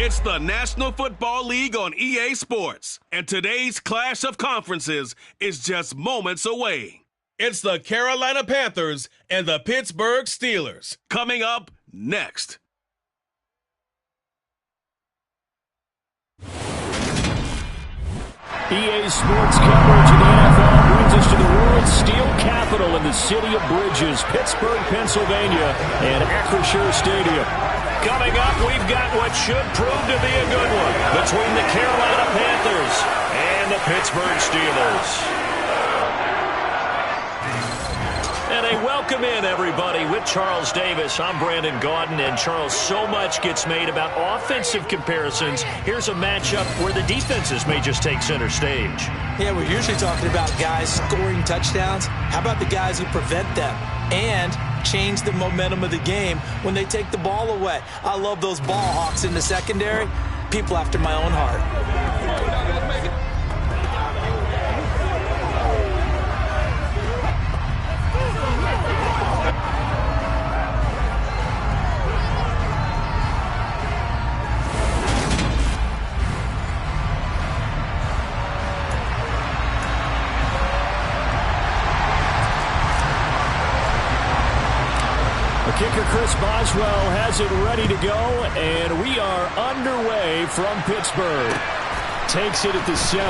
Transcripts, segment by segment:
It's the National Football League on EA Sports, and today's clash of conferences is just moments away. It's the Carolina Panthers and the Pittsburgh Steelers coming up next. EA Sports coverage of the NFL brings us to the world's steel capital in the city of Bridges, Pittsburgh, Pennsylvania, and Acrisure Stadium. Coming up, we've got what should prove to be a good one between the Carolina Panthers and the Pittsburgh Steelers. And a welcome in, everybody, with Charles Davis. I'm Brandon Gaudin, and Charles, so much gets made about offensive comparisons. Here's a matchup where the defenses may just take center stage. Yeah, we're usually talking about guys scoring touchdowns. How about the guys who prevent them and change the momentum of the game when they take the ball away? I love those ball hawks in the secondary. People after my own heart. Kicker Chris Boswell has it ready to go, and we are underway from Pittsburgh. Takes it at the 7.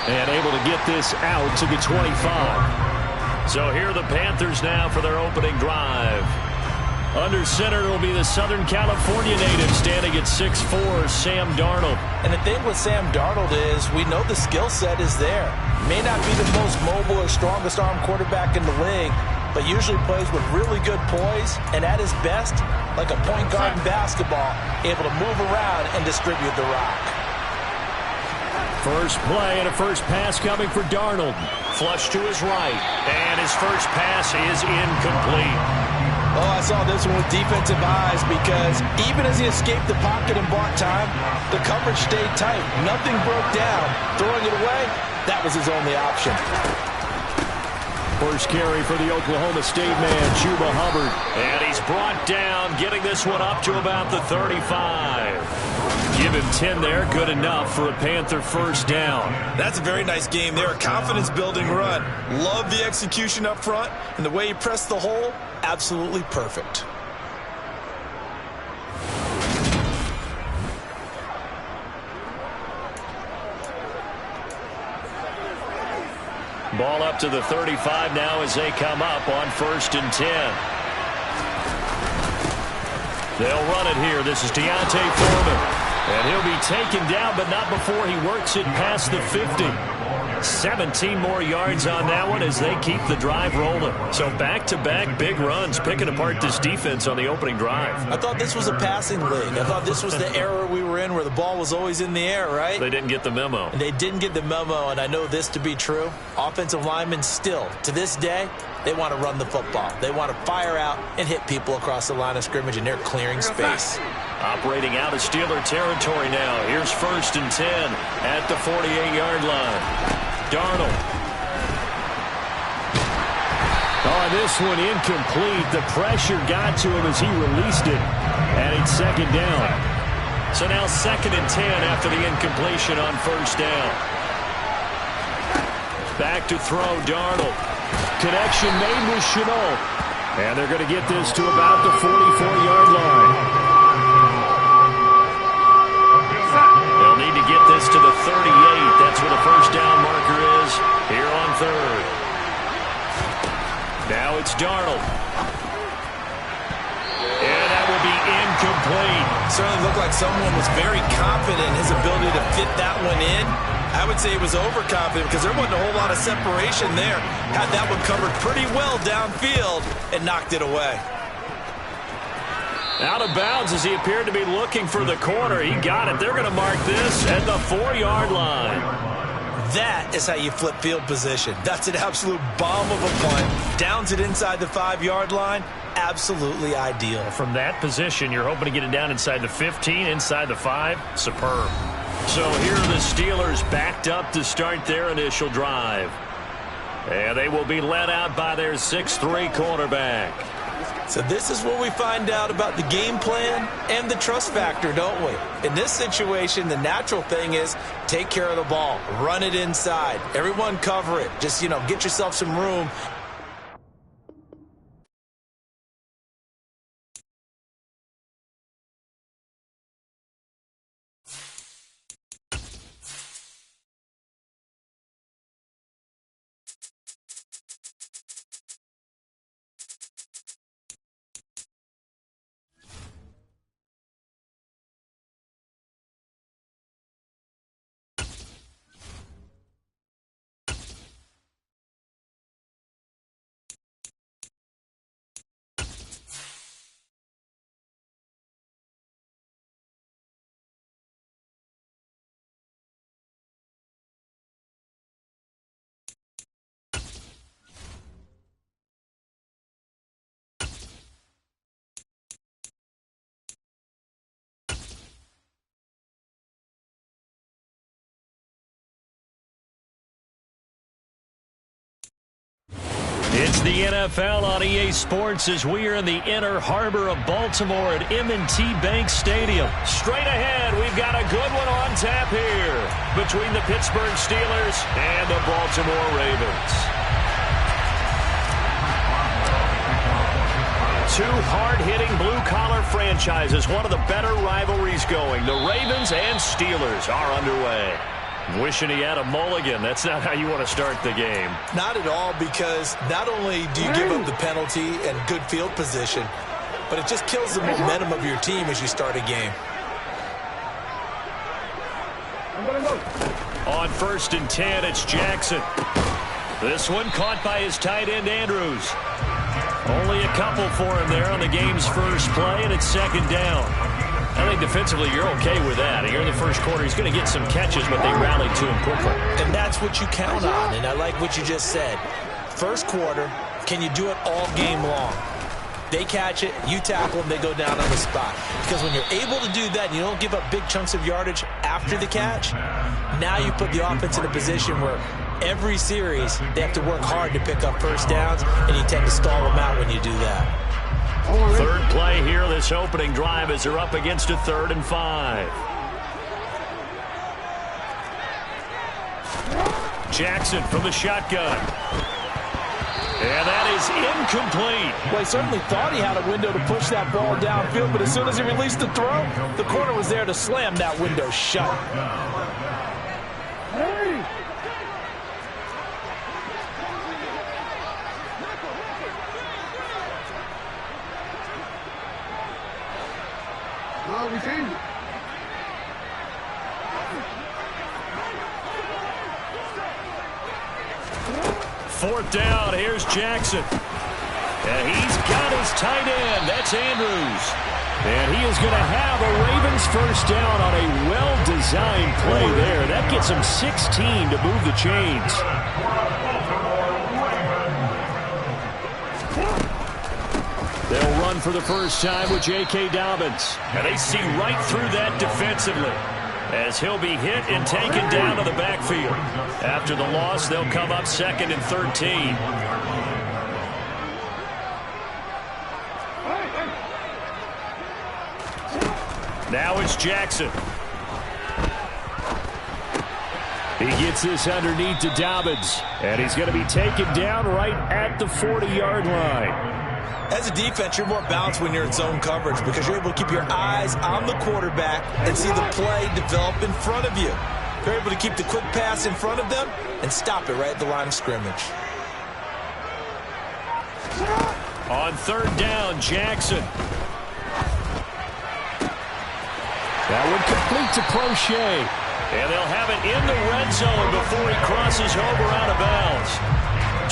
And able to get this out to the 25. So here are the Panthers now for their opening drive. Under center will be the Southern California native standing at 6'4", Sam Darnold. And the thing with Sam Darnold is we know the skill set is there. May not be the most mobile or strongest arm quarterback in the league, but usually plays with really good poise, and at his best, like a point guard in basketball, able to move around and distribute the rock. First play and a first pass coming for Darnold. Flush to his right, and his first pass is incomplete. Oh, I saw this one with defensive eyes because even as he escaped the pocket and bought time, the coverage stayed tight. Nothing broke down. Throwing it away, that was his only option. First carry for the Oklahoma State man, Chuba Hubbard. And he's brought down, getting this one up to about the 35. Give him 10 there, good enough for a Panther first down. That's a very nice game there, a confidence-building run. Love the execution up front, and the way he pressed the hole, absolutely perfect. Ball up to the 35 now as they come up on 1st and 10. They'll run it here. This is Deontay Foreman. And he'll be taken down, but not before he works it past the 50. 17 more yards on that one as they keep the drive rolling. So back-to-back big runs, picking apart this defense on the opening drive. I thought this was a passing league. I thought this was the era we were in where the ball was always in the air, right? They didn't get the memo. And they didn't get the memo, and I know this to be true. Offensive linemen still, to this day, they want to run the football. They want to fire out and hit people across the line of scrimmage, and they're clearing space. Operating out of Steeler territory now. Here's 1st and 10 at the 48-yard line. Darnold. Oh, this one incomplete. The pressure got to him as he released it. And it's 2nd down. So now 2nd and 10 after the incompletion on 1st down. Back to throw, Darnold. Connection made with Chenault. And they're going to get this to about the 44-yard line. They'll need to get this to the 38. That's where the first down marker is here on 3rd. Now it's Darnold. And that will be incomplete. Certainly looked like someone was very confident in his ability to fit that one in. I would say he was overconfident because there wasn't a whole lot of separation there. Had that one covered pretty well downfield and knocked it away. Out of bounds as he appeared to be looking for the corner. He got it. They're going to mark this at the 4-yard line. That is how you flip field position. That's an absolute bomb of a punt. Downs it inside the 5-yard line. Absolutely ideal. From that position, you're hoping to get it down inside the 15, inside the 5. Superb. So here are the Steelers backed up to start their initial drive. And they will be led out by their 6'3" quarterback. So this is where we find out about the game plan and the trust factor, don't we? In this situation, the natural thing is take care of the ball, run it inside. Everyone cover it. Just, get yourself some room. It's the NFL on EA Sports as we are in the inner harbor of Baltimore at M&T Bank Stadium. Straight ahead, we've got a good one on tap here between the Pittsburgh Steelers and the Baltimore Ravens. Two hard-hitting blue-collar franchises, one of the better rivalries going. The Ravens and Steelers are underway. Wishing he had a mulligan. That's not how you want to start the game. Not at all, because not only do you give up the penalty and good field position, but it just kills the momentum of your team as you start a game. On 1st and 10, it's Jackson. This one caught by his tight end, Andrews. Only a couple for him there on the game's first play, and it's 2nd down. I think defensively you're okay with that. Here in the first quarter, he's going to get some catches, but they rallied to him quickly. And that's what you count on, and I like what you just said. First quarter, can you do it all game long? They catch it, you tackle them, they go down on the spot. Because when you're able to do that and you don't give up big chunks of yardage after the catch, now you put the offense in a position where every series they have to work hard to pick up first downs, and you tend to stall them out when you do that. Third play here, this opening drive, as they're up against a 3rd and 5. Jackson from the shotgun. And that is incomplete. Well, he certainly thought he had a window to push that ball downfield, but as soon as he released the throw, the corner was there to slam that window shut. Fourth down, here's Jackson. And he's got his tight end. That's Andrews. And he is going to have a Ravens first down on a well-designed play there. That gets him 16 to move the chains. They'll run for the first time with J.K. Dobbins. And they see right through that defensively, as he'll be hit and taken down to the backfield. After the loss, they'll come up 2nd and 13. Now it's Jackson. He gets this underneath to Dobbins, and he's going to be taken down right at the 40-yard line. As a defense, you're more balanced when you're in zone coverage because you're able to keep your eyes on the quarterback and see the play develop in front of you. You're able to keep the quick pass in front of them and stop it right at the line of scrimmage. On 3rd down, Jackson. That one complete to Crochet. And they'll have it in the red zone before he crosses over out of bounds.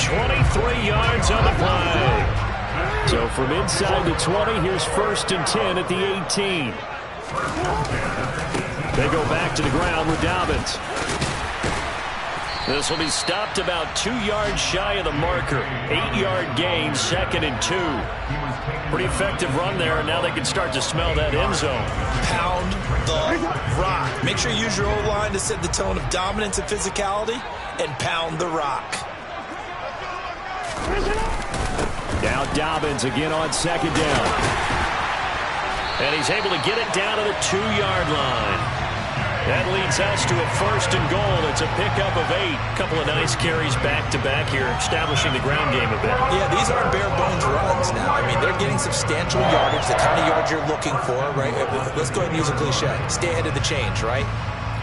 23 yards on the play. So from inside the 20, here's 1st and 10 at the 18. They go back to the ground with Dobbins. This will be stopped about 2 yards shy of the marker. 8-yard gain, 2nd and 2. Pretty effective run there, and now they can start to smell that end zone. Pound the rock. Make sure you use your O-line to set the tone of dominance and physicality, and pound the rock. Now Dobbins again on second down. And he's able to get it down to the 2-yard line. That leads us to a 1st and goal. It's a pickup of 8. Couple of nice carries back-to-back here, establishing the ground game a bit. Yeah, these aren't bare-bones runs now. I mean, they're getting substantial yardage, the kind of yards you're looking for, right? Let's go ahead and use a cliche. Stay ahead of the change, right?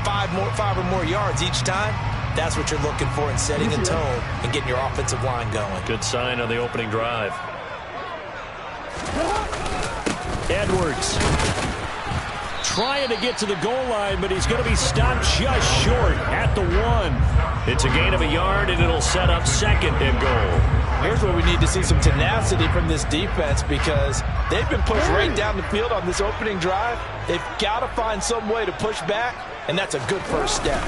5 or more yards each time. That's what you're looking for in setting a tone and getting your offensive line going. Good sign on the opening drive. Edwards trying to get to the goal line, but he's going to be stopped just short at the 1. It's a gain of a yard, and it'll set up 2nd and goal. Here's where we need to see some tenacity from this defense because they've been pushed right down the field on this opening drive. They've got to find some way to push back, and that's a good first step.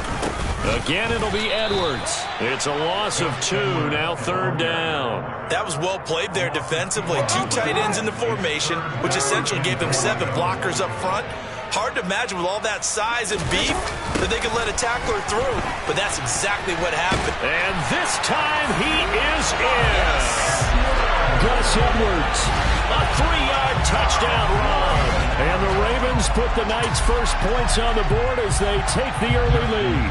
Again, it'll be Edwards. It's a loss of 2, now 3rd down. That was well played there defensively. 2 tight ends in the formation, which essentially gave them 7 blockers up front. Hard to imagine with all that size and beef that they could let a tackler through, but that's exactly what happened. And this time he is in. Yes. Gus Edwards, a 3-yard touchdown run. And the Ravens put the night's first points on the board as they take the early lead.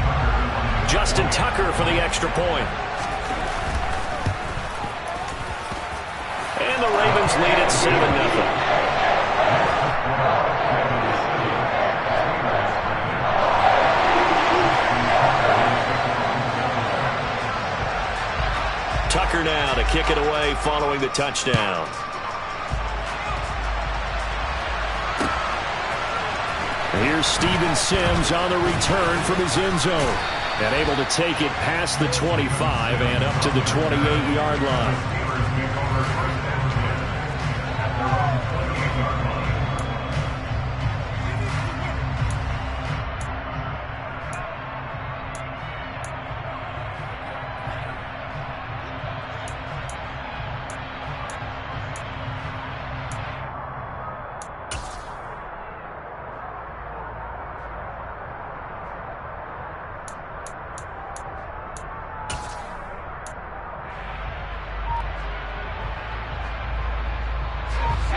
Justin Tucker for the extra point. And the Ravens lead at 7-0. Tucker now to kick it away following the touchdown. Here's Steven Sims on the return from his end zone. And able to take it past the 25 and up to the 28-yard line.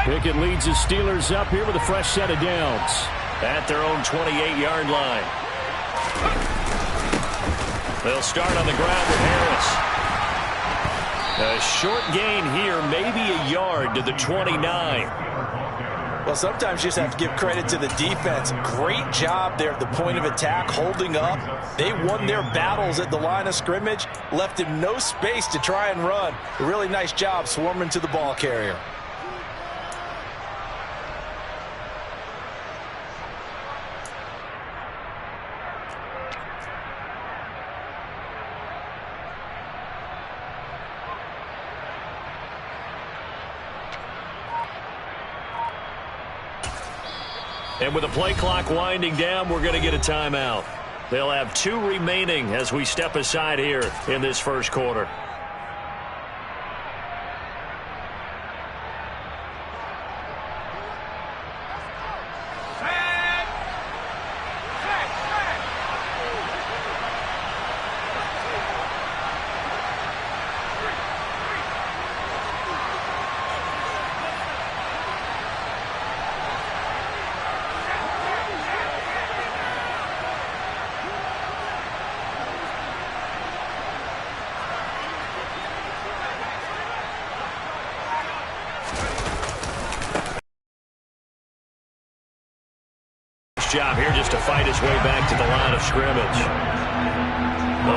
Pickett leads his Steelers up here with a fresh set of downs at their own 28-yard line. They'll start on the ground with Harris. A short gain here, maybe a yard to the 29. Well, sometimes you just have to give credit to the defense. Great job there at the point of attack, holding up. They won their battles at the line of scrimmage, left him no space to try and run. A really nice job swarming to the ball carrier. And with the play clock winding down, we're going to get a timeout. They'll have 2 remaining as we step aside here in this first quarter. Job here just to fight his way back to the line of scrimmage.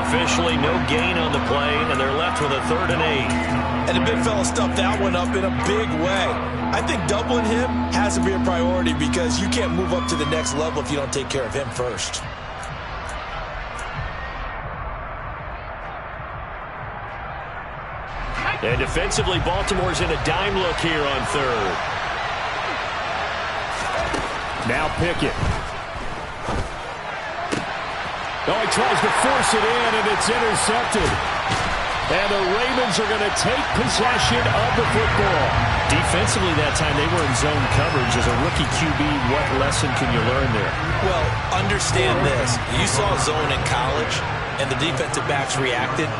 Officially no gain on the play, and they're left with a 3rd and 8. And the big fella stuffed that one up in a big way. I think doubling him has to be a priority because you can't move up to the next level if you don't take care of him first. And defensively, Baltimore's in a dime look here on 3rd. Now Pickett. Oh, he tries to force it in, and it's intercepted. And the Ravens are going to take possession of the football. Defensively that time, they were in zone coverage. As a rookie QB, what lesson can you learn there? Well, understand this. You saw zone in college, and the defensive backs reacted.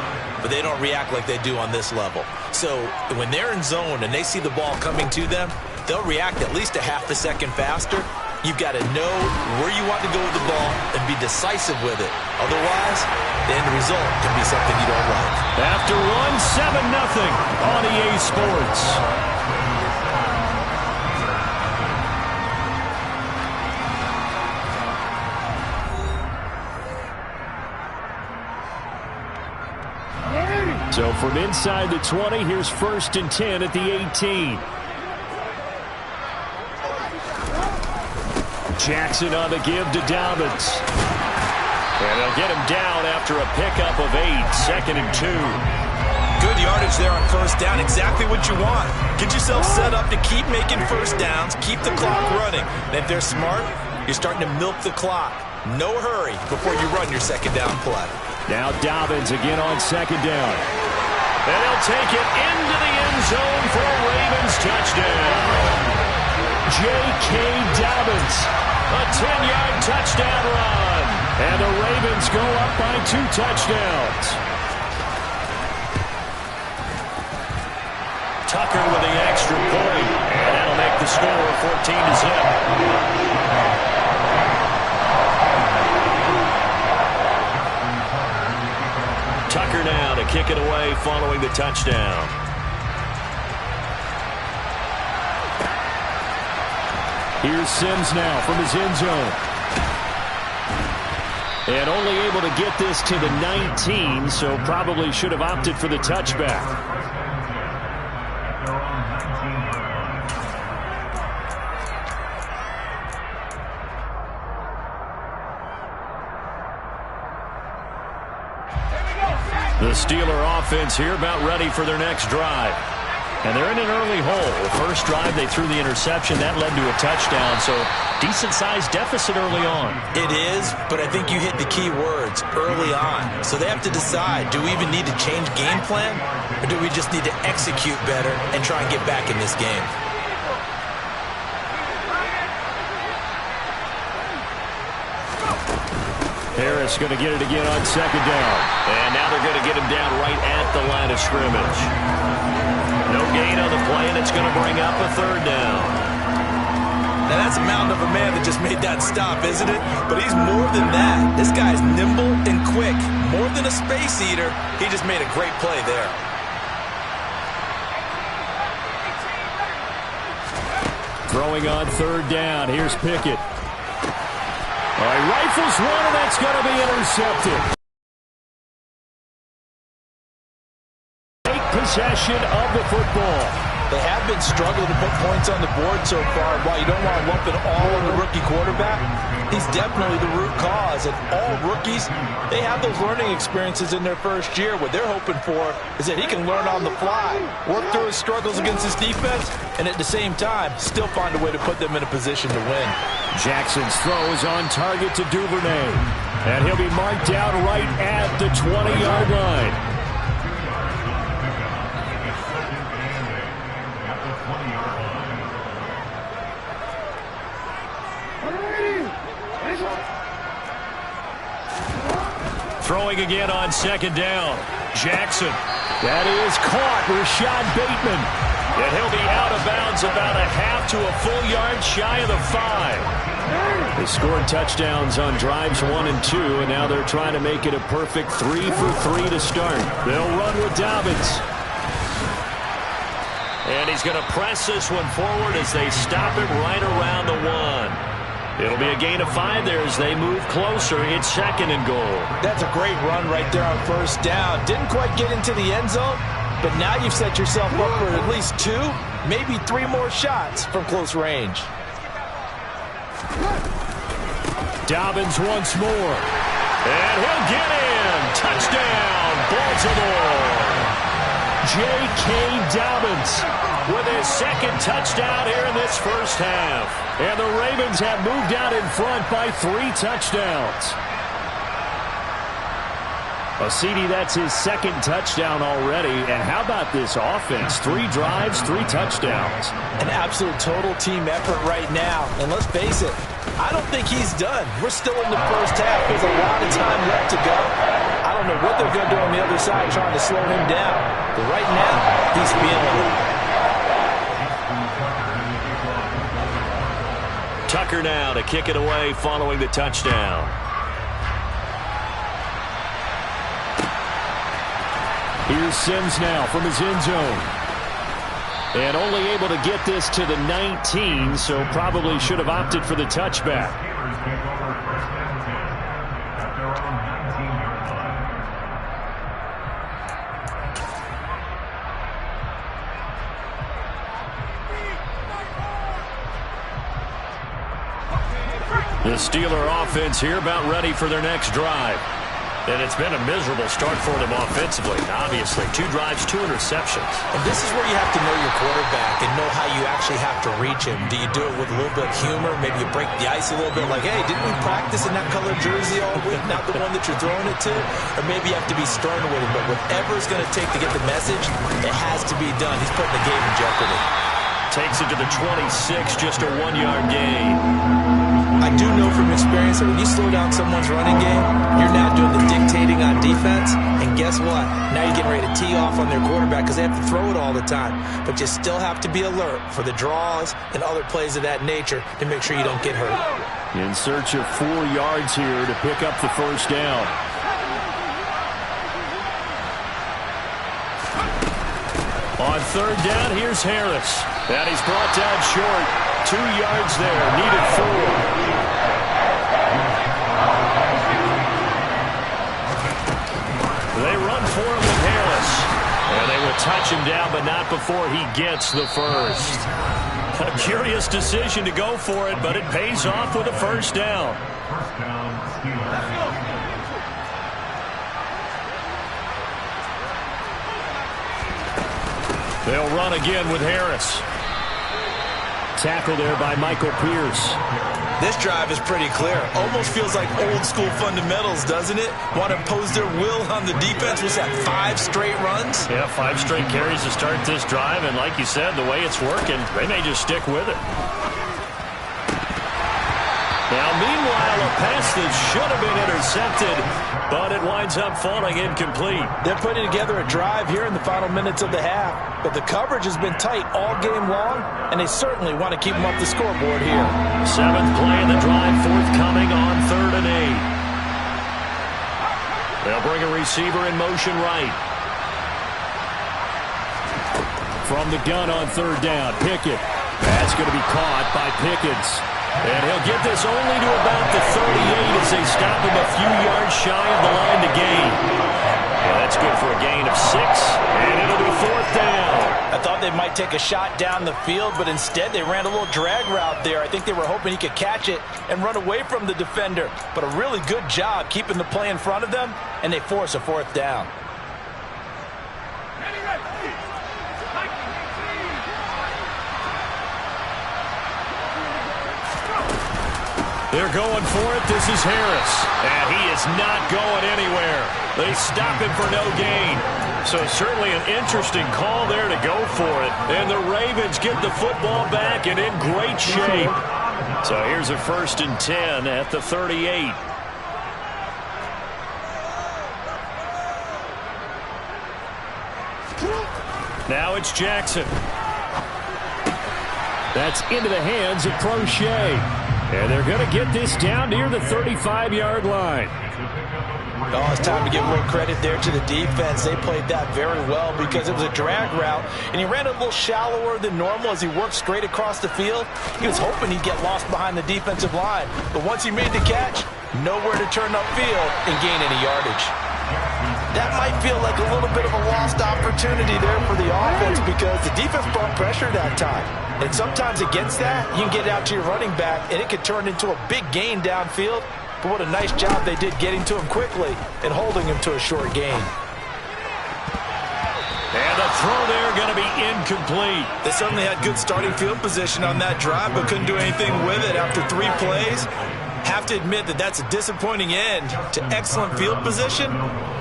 but they don't react like they do on this level. So when they're in zone and they see the ball coming to them, they'll react at least a half a second faster. You've got to know where you want to go with the ball and be decisive with it. Otherwise, the end result can be something you don't like. After one, 7-0 on EA Sports. So from inside the 20, here's 1st and 10 at the 18. Jackson on the give to Dobbins. And they'll get him down after a pickup of 8, 2nd and 2. Good yardage there on 1st down, exactly what you want. Get yourself set up to keep making 1st downs, keep the clock running. And if they're smart, you're starting to milk the clock. No hurry before you run your 2nd down play. Now Dobbins again on 2nd down. And he'll take it into the end zone for a Ravens touchdown. J.K. Dobbins, a 10-yard touchdown run. And the Ravens go up by 2 touchdowns. Tucker with the extra point. And that'll make the score 14-0. Tucker now to kick it away following the touchdown. Here's Sims now from his end zone. And only able to get this to the 19, so probably should have opted for the touchback. The Steeler offense here about ready for their next drive. And they're in an early hole. The first drive, they threw the interception. That led to a touchdown, so decent-sized deficit early on. It is, but I think you hit the key words, early on. So they have to decide, do we even need to change game plan, or do we just need to execute better and try and get back in this game? Harris going to get it again on 2nd down. And now they're going to get him down right at the line of scrimmage. No gain on the play, and it's going to bring up a 3rd down. Now that's a mountain of a man that just made that stop, isn't it? But he's more than that. This guy's nimble and quick. More than a space eater, he just made a great play there. Throwing on 3rd down. Here's Pickett. All right, rifles one, and that's going to be intercepted. Take possession of the football. They have been struggling to put points on the board so far. While you don't want to lump it all on the rookie quarterback, he's definitely the root cause. And all rookies, they have those learning experiences in their first year. What they're hoping for is that he can learn on the fly, work through his struggles against his defense, and at the same time, still find a way to put them in a position to win. Jackson's throw is on target to Duvernay. And he'll be marked down right at the 20-yard line. Throwing again on 2nd down. Jackson. That is caught. Rashad Bateman. And he'll be out of bounds about a half to a full yard shy of the 5. They scored touchdowns on drives 1 and 2, and now they're trying to make it a perfect 3 for 3 to start. They'll run with Dobbins. And he's going to press this one forward as they stop it right around the 1. It'll be a gain of 5 there as they move closer. It's 2nd and goal. That's a great run right there on 1st down. Didn't quite get into the end zone, but now you've set yourself up for at least 2, maybe 3 more shots from close range. Dobbins once more. And he'll get in. Touchdown, Baltimore. J.K. Dobbins with his 2nd touchdown here in this first half. And the Ravens have moved out in front by 3 touchdowns. Well, CD, that's his 2nd touchdown already. And how about this offense? 3 drives, 3 touchdowns. An absolute total team effort right now. And let's face it, I don't think he's done. We're still in the first half. There's a lot of time left to go. I don't know what they're going to do on the other side trying to slow him down. But right now, he's feeling it. Tucker now to kick it away following the touchdown. Here's Sims now from his end zone. And only able to get this to the 19, so probably should have opted for the touchback. The Steeler offense here about ready for their next drive. And it's been a miserable start for them offensively. Obviously, 2 drives, 2 interceptions. And this is where you have to know your quarterback and know how you actually have to reach him. Do you do it with a little bit of humor? Maybe you break the ice a little bit like, hey, didn't we practice in that colored jersey all week, not the one that you're throwing it to? Or maybe you have to be stern with him. But whatever it's going to take to get the message, it has to be done. He's putting the game in jeopardy. Takes it to the 26, just a 1-yard gain. I do know from experience that when you slow down someone's running game, you're now doing the dictating on defense. And guess what? Now you're getting ready to tee off on their quarterback because they have to throw it all the time. But you still have to be alert for the draws and other plays of that nature to make sure you don't get hurt. In search of 4 yards here to pick up the first down. On third down, here's Harris. And he's brought down short. 2 yards there, needed 4. They run for him with Harris. And they will touch him down, but not before he gets the first. A curious decision to go for it, but it pays off with a first down. They'll run again with Harris. Tackle there by Michael Pierce. This drive is pretty clear. Almost feels like old school fundamentals, doesn't it? Want to impose their will on the defense. Was that 5 straight runs? Yeah, 5 straight carries to start this drive. And like you said, the way it's working, they may just stick with it. Now, meanwhile, a pass that should have been intercepted, but it winds up falling incomplete. They're putting together a drive here in the final minutes of the half, but the coverage has been tight all game long, and they certainly want to keep them up the scoreboard here. 7th play in the drive, forthcoming on 3rd and 8. They'll bring a receiver in motion right. From the gun on 3rd down, Pickett. That's going to be caught by Pickens. And he'll get this only to about the 38 as they stop him a few yards shy of the line to gain. Yeah, that's good for a gain of 6, and it'll be 4th down. I thought they might take a shot down the field, but instead they ran a little drag route there. I think they were hoping he could catch it and run away from the defender. But a really good job keeping the play in front of them, and they force a 4th down. They're going for it. This is Harris. And he is not going anywhere. They stop him for no gain. So certainly an interesting call there to go for it. And the Ravens get the football back and in great shape. So here's a 1st and 10 at the 38. Now it's Jackson. That's into the hands of Crochet. And they're going to get this down near the 35-yard line. Oh, it's time to give a little credit there to the defense. They played that very well because it was a drag route, and he ran a little shallower than normal as he worked straight across the field. He was hoping he'd get lost behind the defensive line, but once he made the catch, nowhere to turn upfield and gain any yardage. That might feel like a little bit of a lost opportunity there for the offense because the defense brought pressure that time. And sometimes against that, you can get out to your running back, and it could turn into a big gain downfield. But what a nice job they did getting to him quickly and holding him to a short gain. And the throw there going to be incomplete. They certainly had good starting field position on that drive, but couldn't do anything with it after 3 plays. Have to admit that that's a disappointing end to excellent field position.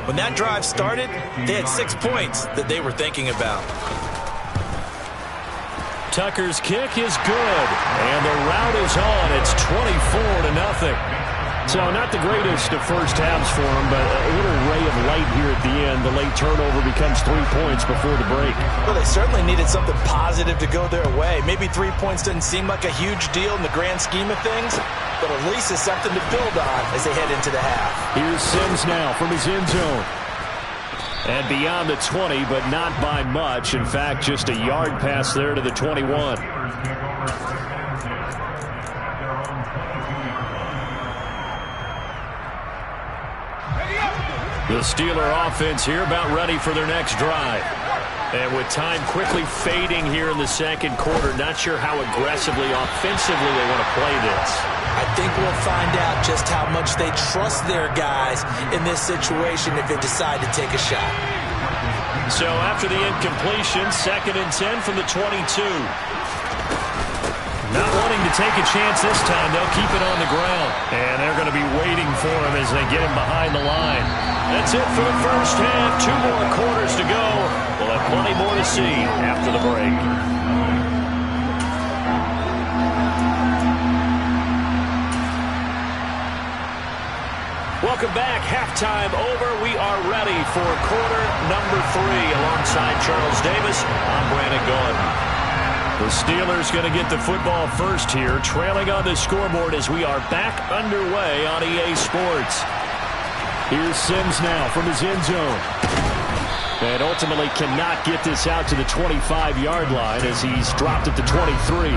When that drive started, they had 6 points that they were thinking about. Tucker's kick is good, and the route is on. It's 24-0. So not the greatest of first halves for them, but a little ray of light here at the end. The late turnover becomes 3 points before the break. Well, they certainly needed something positive to go their way. Maybe 3 points doesn't seem like a huge deal in the grand scheme of things, but at least it's something to build on as they head into the half. Here's Sims now from his end zone. And beyond the 20, but not by much. In fact, just a yard pass there to the 21. The Steeler offense here about ready for their next drive. And with time quickly fading here in the second quarter, not sure how aggressively, offensively they want to play this. I think we'll find out just how much they trust their guys in this situation if they decide to take a shot. So after the incompletion, 2nd and 10 from the 22. Not wanting to take a chance this time, they'll keep it on the ground. And they're going to be waiting for him as they get him behind the line. That's it for the first half. 2 more quarters to go. We'll have plenty more to see after the break. Welcome back. Halftime over. We are ready for quarter number 3. Alongside Charles Davis, I'm Brandon Gaudin. The Steelers going to get the football first here, trailing on the scoreboard as we are back underway on EA Sports. Here's Sims now from his end zone. And ultimately cannot get this out to the 25-yard line as he's dropped at the 23.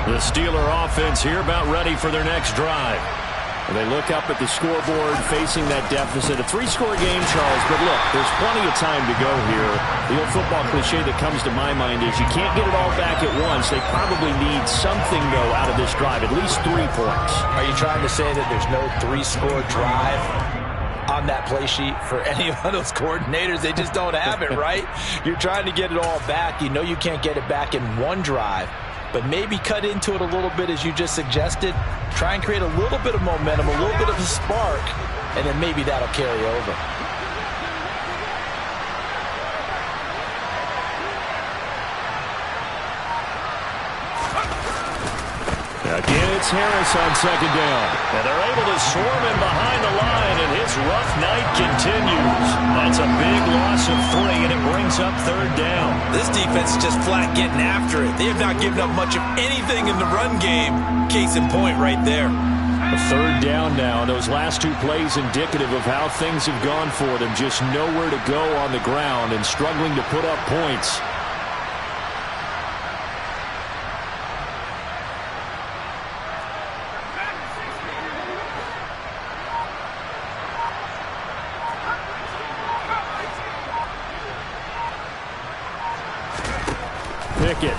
The Steeler offense here about ready for their next drive. And they look up at the scoreboard facing that deficit. A 3-score game, Charles, but look, there's plenty of time to go here. The old football cliche that comes to my mind is you can't get it all back at once. They probably need something, though, out of this drive, at least 3 points. Are you trying to say that there's no 3-score drive on that play sheet for any of those coordinators? They just don't have it, right? You're trying to get it all back. You know you can't get it back in one drive. But maybe cut into it a little bit as you just suggested. Try and create a little bit of momentum, a little bit of a spark, and then maybe that'll carry over. Again, it's Harris on 2nd down. And they're able to swarm him behind the line, and his rough night continues. That's a big loss of 3, and it brings up 3rd down. This defense is just flat getting after it. They have not given up much of anything in the run game. Case in point right there. A 3rd down now. Those last 2 plays indicative of how things have gone for them. Just nowhere to go on the ground and struggling to put up points. Pickett.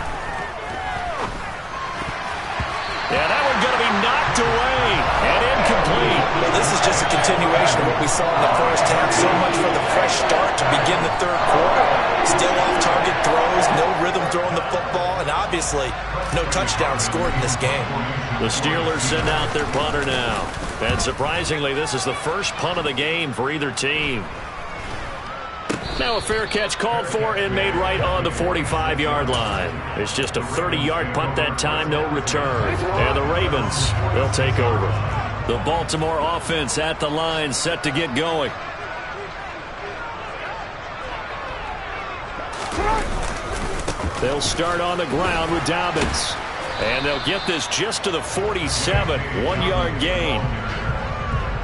Yeah, that one's going to be knocked away and incomplete. Well, this is just a continuation of what we saw in the first half. So much for the fresh start to begin the 3rd quarter. Still off-target throws, no rhythm throwing the football, and obviously no touchdown scored in this game. The Steelers send out their punter now. And surprisingly, this is the first punt of the game for either team. Now a fair catch called for and made right on the 45-yard line. It's just a 30-yard punt that time, no return. And the Ravens, they'll take over. The Baltimore offense at the line, set to get going. They'll start on the ground with Dobbins. And they'll get this just to the 47, 1-yard gain.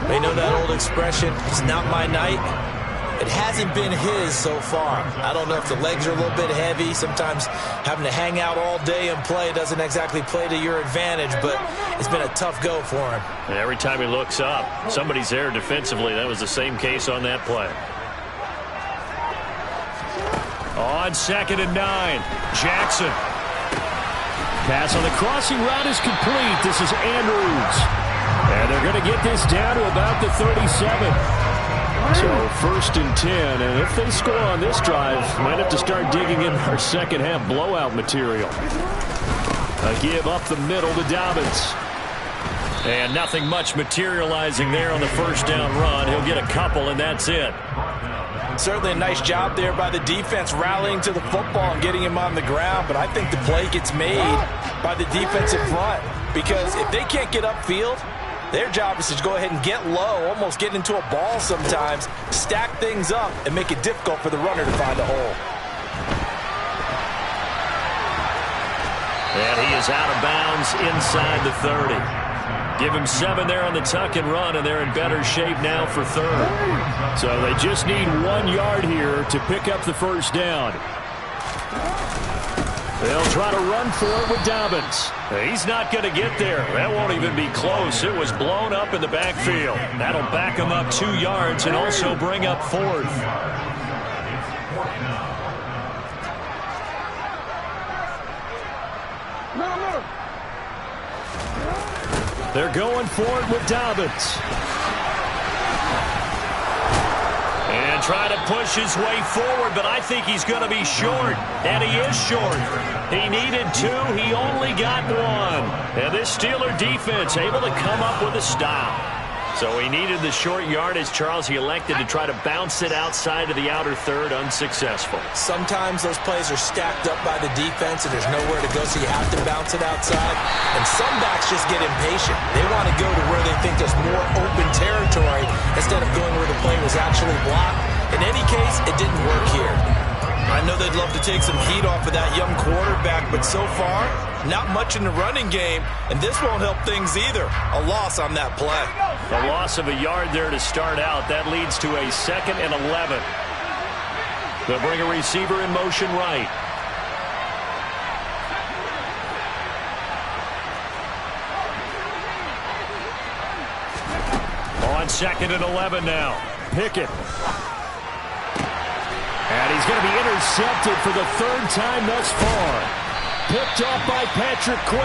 They know that old expression, it's not my night. It hasn't been his so far. I don't know if the legs are a little bit heavy. Sometimes having to hang out all day and play doesn't exactly play to your advantage, but it's been a tough go for him. And every time he looks up, somebody's there defensively. That was the same case on that play. On 2nd and 9, Jackson. Pass on the crossing route is complete. This is Andrews. And they're going to get this down to about the 37. So 1st and 10, and if they score on this drive, might have to start digging in our second half blowout material. A give up the middle to Dobbins. And nothing much materializing there on the 1st down run. He'll get a couple, and that's it. Certainly a nice job there by the defense rallying to the football and getting him on the ground, but I think the play gets made by the defensive front because if they can't get upfield, their job is to go ahead and get low, almost get into a ball sometimes, stack things up, and make it difficult for the runner to find a hole. And he is out of bounds inside the 30. Give him 7 there on the tuck and run, and they're in better shape now for third. So they just need 1 yard here to pick up the first down. They'll try to run for it with Dobbins. He's not going to get there. That won't even be close. It was blown up in the backfield. That'll back him up 2 yards and also bring up 4th. They're going for it with Dobbins. And trying to push his way forward, but I think he's going to be short. And he is short. He needed 2. He only got 1. And this Steeler defense able to come up with a stop. So he needed the short yardage, Charles. He elected to try to bounce it outside of the outer third, unsuccessful. Sometimes those plays are stacked up by the defense and there's nowhere to go, so you have to bounce it outside. And some backs just get impatient. They want to go to where they think there's more open territory instead of going where the play was actually blocked. In any case, it didn't work here. I know they'd love to take some heat off of that young quarterback, but so far, not much in the running game, and this won't help things either. A loss on that play. A loss of a yard there to start out. That leads to a 2nd and 11. They'll bring a receiver in motion right. On 2nd and 11 now. Pickett. And he's going to be intercepted for the 3rd time thus far. Picked off by Patrick Queen.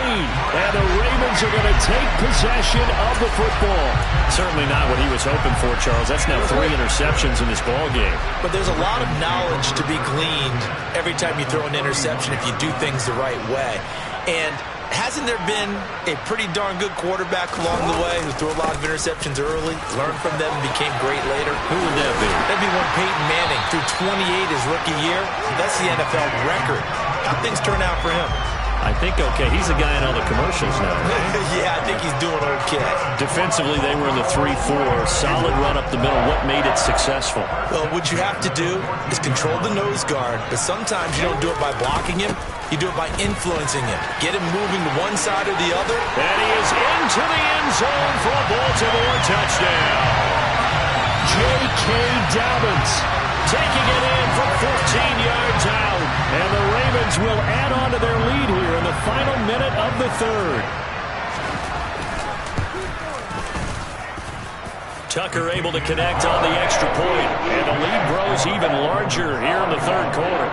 And the Ravens are going to take possession of the football. Certainly not what he was hoping for, Charles. That's now 3 interceptions in this ball game. But there's a lot of knowledge to be gleaned every time you throw an interception if you do things the right way. And hasn't there been a pretty darn good quarterback along the way who threw a lot of interceptions early, learned from them, and became great later? Who would that be? That'd be one Peyton Manning. Threw 28 his rookie year. That's the NFL record. How things turn out for him? I think okay. He's a guy in all the commercials now. Yeah, I think he's doing okay. Defensively, they were in the 3-4. Solid run up the middle. What made it successful? Well, what you have to do is control the nose guard, but sometimes you don't do it by blocking him. You do it by influencing him. Get him moving to one side or the other. And he is into the end zone for a Baltimore touchdown. J.K. Dobbins taking it in from 14 yards out. And the Ravens will add on to their lead here in the final minute of the 3rd. Tucker able to connect on the extra point. And the lead grows even larger here in the 3rd quarter.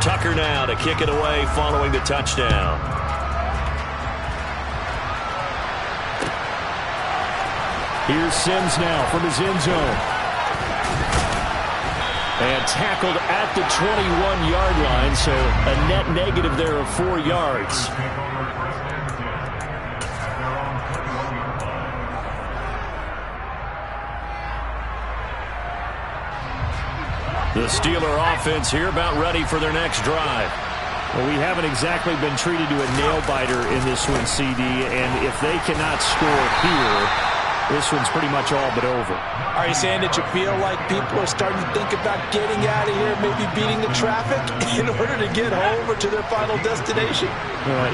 Tucker now to kick it away following the touchdown. Here's Sims now from his end zone. And tackled at the 21-yard line, so a net negative there of 4 yards. The Steeler offense here about ready for their next drive. Well, we haven't exactly been treated to a nail-biter in this one, CD, and if they cannot score here, this one's pretty much all but over. Are you saying that you feel like people are starting to think about getting out of here, maybe beating the traffic in order to get home or to their final destination?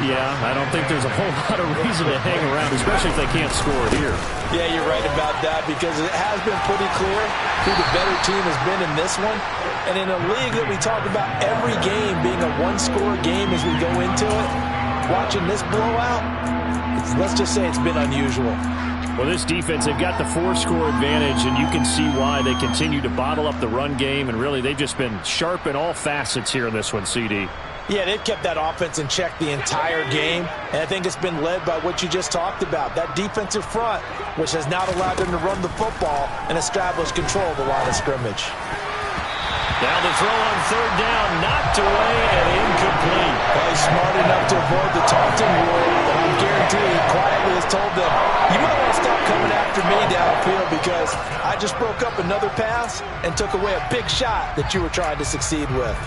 Yeah, I don't think there's a whole lot of reason to hang around, especially if they can't score here. Yeah, you're right about that because it has been pretty clear who the better team has been in this one. And in a league that we talk about every game being a one-score game as we go into it, watching this blowout, let's just say it's been unusual. Well, this defense, they've got the 4-score advantage, and you can see why they continue to bottle up the run game, and really they've just been sharp in all facets here in this one, CD. Yeah, they've kept that offense in check the entire game, and I think it's been led by what you just talked about, that defensive front, which has now allowed them to run the football and establish control of the line of scrimmage. Now the throw on third down, knocked away and incomplete. Well, he's smart enough to avoid the taunting rule, but I'm guaranteeing he quietly has told them, you might want to stop coming after me downfield because I just broke up another pass and took away a big shot that you were trying to succeed with.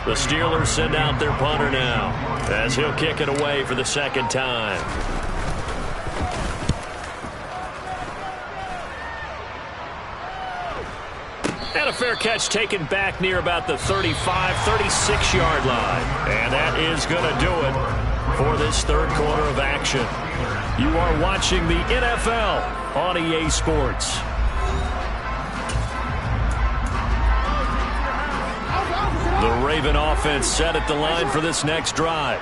The Steelers send out their punter now as he'll kick it away for the second time. And a fair catch taken back near about the 35, 36-yard line. And that is going to do it for this third quarter of action. You are watching the NFL on EA Sports. The Raven offense set at the line for this next drive.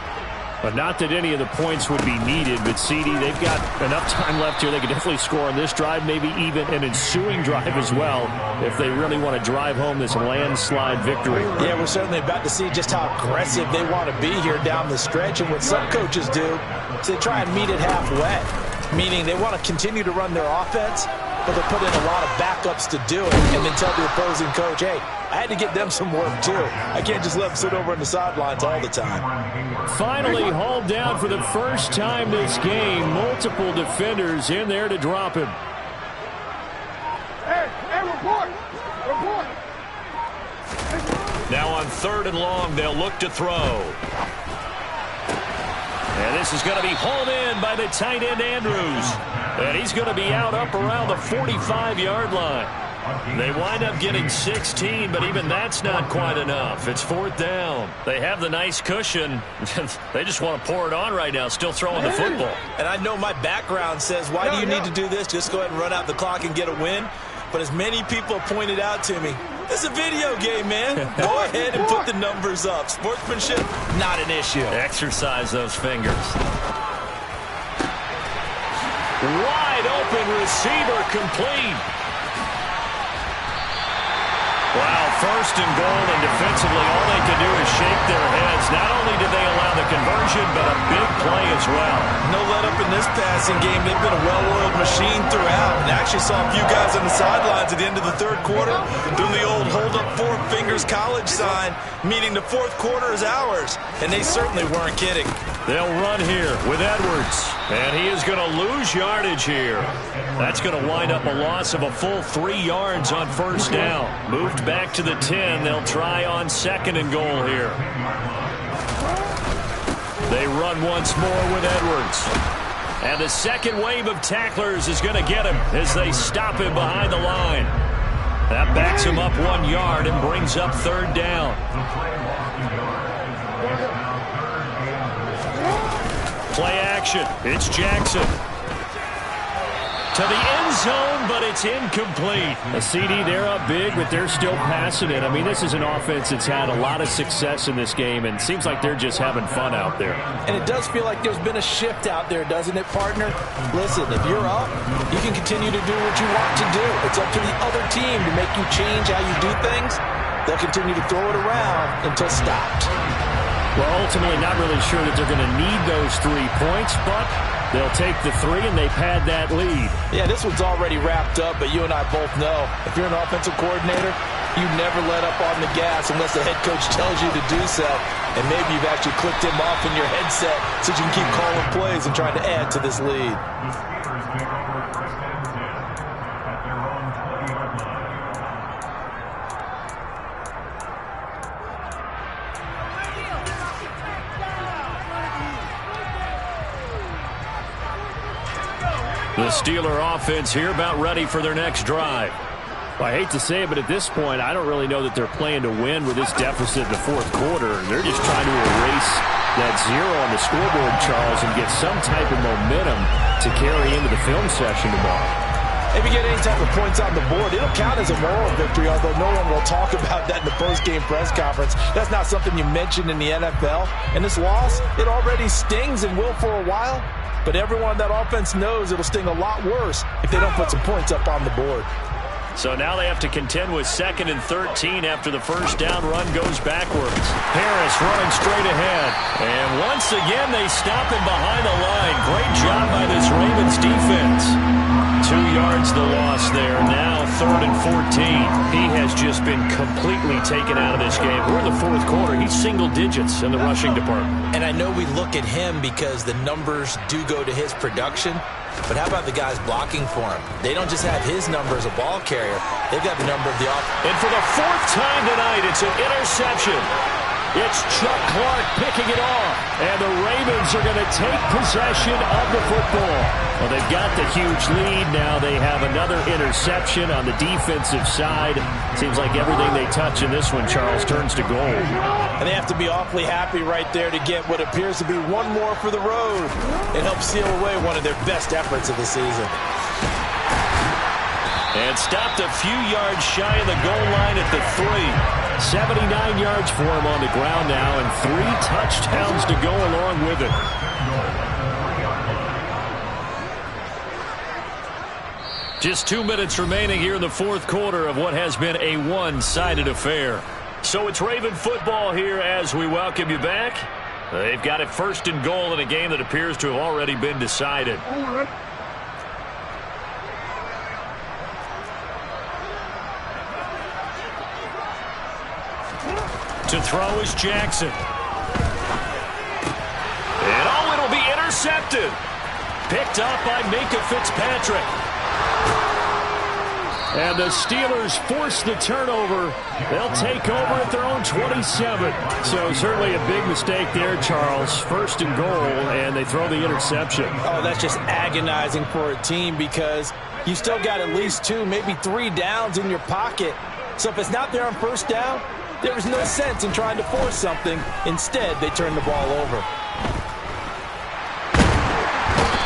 But not that any of the points would be needed, but CD, they've got enough time left here. They could definitely score on this drive, maybe even an ensuing drive as well, if they really want to drive home this landslide victory. Yeah, we're certainly about to see just how aggressive they want to be here down the stretch. And what some coaches do is they try and meet it halfway, meaning they want to continue to run their offense, but they'll put in a lot of backups to do it and then tell the opposing coach, hey, I had to get them some work too. I can't just let them sit over on the sidelines all the time. Finally hauled down for the first time this game. Multiple defenders in there to drop him. Hey, report! Report! Now on third and long, they'll look to throw. And this is going to be hauled in by the tight end, Andrews. And he's going to be out up around the 45-yard line. They wind up getting 16, but even that's not quite enough. It's fourth down. They have the nice cushion. They just want to pour it on right now, still throwing the football. And I know my background says, why do you need to do this? Just go ahead and run out the clock and get a win. But as many people pointed out to me, it's a video game, man. Go ahead and put the numbers up. Sportsmanship, not an issue. Exercise those fingers. Wide open receiver complete. Wow, first and goal, and defensively all they can do is shake their heads. Not only did they allow the conversion, but a big play as well. No let up in this passing game. They've been a well-oiled machine throughout. And actually saw a few guys on the sidelines at the end of the third quarter doing the old hold up four fingers college sign, meaning the fourth quarter is ours. And they certainly weren't kidding. They'll run here with Edwards. And he is going to lose yardage here. That's going to wind up a loss of a full 3 yards on first down. Moved back to the 10. They'll try on second and goal here. They run once more with Edwards. And the second wave of tacklers is going to get him as they stop him behind the line. That backs him up 1 yard and brings up third down. Play action. It's Jackson. To the end zone, but it's incomplete. A CD, they're up big, but they're still passing it. I mean, this is an offense that's had a lot of success in this game, and it seems like they're just having fun out there. And it does feel like there's been a shift out there, doesn't it, partner? Listen, if you're up, you can continue to do what you want to do. It's up to the other team to make you change how you do things. They'll continue to throw it around until stopped. Well, ultimately, not really sure that they're going to need those 3 points, but they'll take the 3, and they've had that lead. Yeah, this one's already wrapped up, but you and I both know if you're an offensive coordinator, you never let up on the gas unless the head coach tells you to do so. And maybe you've actually clicked him off in your headset so you can keep calling plays and trying to add to this lead. The Steeler offense here about ready for their next drive. Well, I hate to say it, but at this point, I don't really know that they're playing to win with this deficit in the fourth quarter. They're just trying to erase that 0 on the scoreboard, Charles, and get some type of momentum to carry into the film session tomorrow. If you get any type of points on the board, it'll count as a moral victory, although no one will talk about that in the post-game press conference. That's not something you mentioned in the NFL. And this loss, it already stings and will for a while. But everyone on that offense knows it'll sting a lot worse if they don't put some points up on the board. So now they have to contend with 2nd and 13 after the first down run goes backwards. Harris running straight ahead. And once again, they stop him behind the line. Great job by this Ravens defense. 2 yards the loss there. Now 3rd and 14. He has just been completely taken out of this game. We're in the 4th quarter. He's single digits in the rushing department. And I know we look at him because the numbers do go to his production. But how about the guys blocking for him? They don't just have his number as a ball carrier. They've got the number of the offense. And for the 4th time tonight, it's an interception. It's Chuck Clark picking it off. And the Ravens are going to take possession of the football. Well, they've got the huge lead. Now they have another interception on the defensive side. Seems like everything they touch in this one, Charles, turns to gold. And they have to be awfully happy right there to get what appears to be one more for the road and help seal away one of their best efforts of the season. And stopped a few yards shy of the goal line at the 3. 79 yards for him on the ground now, and 3 touchdowns to go along with it. Just 2 minutes remaining here in the 4th quarter of what has been a one-sided affair. So it's Raven football here as we welcome you back. They've got it 1st and goal in a game that appears to have already been decided. To throw is Jackson. And it'll be intercepted. Picked up by Minka Fitzpatrick. And the Steelers force the turnover. They'll take over at their own 27. So certainly a big mistake there, Charles. 1st and goal, and they throw the interception. Oh, that's just agonizing for a team because you still got at least 2, maybe 3 downs in your pocket. So if it's not there on 1st down, there was no sense in trying to force something. Instead, they turned the ball over.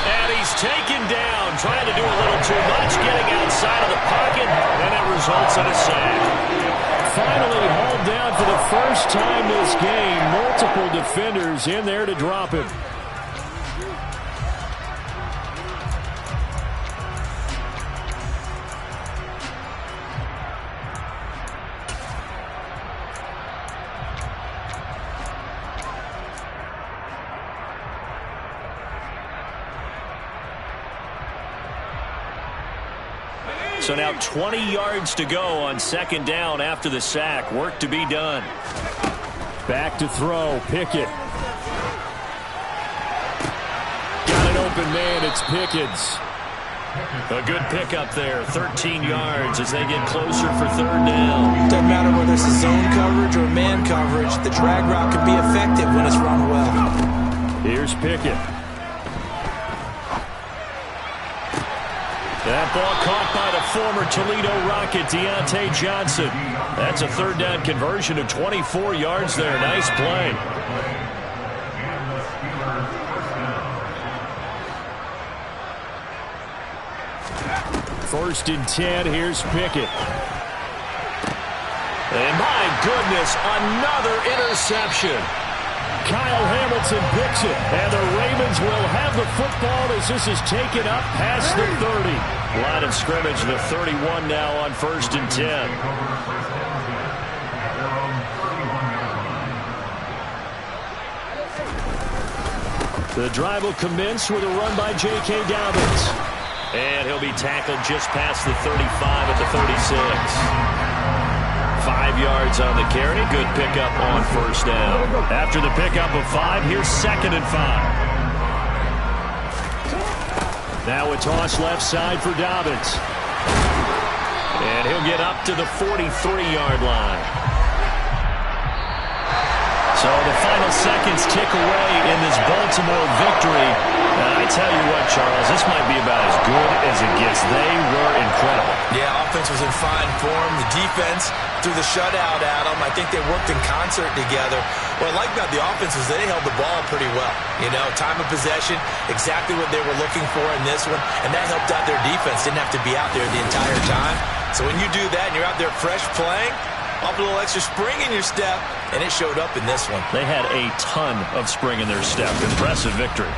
And he's taken down, trying to do a little too much, getting outside of the pocket, and it results in a sack. Finally hauled down for the first time this game. Multiple defenders in there to drop him. So now 20 yards to go on 2nd down after the sack. Work to be done. Back to throw. Pickett. Got an open man. It's Pickens. A good pickup there. 13 yards as they get closer for 3rd down. Doesn't matter whether it's a zone coverage or man coverage. The drag route can be effective when it's run well. Here's Pickett. That ball caught by the former Toledo Rocket, Deontay Johnson. That's a 3rd down conversion of 24 yards there. Nice play. First and 10, here's Pickett. And my goodness, another interception. Kyle Hamilton picks it, and the Ravens will have the football as this is taken up past the 30. Line of scrimmage, the 31 now on 1st and 10. The drive will commence with a run by J.K. Dobbins. And he'll be tackled just past the 35 at the 36. 5 yards on the carry. Good pickup on 1st down. After the pickup of 5, here's 2nd and 5. Now a toss left side for Dobbins. And he'll get up to the 43-yard line. So the final seconds tick away in this Baltimore victory. I tell you what, Charles, this might be about as good as it gets. They were incredible. Yeah, offense was in fine form. The defense threw the shutout at them. I think they worked in concert together. What I like about the offense is they held the ball pretty well. You know, time of possession, exactly what they were looking for in this one, and that helped out their defense. Didn't have to be out there the entire time. So when you do that and you're out there fresh playing, up a little extra spring in your step, and it showed up in this one. They had a ton of spring in their step. Impressive victory.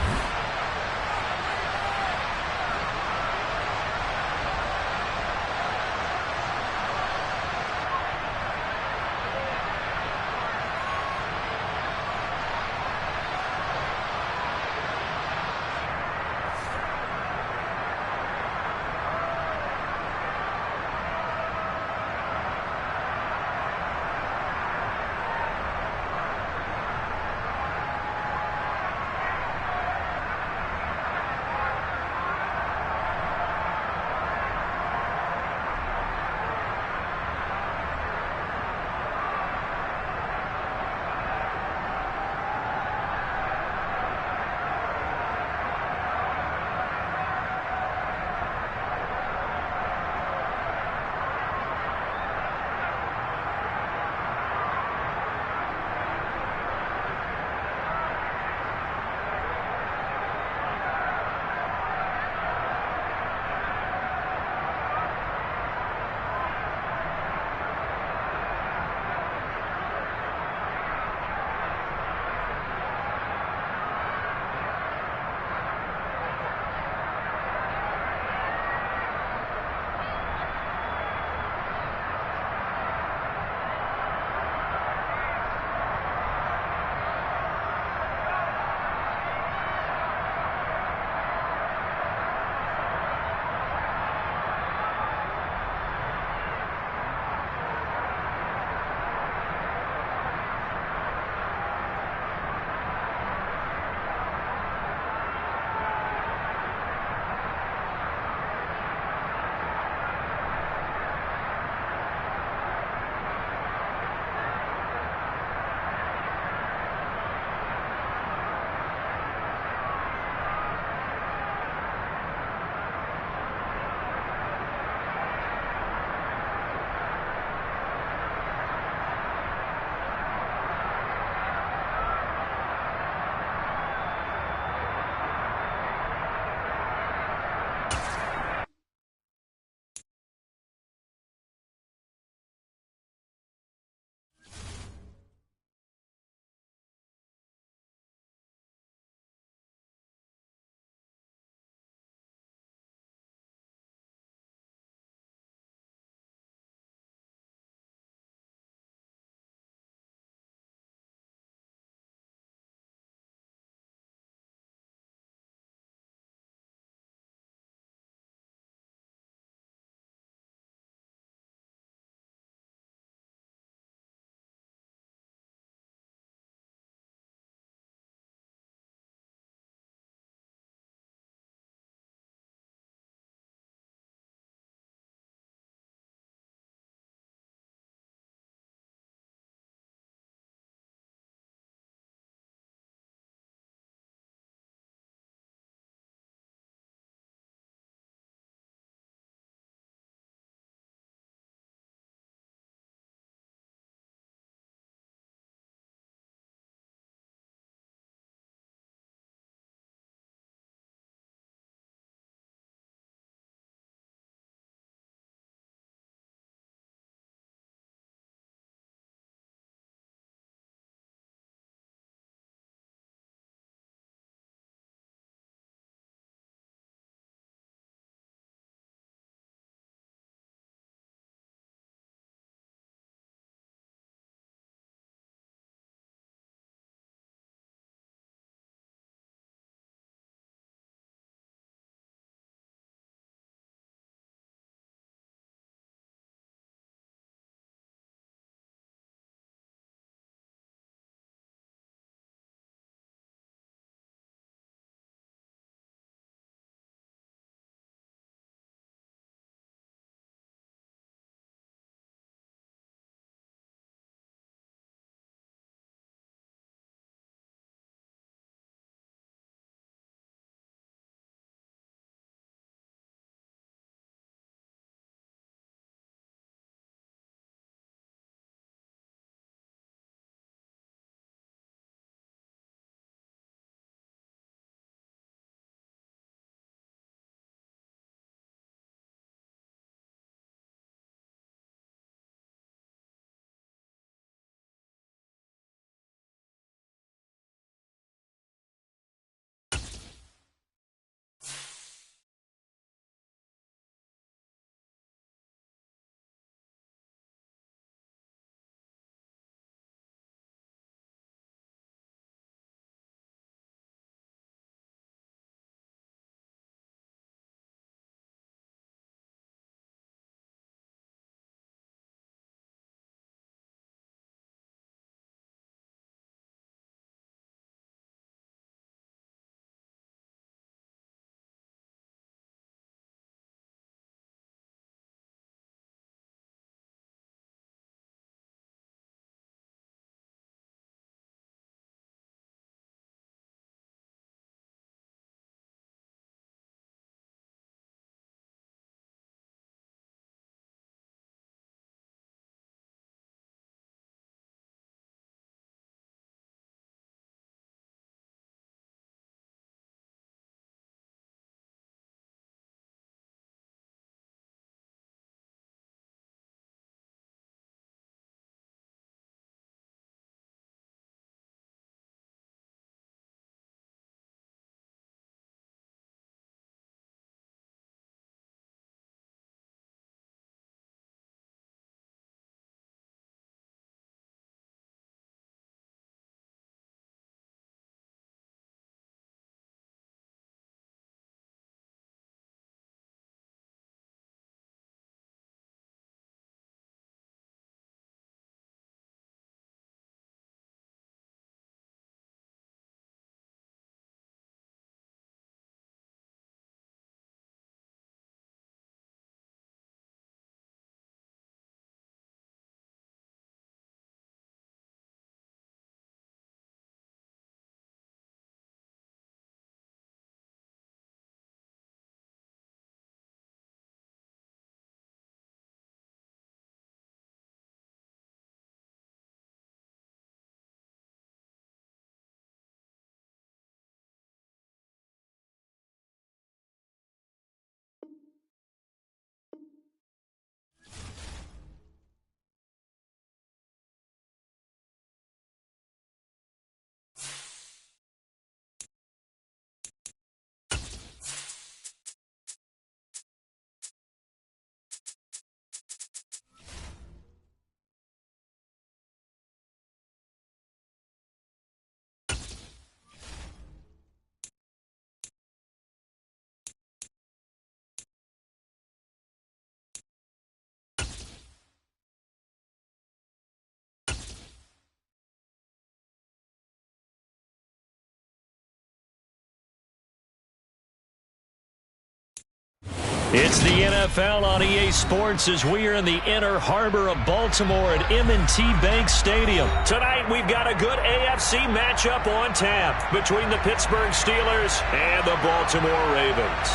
It's the NFL on EA Sports as we are in the inner harbor of Baltimore at M&T Bank Stadium. Tonight, we've got a good AFC matchup on tap between the Pittsburgh Steelers and the Baltimore Ravens.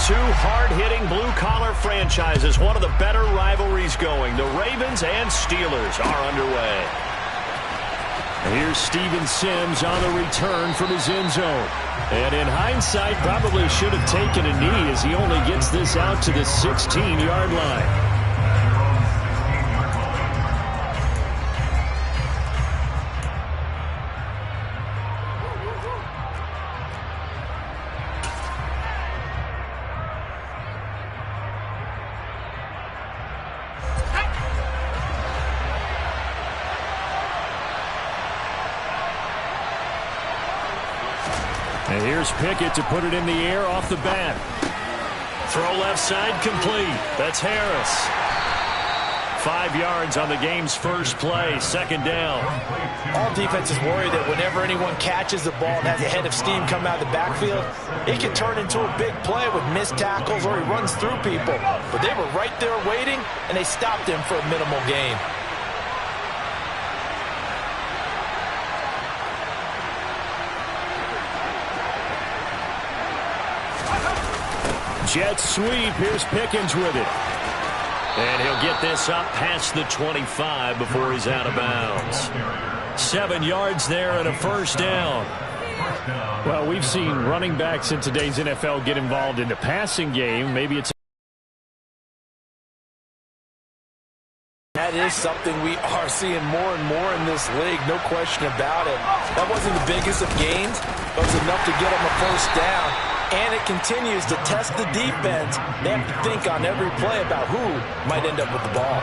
Two hard-hitting blue-collar franchises, one of the better rivalries going. The Ravens and Steelers are underway. And here's Steven Sims on the return from his end zone. And in hindsight, probably should have taken a knee as he only gets this out to the 16-yard line. And here's Pickett to put it in the air off the bat. Throw left side complete. That's Harris. 5 yards on the game's first play, second down. All defenses worry that whenever anyone catches the ball and has a head of steam come out of the backfield, it can turn into a big play with missed tackles or he runs through people. But they were right there waiting, and they stopped him for a minimal gain. Jet sweep. Here's Pickens with it. And he'll get this up past the 25 before he's out of bounds. 7 yards there and a first down. Well, we've seen running backs in today's NFL get involved in the passing game. Maybe it's... That is something we are seeing more and more in this league, no question about it. That wasn't the biggest of gains, but it was enough to get them a first down. And it continues to test the defense. They have to think on every play about who might end up with the ball.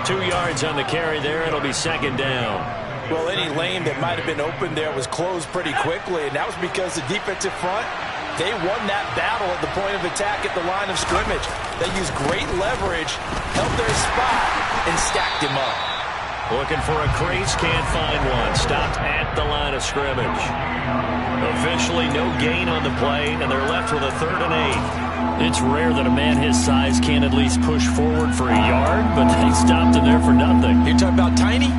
2 yards on the carry there. It'll be second down. Well, any lane that might have been open there was closed pretty quickly, and that was because the defensive front, they won that battle at the point of attack at the line of scrimmage. They used great leverage, held their spot, and stacked him up. Looking for a crease, can't find one. Stopped at the line of scrimmage. Officially no gain on the play, and they're left with a 3rd and 8. It's rare that a man his size can't at least push forward for a yard, but they stopped him there for nothing. You're talking about Tiny?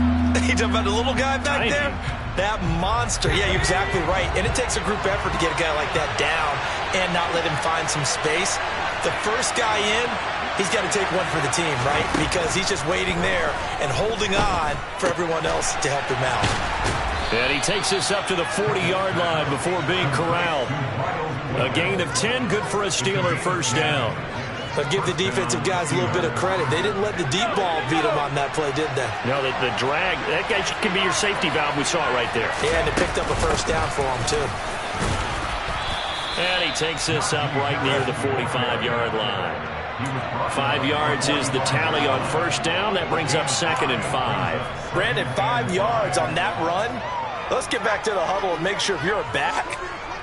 You're talking about the little guy back Tiny. there? That monster. Yeah, you're exactly right. And it takes a group effort to get a guy like that down and not let him find some space. The first guy in, he's got to take one for the team, right? Because he's just waiting there and holding on for everyone else to help him out. And he takes this up to the 40-yard line before being corralled. A gain of 10, good for a Steeler first down. But give the defensive guys a little bit of credit. They didn't let the deep ball beat them on that play, did they? No, the drag, that guy can be your safety valve. We saw it right there. Yeah, and they picked up a first down for him, too. And he takes this up right near the 45-yard line. 5 yards is the tally on first down. That brings up 2nd and 5. Brandon, 5 yards on that run. Let's get back to the huddle and make sure if you're a back,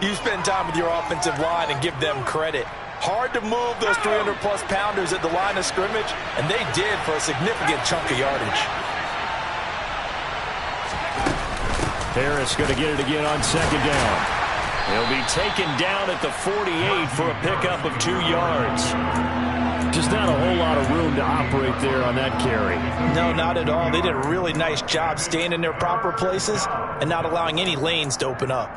you spend time with your offensive line and give them credit. Hard to move those 300-plus pounders at the line of scrimmage, and they did for a significant chunk of yardage. Harris going to get it again on second down. He'll be taken down at the 48 for a pickup of 2 yards. Just not a whole lot of room to operate there on that carry. No, not at all. They did a really nice job staying in their proper places and not allowing any lanes to open up.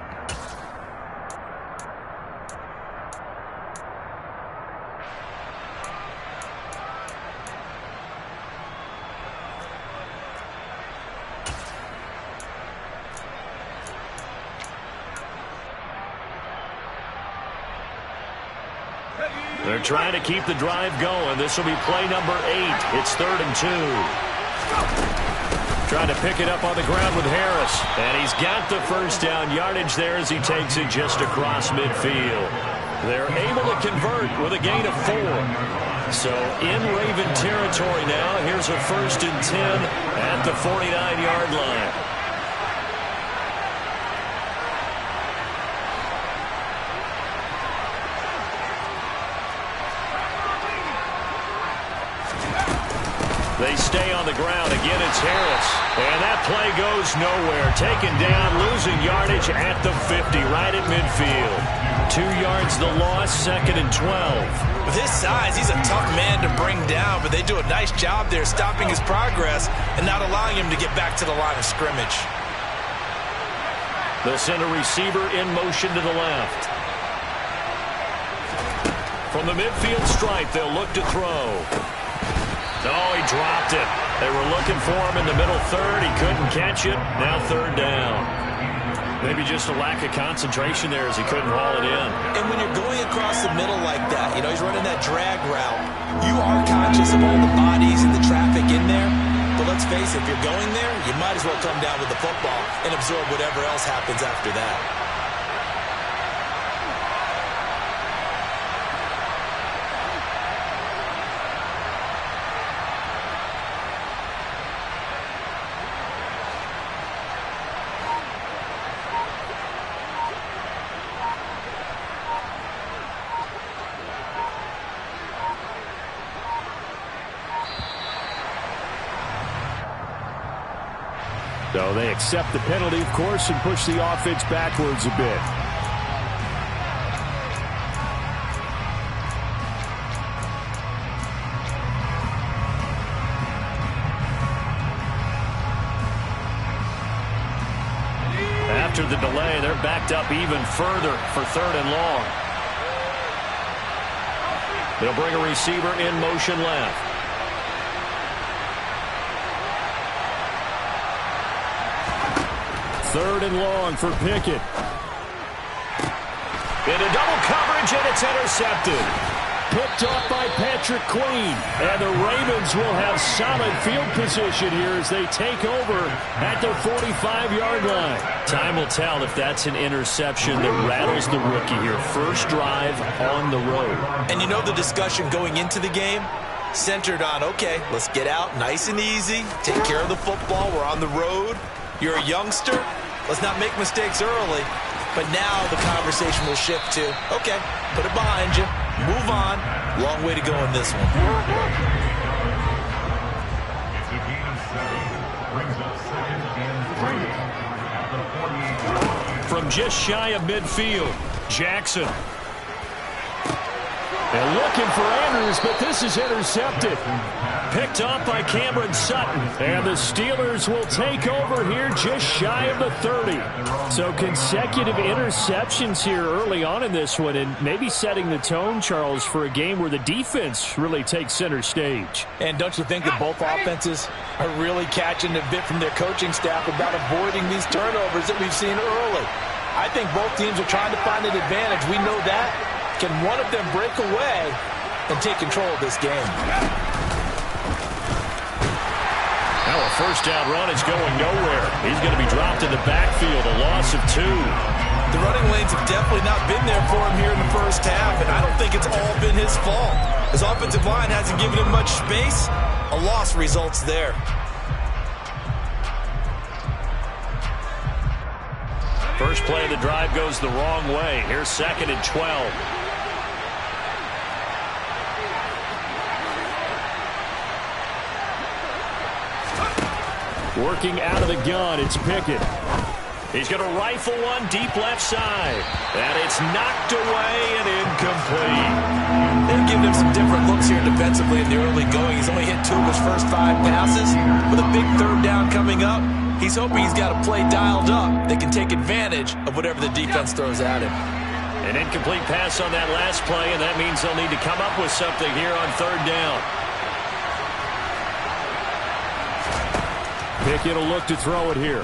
They're trying to keep the drive going. This will be play number 8. It's 3rd and 2. Trying to pick it up on the ground with Harris. And he's got the first down yardage there as he takes it just across midfield. They're able to convert with a gain of 4. So in Raven territory now. Here's a 1st and 10 at the 49-yard line. They stay on the ground. Again, it's Harris. And that play goes nowhere. Taken down, losing yardage at the 50, right at midfield. 2 yards the loss, 2nd and 12. With his size, he's a tough man to bring down, but they do a nice job there stopping his progress and not allowing him to get back to the line of scrimmage. They'll send a receiver in motion to the left. From the midfield stripe, they'll look to throw. Oh, he dropped it. They were looking for him in the middle third. He couldn't catch it. Now 3rd down. Maybe just a lack of concentration there as he couldn't haul it in. And when you're going across the middle like that, he's running that drag route, you are conscious of all the bodies and the traffic in there. But let's face it, if you're going there, you might as well come down with the football and absorb whatever else happens after that. So they accept the penalty, of course, and push the offense backwards a bit. After the delay, they're backed up even further for 3rd and long. They'll bring a receiver in motion left. 3rd and long for Pickett. Into double coverage, and it's intercepted. Picked off by Patrick Queen. And the Ravens will have solid field position here as they take over at their 45-yard line. Time will tell if that's an interception that rattles the rookie here. First drive on the road. And you know the discussion going into the game? Centered on, okay, let's get out nice and easy, take care of the football, we're on the road. You're a youngster, let's not make mistakes early. But now the conversation will shift to, okay, put it behind you, move on. Long way to go in this one. From just shy of midfield, Jackson. And looking for Andrews, but this is intercepted. Picked off by Cameron Sutton. And the Steelers will take over here just shy of the 30. So consecutive interceptions here early on in this one, and maybe setting the tone, Charles, for a game where the defense really takes center stage. And don't you think that both offenses are really catching a bit from their coaching staff about avoiding these turnovers that we've seen early? I think both teams are trying to find an advantage. We know that. Can one of them break away and take control of this game? Now a first down run is going nowhere. He's going to be dropped in the backfield, a loss of 2. The running lanes have definitely not been there for him here in the first half, and I don't think it's all been his fault. His offensive line hasn't given him much space. A loss results there. First play of the drive goes the wrong way. Here's 2nd and 12. Working out of the gun, it's Pickett. He's going to rifle one deep left side. And it's knocked away and incomplete. They've given him some different looks here defensively in the early going. He's only hit 2 of his first 5 passes. With a big 3rd down coming up, he's hoping he's got a play dialed up that can take advantage of whatever the defense throws at him. An incomplete pass on that last play, and that means they'll need to come up with something here on 3rd down. Pickett will look to throw it here.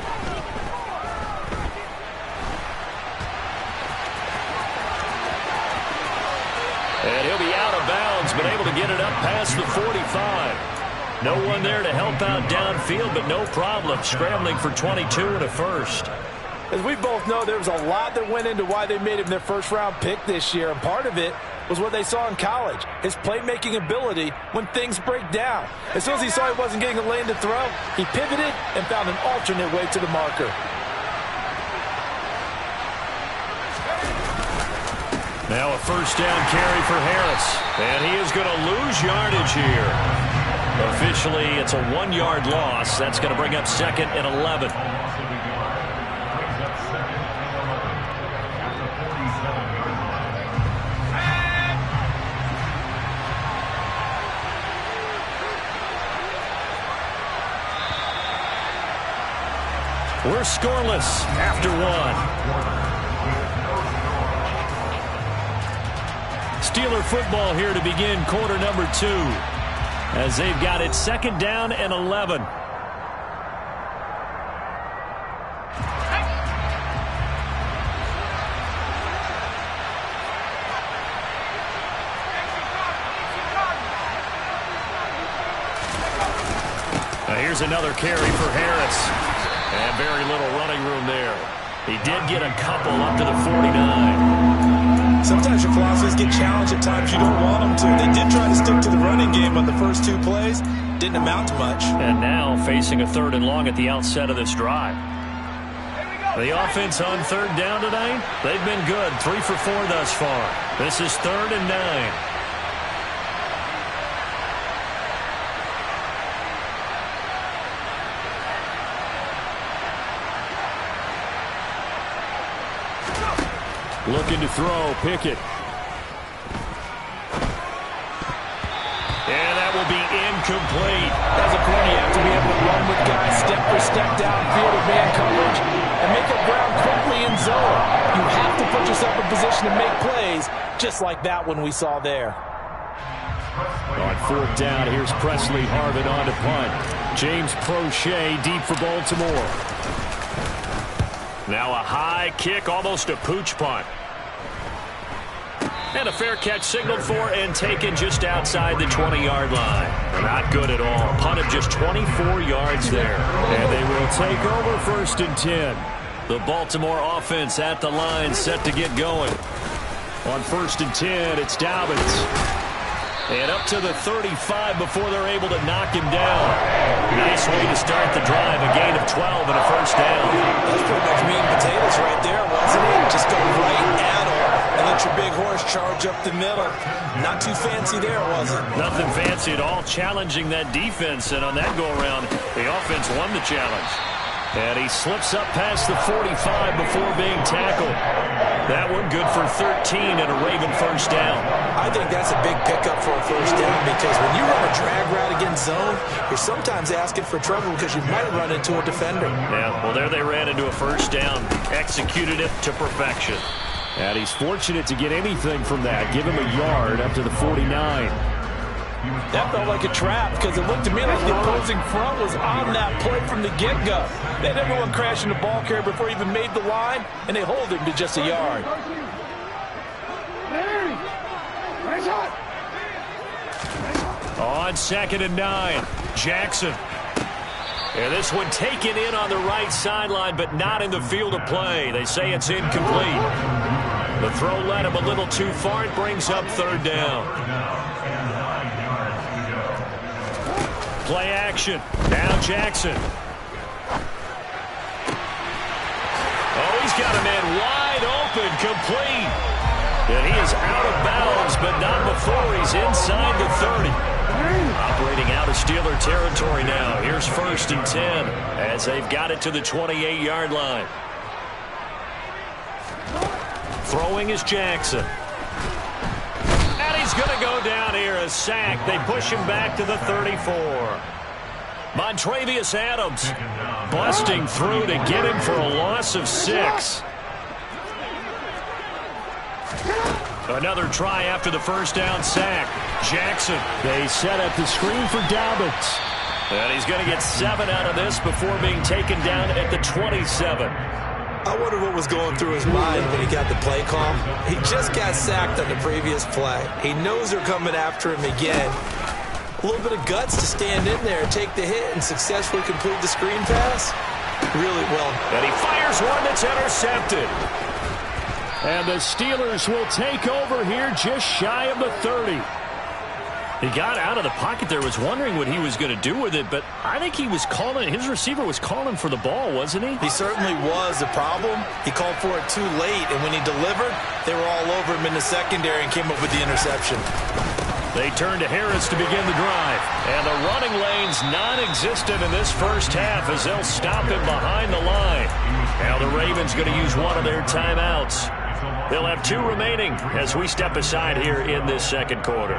And he'll be out of bounds, but able to get it up past the 45. No one there to help out downfield, but no problem. Scrambling for 22 and a first. As we both know, there was a lot that went into why they made him their first-round pick this year, and part of it was what they saw in college, his playmaking ability when things break down. As soon as he saw he wasn't getting a lane to throw, he pivoted and found an alternate way to the marker. Now a first down carry for Harris, and he is going to lose yardage here. Officially, it's a 1-yard loss. That's going to bring up 2nd and 11. We're scoreless after 1. Steeler football here to begin quarter number 2. As they've got it 2nd down and 11. Now here's another carry for Harris. And very little running room there. He did get a couple up to the 49. Sometimes your philosophies get challenged at times you don't want them to. They did try to stick to the running game on the first 2 plays. Didn't amount to much. And now facing a 3rd and long at the outset of this drive. The offense on 3rd down tonight, they've been good. 3 for 4 thus far. This is 3rd and 9. Looking to throw, Pickett. And that will be incomplete. As a corner, you have to be able to run with guys step for step downfield of man coverage and make up ground quickly in zone. You have to put yourself in position to make plays, just like that one we saw there. On 4th down, here's Presley Harvin on to punt. James Prochet deep for Baltimore. Now a high kick, almost a pooch punt. And a fair catch signaled for and taken just outside the 20-yard line. Not good at all. Punt of just 24 yards there. And they will take over 1st and 10. The Baltimore offense at the line set to get going. On 1st and 10, it's Dobbins. And up to the 35 before they're able to knock him down. Nice way to start the drive. A gain of 12 and a 1st down. That's pretty much meat and potatoes right there, wasn't it? Just go right at him and let your big horse charge up the middle. Not too fancy there, was it? Nothing fancy at all. Challenging that defense. And on that go-around, the offense won the challenge. And he slips up past the 45 before being tackled. That one good for 13 and a Raven 1st down. I think that's a big pickup for a 1st down because when you run a drag route against zone, you're sometimes asking for trouble because you might run into a defender. Yeah, well, there they ran into a 1st down. Executed it to perfection. And he's fortunate to get anything from that. Give him a yard up to the 49. That felt like a trap because it looked to me like the opposing front was on that play from the get-go. They had everyone crashing the ball carrier before he even made the line, and they hold him to just a yard. On 2nd and 9, Jackson. And this one taken in on the right sideline, but not in the field of play. They say it's incomplete. The throw led him a little too far. It brings up 3rd down. Play action. Now Jackson. Oh, he's got a man wide open, complete. And he is out of bounds, but not before he's inside the 30. Operating out of Steeler territory now. Here's 1st and 10 as they've got it to the 28-yard line. Throwing is Jackson. And he's going to go down here, a sack. They push him back to the 34. Montravius Adams busting through to get him for a loss of 6. Another try after the 1st down sack. Jackson. They set up the screen for Dobbins. And he's going to get 7 out of this before being taken down at the 27. I wonder what was going through his mind when he got the play call. He just got sacked on the previous play. He knows they're coming after him again. A little bit of guts to stand in there, take the hit, and successfully complete the screen pass. Really well. And he fires one that's intercepted. And the Steelers will take over here just shy of the 30. He got out of the pocket there, was wondering what he was going to do with it, but I think he was calling, his receiver was calling for the ball, wasn't he? He certainly was. The problem, he called for it too late, and when he delivered, they were all over him in the secondary and came up with the interception. They turn to Harris to begin the drive. And the running lane's non-existent in this first half as they'll stop him behind the line. Now the Ravens going to use one of their timeouts. They'll have 2 remaining as we step aside here in this second quarter.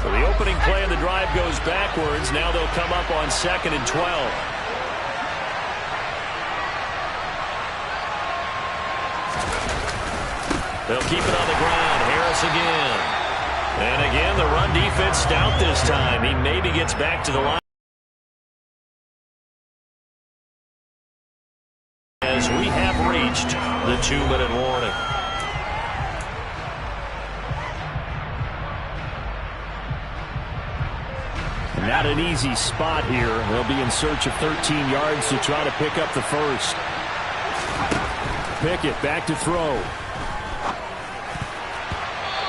So the opening play of the drive goes backwards. Now they'll come up on 2nd and 12. They'll keep it on the ground. Harris again. And again, the run defense stout this time. He maybe gets back to the line. As we have reached the 2-minute warning. Not an easy spot here. They'll be in search of 13 yards to try to pick up the first. Pickett back to throw.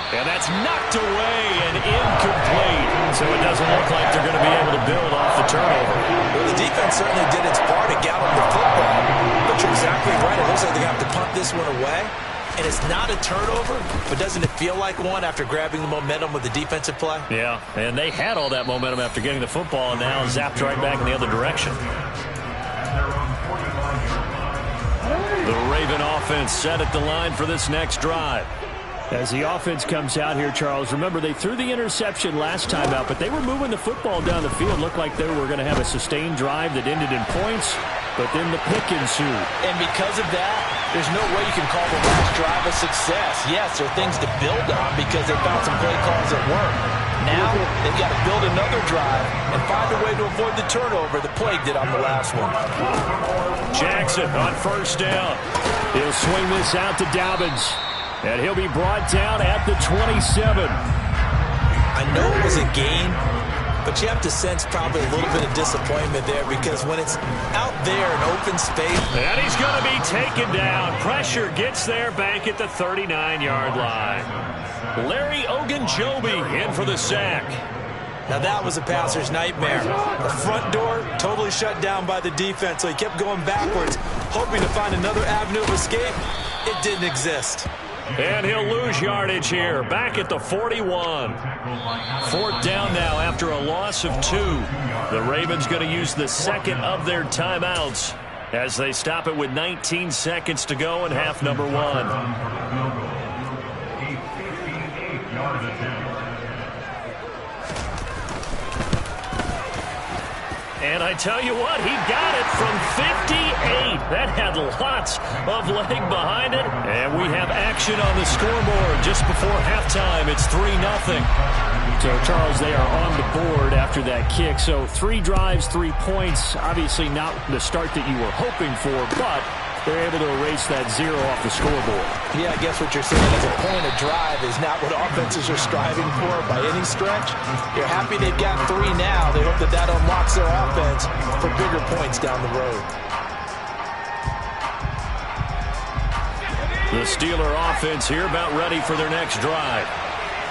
And that's knocked away and incomplete. So it doesn't look like they're going to be able to build off the turnover. Well, the defense certainly did its part to gallop the football. But you're exactly right. It looks like they're going to have to punt this one away. And it's not a turnover, but doesn't it feel like one after grabbing the momentum with the defensive play? Yeah, and they had all that momentum after getting the football and now zapped right back in the other direction. The Raven offense set at the line for this next drive. As the offense comes out here, Charles, remember they threw the interception last time out, but they were moving the football down the field. Looked like they were going to have a sustained drive that ended in points, but then the pick ensued. And because of that, there's no way you can call the last drive a success. Yes, there are things to build on because they found some play calls that work. Now, they've got to build another drive and find a way to avoid the turnover the play did on the last one. Jackson on first down. He'll swing this out to Dobbins. And he'll be brought down at the 27. I know it was a gain, but you have to sense probably a little bit of disappointment there because when it's out there in open space. And he's going to be taken down. Pressure gets there back at the 39-yard line. Larry Ogunjobi in for the sack. Now that was a passer's nightmare. The front door totally shut down by the defense, so he kept going backwards, hoping to find another avenue of escape. It didn't exist. And he'll lose yardage here, back at the 41. 4th down now after a loss of 2. The Ravens going to use the second of their timeouts as they stop it with 19 seconds to go in half number 1. And I tell you what, he got it from 58. That had lots of leg behind it. And we have action on the scoreboard just before halftime. It's 3-0. So, Charles, they are on the board after that kick. So 3 drives, 3 points. Obviously not the start that you were hoping for, but they're able to erase that 0 off the scoreboard. Yeah, I guess what you're saying is a point of drive is not what offenses are striving for by any stretch. They're happy they've got 3 now. They hope that that unlocks their offense for bigger points down the road. The Steeler offense here about ready for their next drive.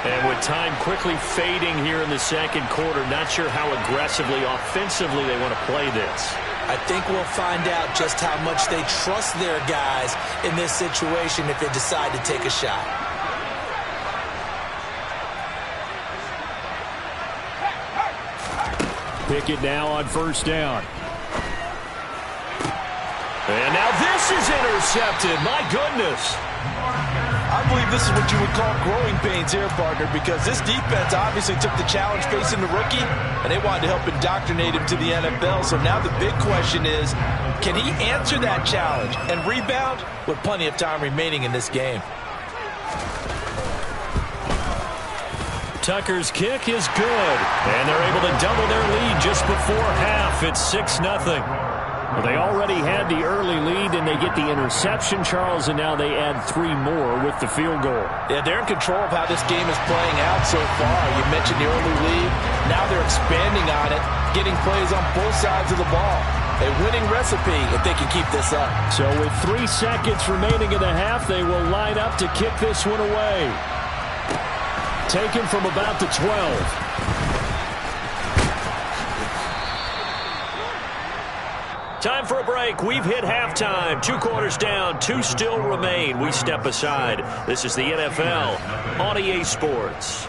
And with time quickly fading here in the second quarter, not sure how aggressively, offensively they want to play this. I think we'll find out just how much they trust their guys in this situation if they decide to take a shot. Pickett now on first down. And now this is intercepted. My goodness. I believe this is what you would call growing pains here, partner, because this defense obviously took the challenge facing the rookie, and they wanted to help indoctrinate him to the NFL. So now the big question is, can he answer that challenge and rebound with plenty of time remaining in this game? Tucker's kick is good, and they're able to double their lead just before half. It's 6-0. Well, they already had the early lead, and they get the interception, Charles, and now they add 3 more with the field goal. Yeah, they're in control of how this game is playing out so far. You mentioned the early lead. Now they're expanding on it, getting plays on both sides of the ball. A winning recipe if they can keep this up. So with 3 seconds remaining in the half, they will line up to kick this one away. Taken from about the 12. Time for a break. We've hit halftime. 2 quarters down. 2 still remain. We step aside. This is the NFL on EA Sports.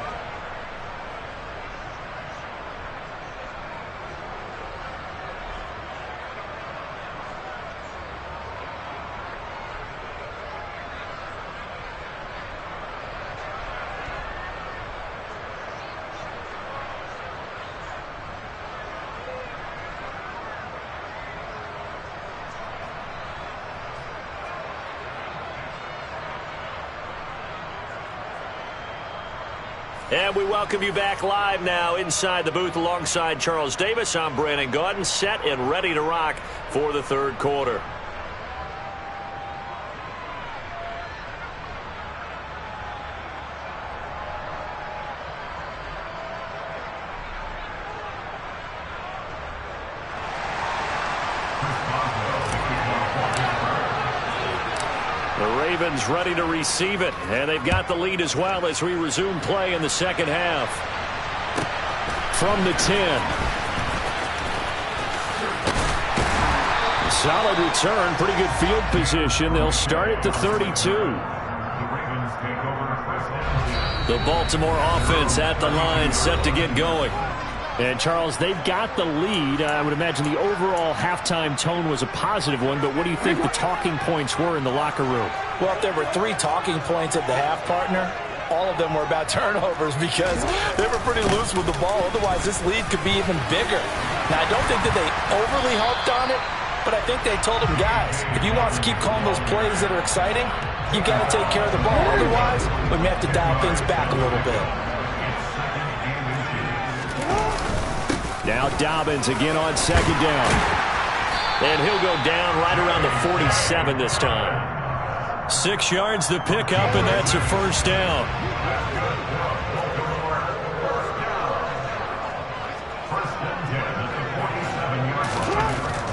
And we welcome you back live now inside the booth alongside Charles Davis. I'm Brandon Gaudin, set and ready to rock for the third quarter. Ravens ready to receive it, and they've got the lead as well as we resume play in the second half. From the 10. Solid return, pretty good field position. They'll start at the 32. The Baltimore offense at the line, set to get going. And, Charles, they've got the lead. I would imagine the overall halftime tone was a positive one, but what do you think the talking points were in the locker room? Well, if there were 3 talking points at the half, partner, all of them were about turnovers because they were pretty loose with the ball. Otherwise, this lead could be even bigger. Now, I don't think that they overly harped on it, but I think they told them, guys, if you want to keep calling those plays that are exciting, you got to take care of the ball. Otherwise, we may have to dial things back a little bit. Now Dobbins again on second down. And he'll go down right around the 47 this time. 6 yards the pickup, and that's a first down.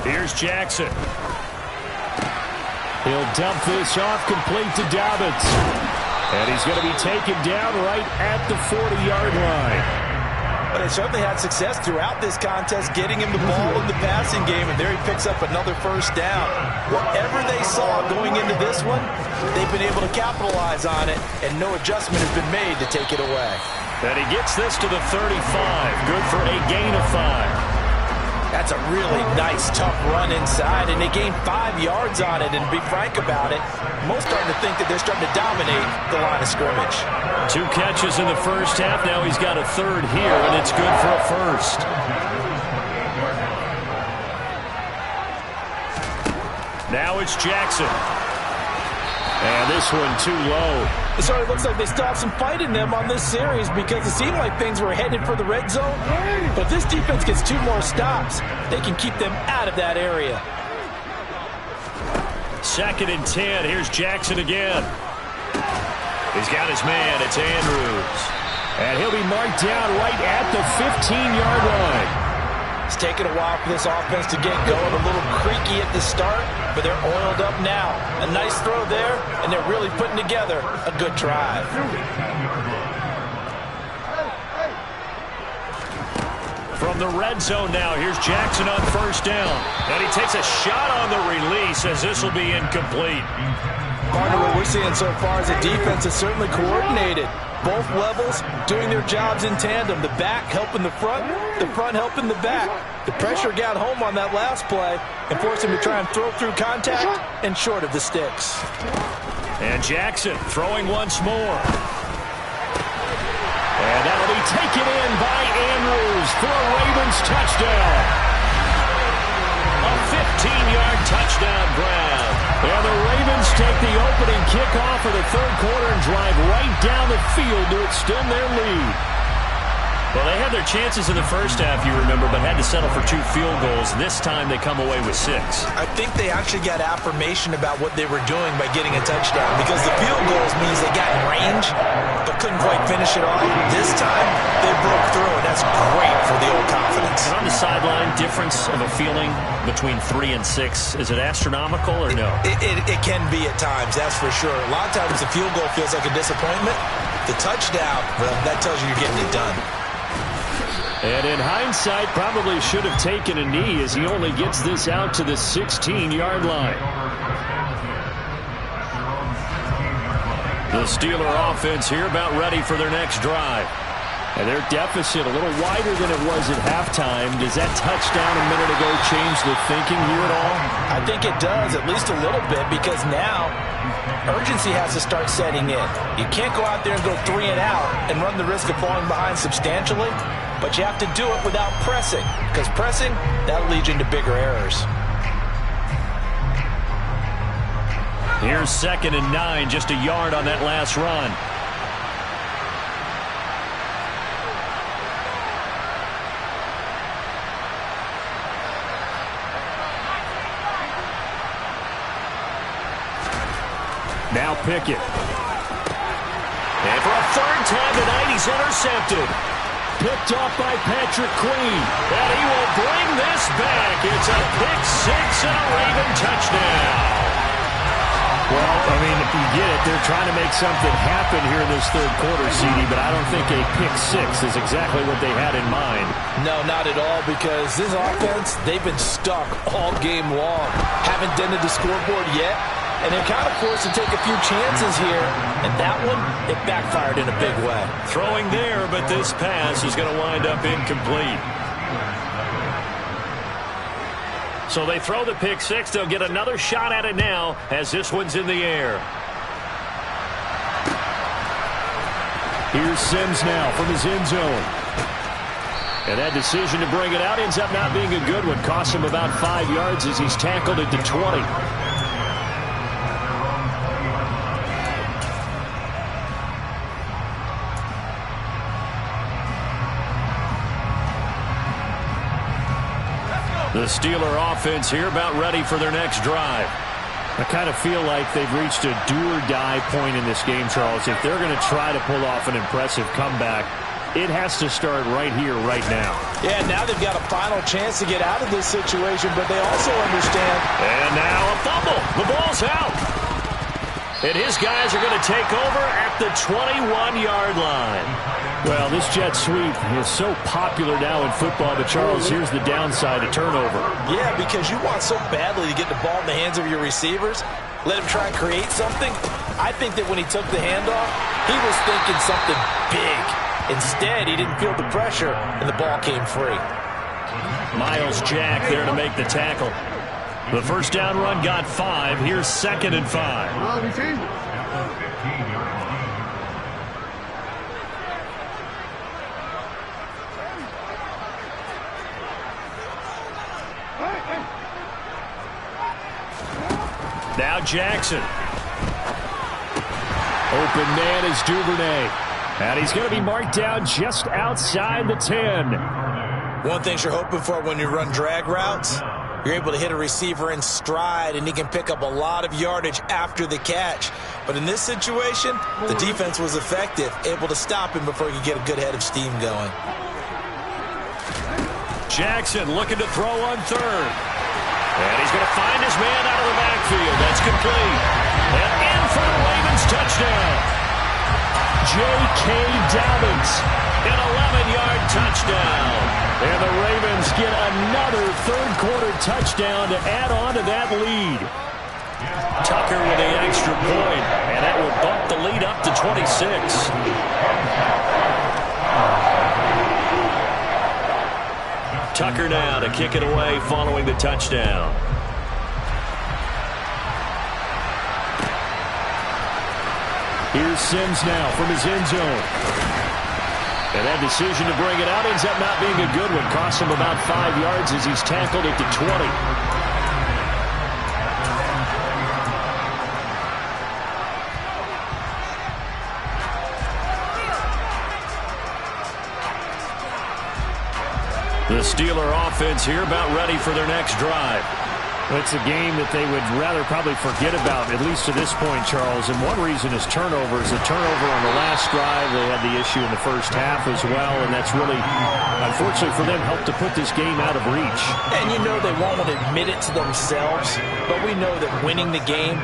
Here's Jackson. He'll dump this off, complete to Dobbins. And he's going to be taken down right at the 40-yard line. But they certainly had success throughout this contest, getting him the ball in the passing game, and there he picks up another first down. Whatever they saw going into this one, they've been able to capitalize on it, and no adjustment has been made to take it away. And he gets this to the 35. Good for a gain of 5. That's a really nice, tough run inside, and they gained 5 yards on it. And to be frank about it, most starting to think that they're starting to dominate the line of scrimmage. 2 catches in the first half. Now he's got a third here, and it's good for a first. Now it's Jackson. And this one too low. It certainly looks like they still have some fight in them on this series because it seemed like things were headed for the red zone. But if this defense gets 2 more stops, they can keep them out of that area. 2nd and 10. Here's Jackson again. He's got his man. It's Andrews. And he'll be marked down right at the 15-yard line. It's taken a while for this offense to get going. A little creaky at the start, but they're oiled up now. A nice throw there, and they're really putting together a good drive. From the red zone now, here's Jackson on first down. And he takes a shot on the release as this will be incomplete. Partner, what we're seeing so far is the defense is certainly coordinated. Both levels doing their jobs in tandem. The back helping the front helping the back. The pressure got home on that last play and forced him to try and throw through contact and short of the sticks. And Jackson throwing once more. And that'll be taken in by Andrews for a Ravens touchdown. A 15-yard touchdown grab. And the Ravens take the opening kickoff of the third quarter and drive right down the field to extend their lead. Well, they had their chances in the first half, you remember, but had to settle for 2 field goals. This time they come away with 6. I think they actually got affirmation about what they were doing by getting a touchdown because the field goals means they got in range but couldn't quite finish it off. This time they broke through, and that's great for the old confidence. And on the sideline, difference of a feeling between 3 and 6, is it astronomical or no? It can be at times, that's for sure. A lot of times the field goal feels like a disappointment. The touchdown, well, that tells you you're getting it done. And in hindsight, probably should have taken a knee as he only gets this out to the 16-yard line. The Steeler offense here about ready for their next drive. And their deficit a little wider than it was at halftime. Does that touchdown a minute ago change the thinking here at all? I think it does, at least a little bit, because now urgency has to start setting in. You can't go out there and go 3 and out and run the risk of falling behind substantially, but you have to do it without pressing, because pressing, that'll lead you into bigger errors. Here's 2nd and 9, just a yard on that last run. Now Pickett. And for a 3rd time tonight, he's intercepted. Picked off by Patrick Queen. And he will bring this back. It's a pick-6 and a Raven touchdown. Well, I mean, if you get it, they're trying to make something happen here in this 3rd quarter, CD, but I don't think a pick-6 is exactly what they had in mind. No, not at all, because this offense, they've been stuck all game long. Haven't dented the scoreboard yet. And they're kind of forced to take a few chances here. And that one, it backfired in a big way. Throwing there, but this pass is going to wind up incomplete. So they throw the pick-6. They'll get another shot at it now as this one's in the air. Here's Sims now from his end zone. And that decision to bring it out ends up not being a good one. Costs him about 5 yards as he's tackled at the 20. The Steeler offense here about ready for their next drive. I kind of feel like they've reached a do-or-die point in this game, Charles. If they're going to try to pull off an impressive comeback, it has to start right here, right now. Yeah, now they've got a final chance to get out of this situation, but they also understand. And now a fumble. The ball's out. And his guys are going to take over at the 21-yard line. Well, this jet sweep is so popular now in football, but Charles, here's the downside, a turnover. Yeah, because you want so badly to get the ball in the hands of your receivers, let him try and create something. I think that when he took the handoff, he was thinking something big. Instead, he didn't feel the pressure, and the ball came free. Miles Jack there to make the tackle. The first down run got 5. Here's 2nd and 5. Now Jackson. Open man is Duvernay. And he's going to be marked down just outside the 10. One thing you're hoping for when you run drag routes, you're able to hit a receiver in stride, and he can pick up a lot of yardage after the catch. But in this situation, the defense was effective, able to stop him before he could get a good head of steam going. Jackson looking to throw on 3rd. And he's going to find his man out of the backfield. That's complete. And in for the Ravens touchdown. J.K. Dobbins, an 11-yard touchdown. And the Ravens get another 3rd quarter touchdown to add on to that lead. Tucker with the extra point, and that will bump the lead up to 26. Tucker now to kick it away following the touchdown. Here's Sims now from his end zone. And that decision to bring it out ends up not being a good one. Costs him about 5 yards as he's tackled at the 20. The Steeler offense here about ready for their next drive. It's a game that they would rather probably forget about, at least to this point, Charles. And one reason is turnovers. A turnover on the last drive. They had the issue in the first half as well, and that's really, unfortunately for them, helped to put this game out of reach. And you know they won't admit it to themselves, but we know that winning the game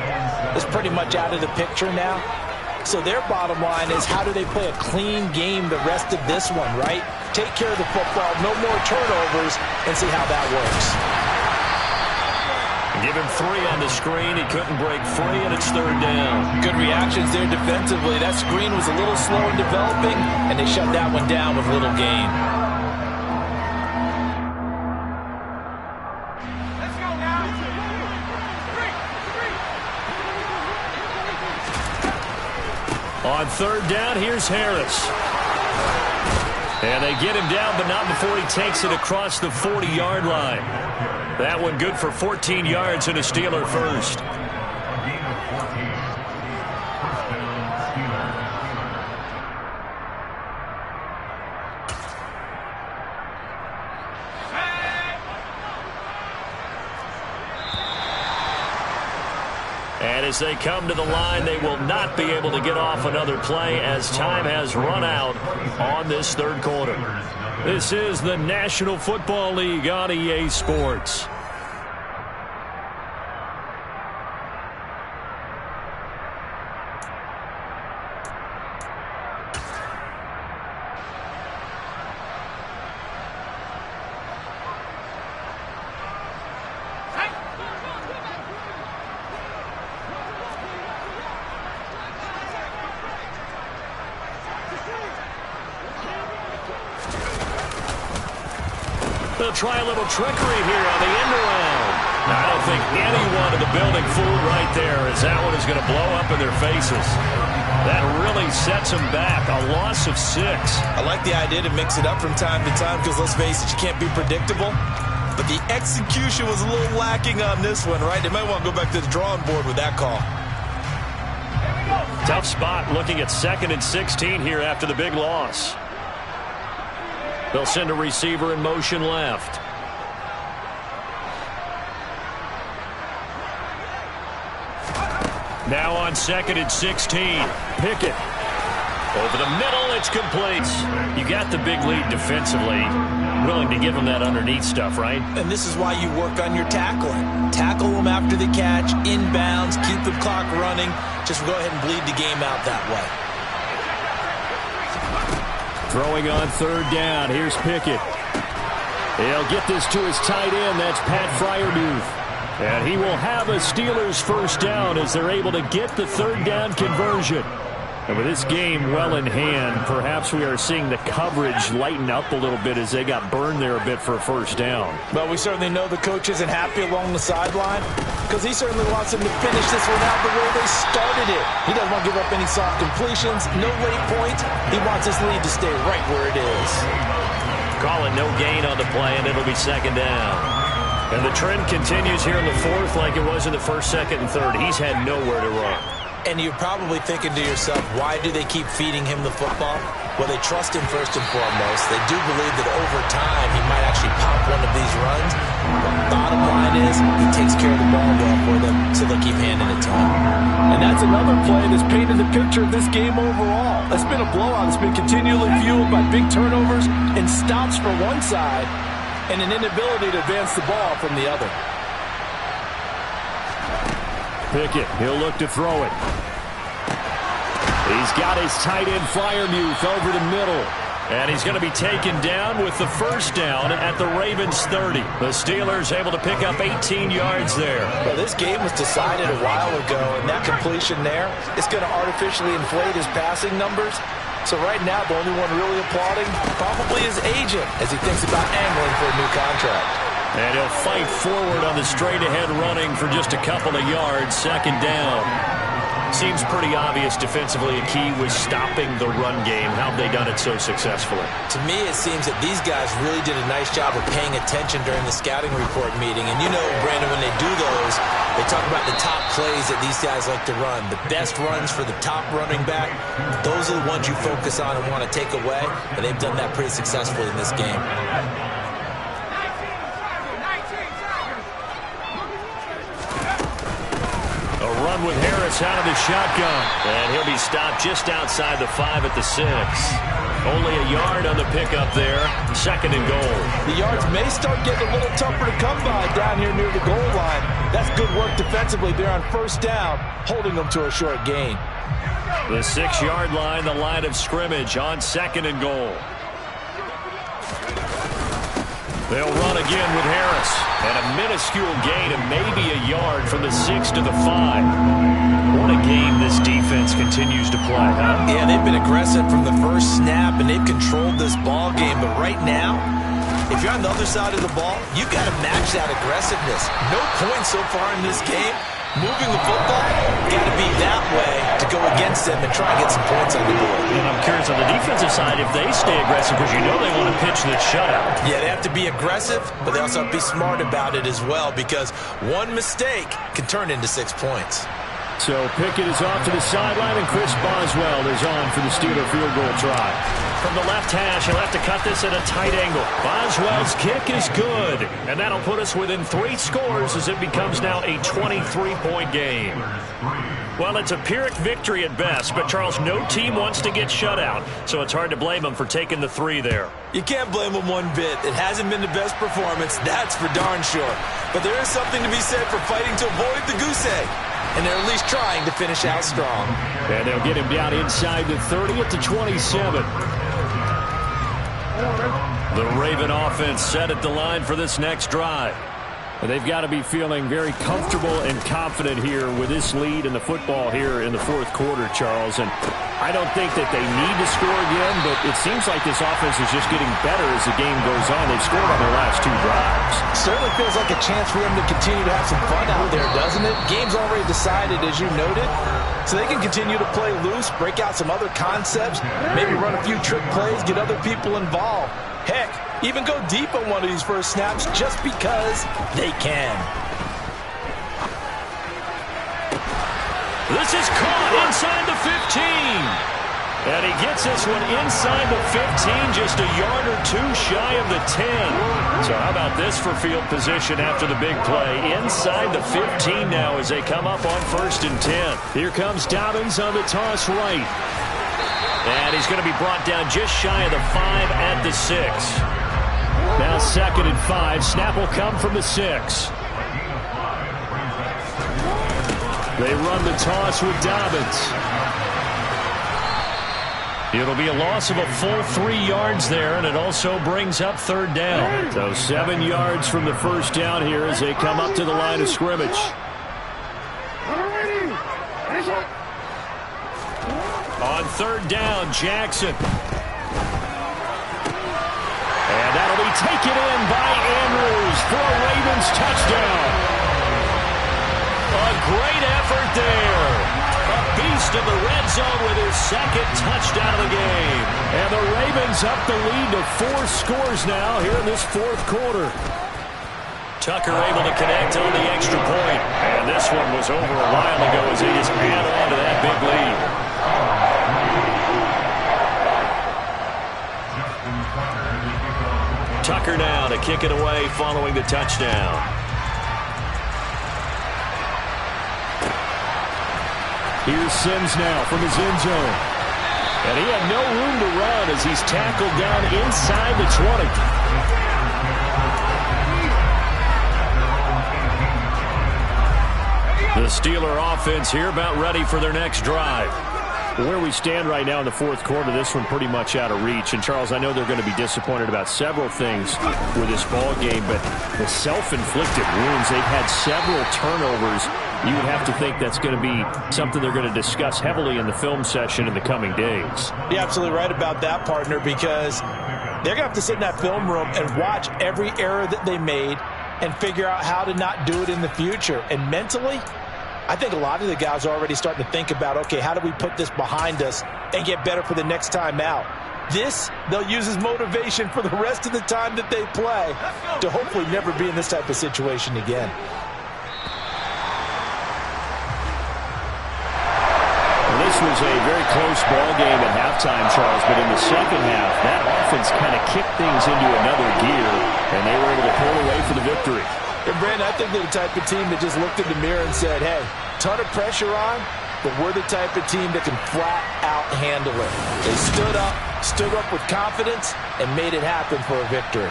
is pretty much out of the picture now. So their bottom line is, how do they play a clean game the rest of this one, right? take care of the football, no more turnovers, and see how that works. Give him 3 on the screen. He couldn't break free, and it's 3rd down. Good reactions there defensively. That screen was a little slow in developing, and they shut that one down with little gain. Let's go now. On 3rd down, here's Harris. And they get him down, but not before he takes it across the 40-yard line. That one good for 14 yards and a Steeler first. And as they come to the line, they will not be able to get off another play as time has run out on this 3rd quarter. This is the National Football League on EA Sports. They'll try a little trickery here on the end around. I don't think anyone in the building fooled right there, as that one is going to blow up in their faces. That really sets them back. A loss of 6. I like the idea to mix it up from time to time because, let's face it, you can't be predictable. But the execution was a little lacking on this one, right? They might want to go back to the drawing board with that call. Tough spot looking at 2nd and 16 here after the big loss. They'll send a receiver in motion left. Now on 2nd and 16. Pickett. Over the middle, it's complete. You got the big lead defensively. Willing to give them that underneath stuff, right? And this is why you work on your tackling. Tackle them after the catch, inbounds, keep the clock running. Just go ahead and bleed the game out that way. Throwing on 3rd down. Here's Pickett. He'll get this to his tight end. That's Pat Freiermuth. And he will have a Steelers first down as they're able to get the 3rd down conversion. And with this game well in hand, perhaps we are seeing the coverage lighten up a little bit as they got burned there a bit for a first down. Well, we certainly know the coach isn't happy along the sideline because he certainly wants them to finish this one out the way they started it. He doesn't want to give up any soft completions, no late points. He wants his lead to stay right where it is. Call it no gain on the play, and it'll be 2nd down. And the trend continues here in the 4th like it was in the 1st, 2nd, and 3rd. He's had nowhere to run. And you're probably thinking to yourself, why do they keep feeding him the football? Well, they trust him first and foremost. They do believe that over time he might actually pop one of these runs. But the bottom line is he takes care of the ball well for them, so they'll keep handing it to him. And that's another play that's painted the picture of this game overall. It's been a blowout. It's been continually fueled by big turnovers and stops for one side and an inability to advance the ball from the other. Pickett, he'll look to throw it. He's got his tight end Freiermuth over the middle. And he's going to be taken down with the first down at the Ravens 30. The Steelers able to pick up 18 yards there. Well, this game was decided a while ago, and that completion there is going to artificially inflate his passing numbers. So right now, the only one really applauding probably his agent as he thinks about angling for a new contract. And he'll fight forward on the straight-ahead running for just a couple of yards. 2nd down. Seems pretty obvious defensively a key was stopping the run game. How have they done it so successfully? To me, it seems that these guys really did a nice job of paying attention during the scouting report meeting. And you know, Brandon, when they do those, they talk about the top plays that these guys like to run. The best runs for the top running back, those are the ones you focus on and want to take away. And they've done that pretty successfully in this game. Run with Harris out of the shotgun. And he'll be stopped just outside the 5 at the 6. Only a yard on the pickup there. 2nd and goal. The yards may start getting a little tougher to come by down here near the goal line. That's good work defensively there on first down, holding them to a short gain. The 6-yard line, the line of scrimmage on 2nd and goal. They'll run again with Harris. And a minuscule gain of maybe a yard from the 6 to the 5. What a game this defense continues to play, huh? Yeah, they've been aggressive from the first snap, and they've controlled this ball game. But right now, if you're on the other side of the ball, you've got to match that aggressiveness. No points so far in this game. Moving the football, got to be that way to go against them and try and get some points on the board. And I'm curious on the defensive side if they stay aggressive, because you know they want to pitch this shutout. Yeah, they have to be aggressive, but they also have to be smart about it as well, because one mistake can turn into 6 points. So Pickett is off to the sideline, and Chris Boswell is on for the Steeler field goal try. From the left hash, he'll have to cut this at a tight angle. Boswell's kick is good, and that'll put us within 3 scores as it becomes now a 23-point game. Well, it's a Pyrrhic victory at best, but Charles, no team wants to get shut out, so it's hard to blame them for taking the 3 there. You can't blame them one bit. It hasn't been the best performance, that's for darn sure. But there is something to be said for fighting to avoid the goose egg. And they're at least trying to finish out strong. And they'll get him down inside the 30 at the 27. The Raven offense set at the line for this next drive. And they've got to be feeling very comfortable and confident here with this lead in the football here in the fourth quarter, Charles. And I don't think that they need to score again, but it seems like this offense is just getting better as the game goes on. They've scored on their last 2 drives. Certainly feels like a chance for them to continue to have some fun out there, doesn't it? Game's already decided, as you noted, so they can continue to play loose, break out some other concepts, maybe run a few trick plays, get other people involved. Heck, even go deep on one of these first snaps just because they can. This is caught inside the 15. And he gets this one inside the 15, just a yard or 2 shy of the 10. So how about this for field position after the big play? Inside the 15 now as they come up on 1st and 10. Here comes Dobbins on the toss right. And he's going to be brought down just shy of the 5 at the 6. Now 2nd and 5. Snap will come from the 6. They run the toss with Dobbins. It'll be a loss of a full 3 yards there, and it also brings up 3rd down. So 7 yards from the first down here as they come up to the line of scrimmage. On 3rd down, Jackson. And that'll be taken in by Andrews for a Ravens touchdown. A great effort there. A beast in the red zone with his 2nd touchdown of the game. And the Ravens up the lead to 4 scores now here in this 4th quarter. Tucker able to connect on the extra point. And this one was over a while ago as he just added on to that big lead. Tucker now to kick it away following the touchdown. Here's Sims now from his end zone. And he had no room to run as he's tackled down inside the 20. The Steeler offense here about ready for their next drive. Where we stand right now in the 4th quarter, this one pretty much out of reach. And, Charles, I know they're going to be disappointed about several things with this ball game, but the self-inflicted wounds, they've had several turnovers. You would have to think that's going to be something they're going to discuss heavily in the film session in the coming days. You're absolutely right about that, partner, because they're going to have to sit in that film room and watch every error that they made and figure out how to not do it in the future. And mentally, I think a lot of the guys are already starting to think about, okay, how do we put this behind us and get better for the next time out? This, they'll use as motivation for the rest of the time that they play to hopefully never be in this type of situation again. Well, this was a very close ball game at halftime, Charles, but in the second half, that offense kind of kicked things into another gear, and they were able to pull away for the victory. And Brandon, I think they're the type of team that just looked in the mirror and said, hey, ton of pressure on, but we're the type of team that can flat out handle it. They stood up with confidence, and made it happen for a victory.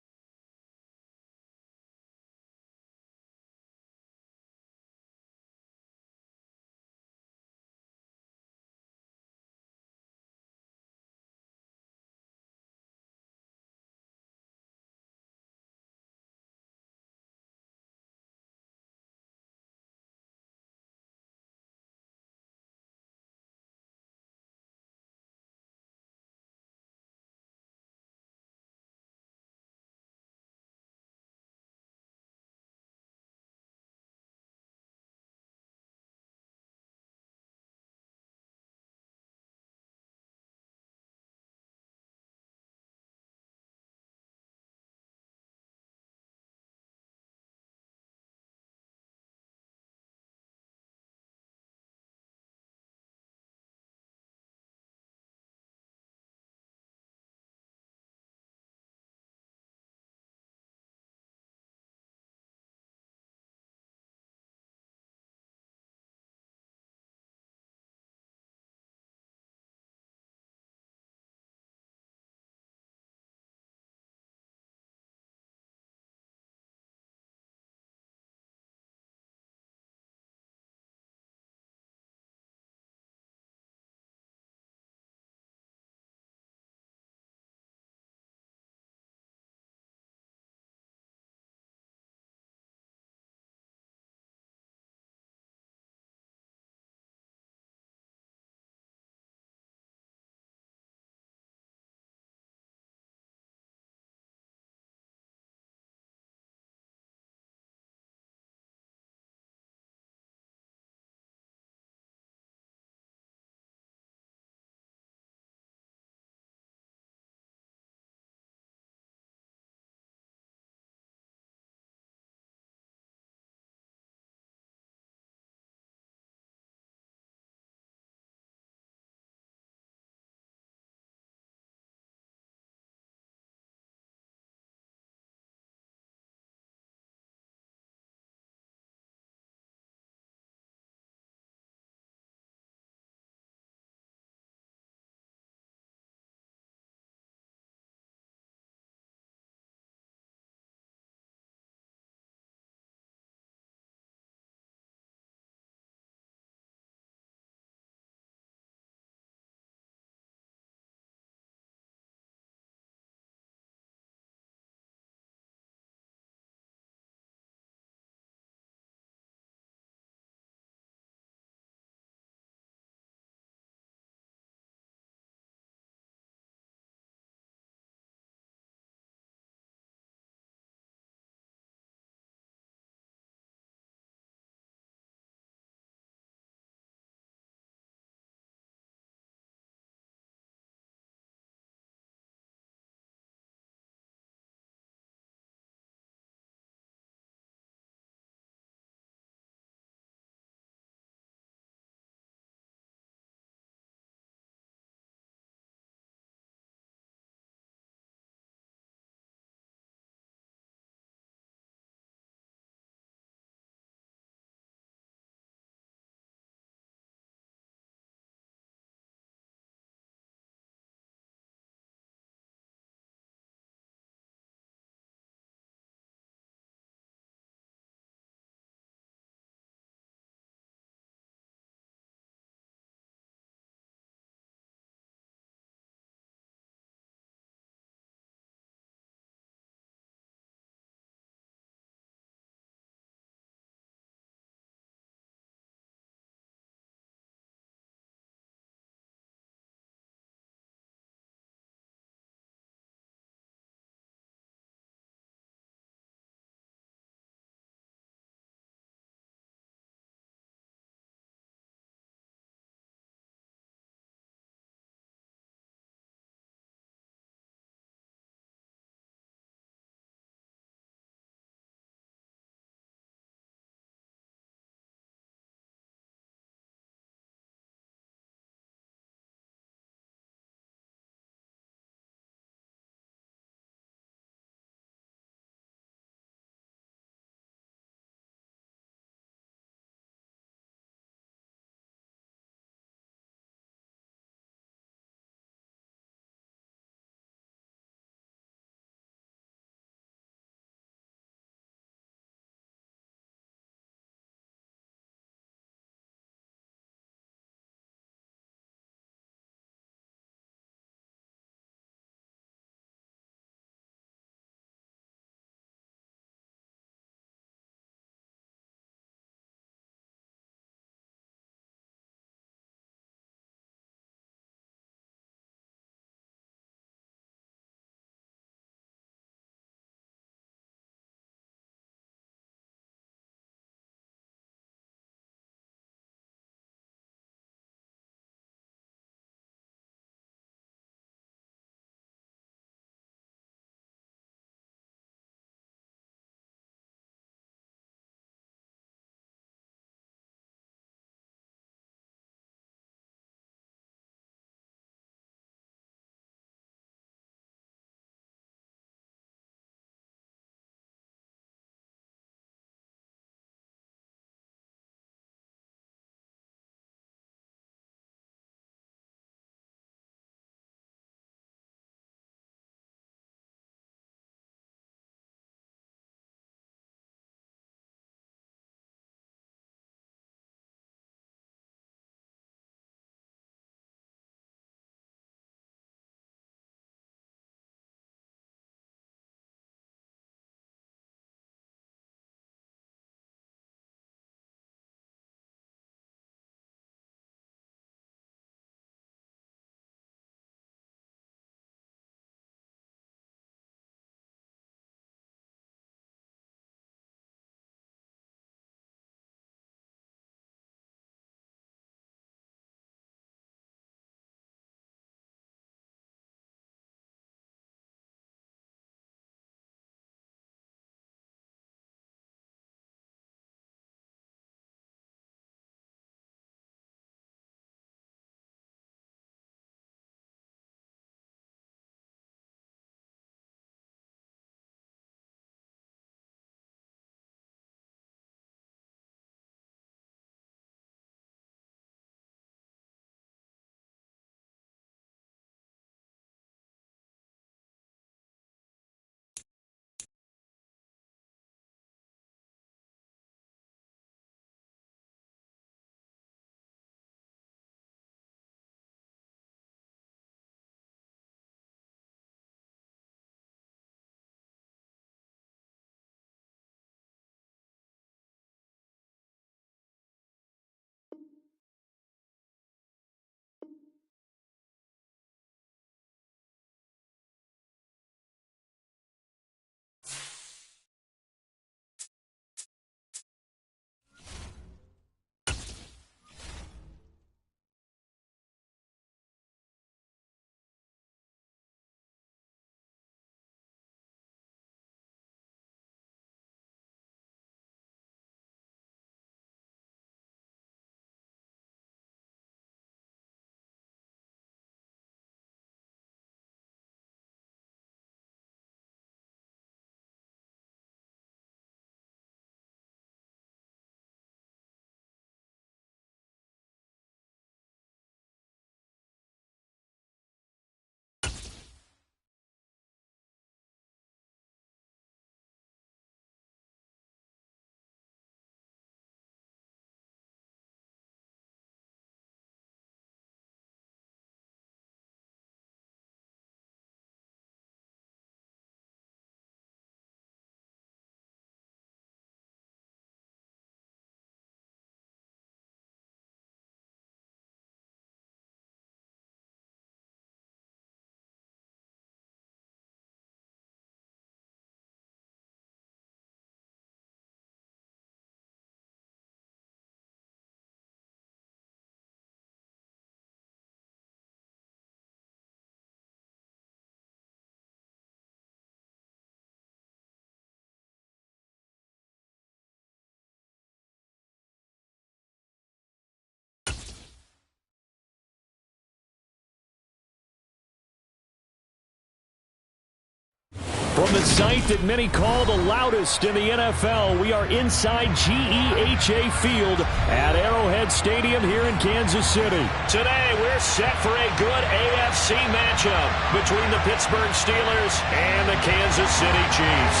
From the site that many call the loudest in the NFL, we are inside GEHA Field at Arrowhead Stadium here in Kansas City. Today, we're set for a good AFC matchup between the Pittsburgh Steelers and the Kansas City Chiefs.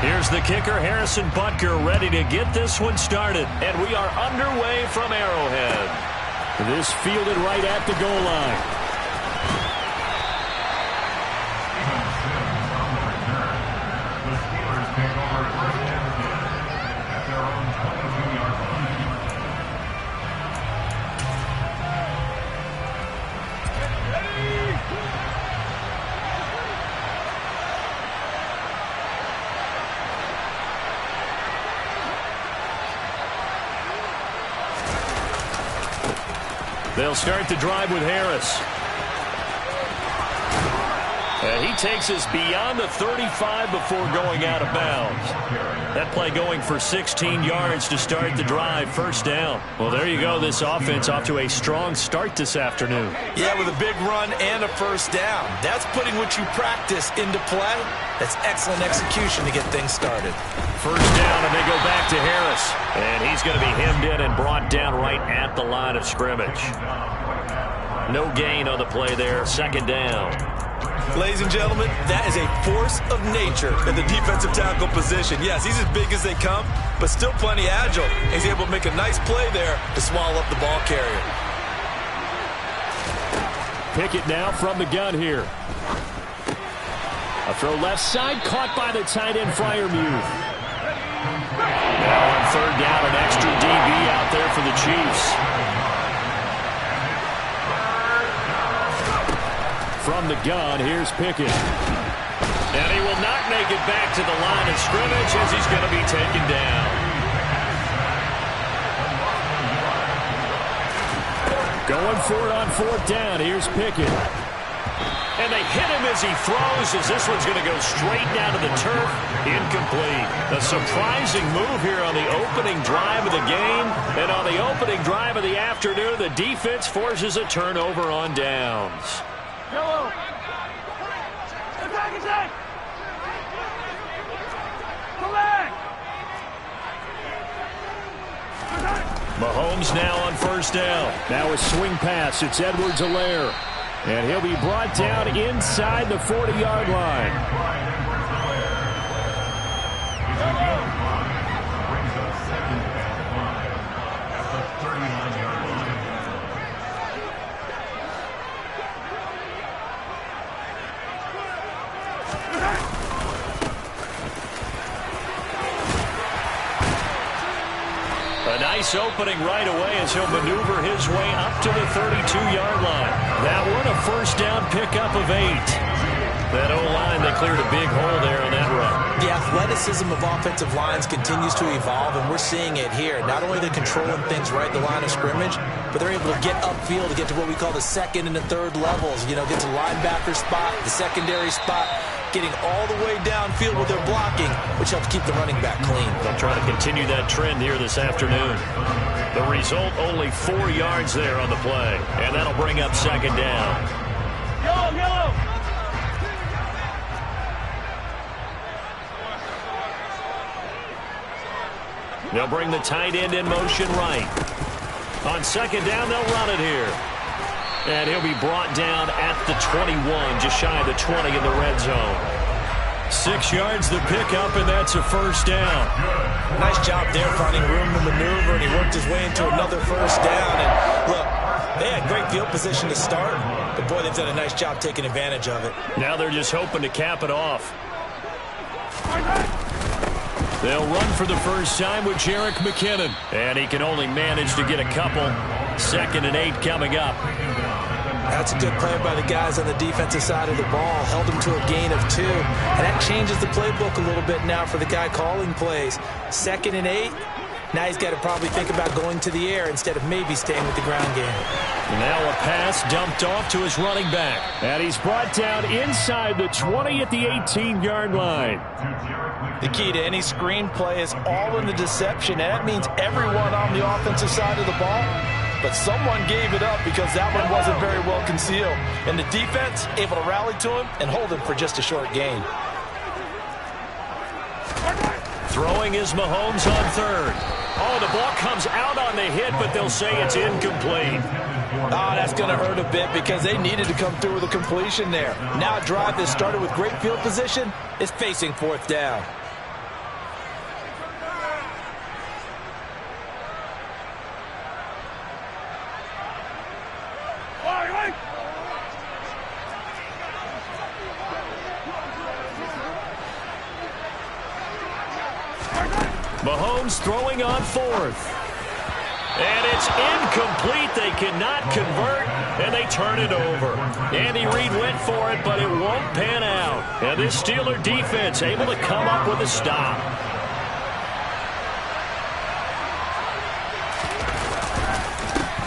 Here's the kicker, Harrison Butker, ready to get this one started. And we are underway from Arrowhead. This fielded right at the goal line. They'll start the drive with Harris. He takes us beyond the 35 before going out of bounds. That play going for 16 yards to start the drive, first down. Well, there you go. This offense off to a strong start this afternoon. Yeah, with a big run and a first down. That's putting what you practice into play. That's excellent execution to get things started. First down, and they go back to Harris. And he's going to be hemmed in and brought down right at the line of scrimmage. No gain on the play there. Second down. Ladies and gentlemen, that is a force of nature in the defensive tackle position. Yes, he's as big as they come, but still plenty agile. He's able to make a nice play there to swallow up the ball carrier. Pickett now from the gun here. A throw left side, caught by the tight end, Freiermuth. Now on third down, an extra DB out there for the Chiefs. From the gun, here's Pickett. And he will not make it back to the line of scrimmage as he's going to be taken down. Going for it on fourth down, here's Pickett. And they hit him as he throws, as this one's going to go straight down to the turf. Incomplete. A surprising move here on the opening drive of the game. And on the opening drive of the afternoon, the defense forces a turnover on downs. Yellow. Attack! Come back! Mahomes now on first down. Now a swing pass. It's Edwards-Helaire. And he'll be brought down inside the 40-yard line. A nice opening right away as he'll maneuver his way up to the 32-yard line. That one a first down pickup of 8. That O-line, they cleared a big hole there on that run. The athleticism of offensive lines continues to evolve, and we're seeing it here. Not only are they controlling things right at the line of scrimmage, but they're able to get upfield to get to what we call the second and the third levels. You know, get to the linebacker spot, the secondary spot, getting all the way downfield with their blocking, which helps keep the running back clean. They'll try to continue that trend here this afternoon. The result, only 4 yards there on the play, and that'll bring up second down. Yellow! They'll bring the tight end in motion right. On second down, they'll run it here. And he'll be brought down at the 21, just shy of the 20 in the red zone. 6 yards the pickup, and that's a first down. Nice job there finding room to maneuver, and he worked his way into another first down. And look, they had great field position to start, but boy, they've done a nice job taking advantage of it. Now they're just hoping to cap it off. They'll run for the first time with Jerick McKinnon. And he can only manage to get a couple. 2nd and 8 coming up. That's a good play by the guys on the defensive side of the ball. Held him to a gain of 2. And that changes the playbook a little bit now for the guy calling plays. 2nd and 8. Now he's got to probably think about going to the air instead of maybe staying with the ground game. Now a pass dumped off to his running back. And he's brought down inside the 20 at the 18-yard line. The key to any screen play is all in the deception. And that means everyone on the offensive side of the ball but someone gave it up because that one wasn't very well concealed. And the defense able to rally to him and hold him for just a short gain. Throwing is Mahomes on third. Oh, the ball comes out on the hit, but they'll say it's incomplete. Oh, that's going to hurt a bit because they needed to come through with a completion there. Now a drive that started with great field position is facing fourth down. Mahomes throwing on fourth. And it's incomplete. They cannot convert, and they turn it over. Andy Reid went for it, but it won't pan out. And this Steeler defense able to come up with a stop.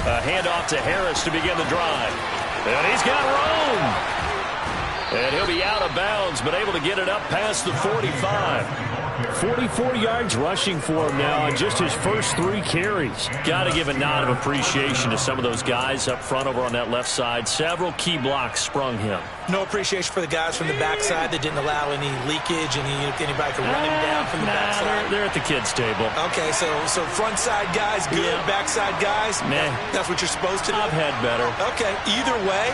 A handoff to Harris to begin the drive. And he's got room. And he'll be out of bounds, but able to get it up past the 45. 44 yards rushing for him now on just his first 3 carries. Got to give a nod of appreciation to some of those guys up front over on that left side. Several key blocks sprung him. No appreciation for the guys from the backside that didn't allow any leakage, anybody could run him down from the backside. They're at the kids' table. Okay, so front side guys good, Yeah. backside guys, Meh. that's what you're supposed to do? I've had better. Okay, either way,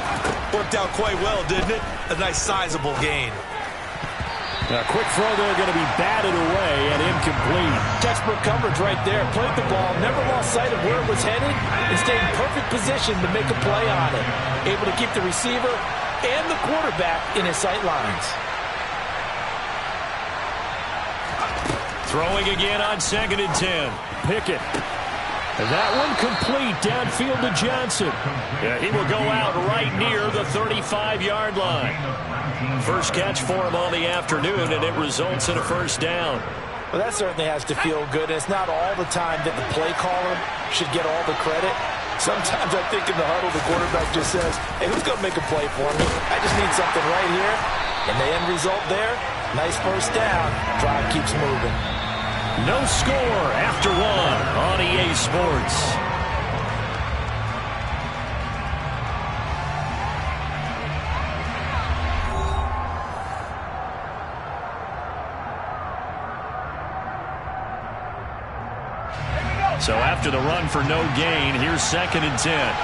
worked out quite well, didn't it? A nice sizable gain. A quick throw there going to be batted away and incomplete. Textbook coverage right there. Played the ball, never lost sight of where it was headed, and stayed in perfect position to make a play on it. Able to keep the receiver and the quarterback in his sight lines. Throwing again on 2nd and 10. Pickett. And that one complete downfield to Johnson. Yeah, he will go out right near the 35-yard line. First catch for him on the afternoon, and it results in a first down. Well, that certainly has to feel good. And it's not all the time that the play caller should get all the credit. Sometimes I think in the huddle, the quarterback just says, hey, who's going to make a play for me? I just need something right here. And the end result there, nice first down. Drive keeps moving. No score after 1 on EA Sports. So after the run for no gain, here's 2nd and 10.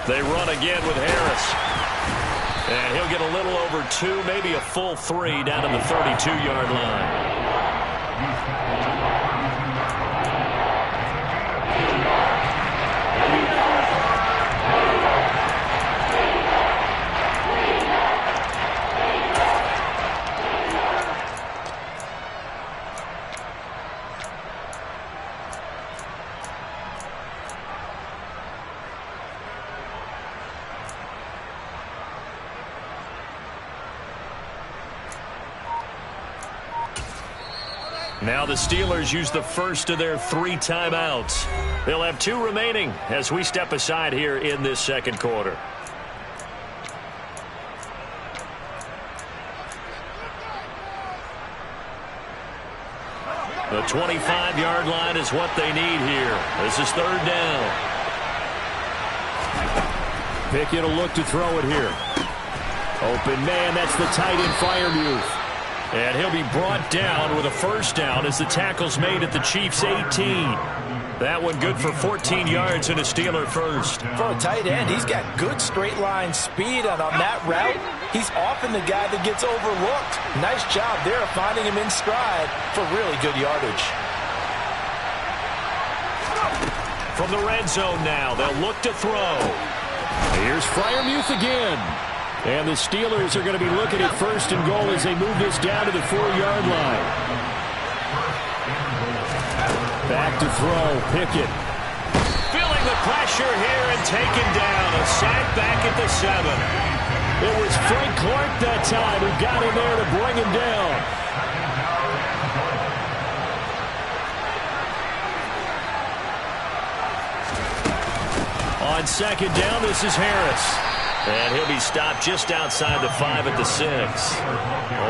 They run again with Harris. And he'll get a little over 2, maybe a full 3 down to the 32-yard line. Now the Steelers use the first of their 3 timeouts. They'll have 2 remaining as we step aside here in this second quarter. The 25-yard line is what they need here. This is 3rd down. Pickett will look to throw it here. Open man, that's the tight end Freiermuth. And he'll be brought down with a first down as the tackle's made at the Chiefs' 18. That one good for 14 yards and a Steeler first. For a tight end, he's got good straight line speed, and on that route, he's often the guy that gets overlooked. Nice job there of finding him in stride for really good yardage. From the red zone now, they'll look to throw. Here's Freiermuth again. And the Steelers are going to be looking at 1st and goal as they move this down to the 4-yard line. Back to throw, Pickett. Feeling the pressure here and taken down. A sack back at the 7. It was Frank Clark that time who got in there to bring him down. On second down, this is Harris. And he'll be stopped just outside the 5 at the 6.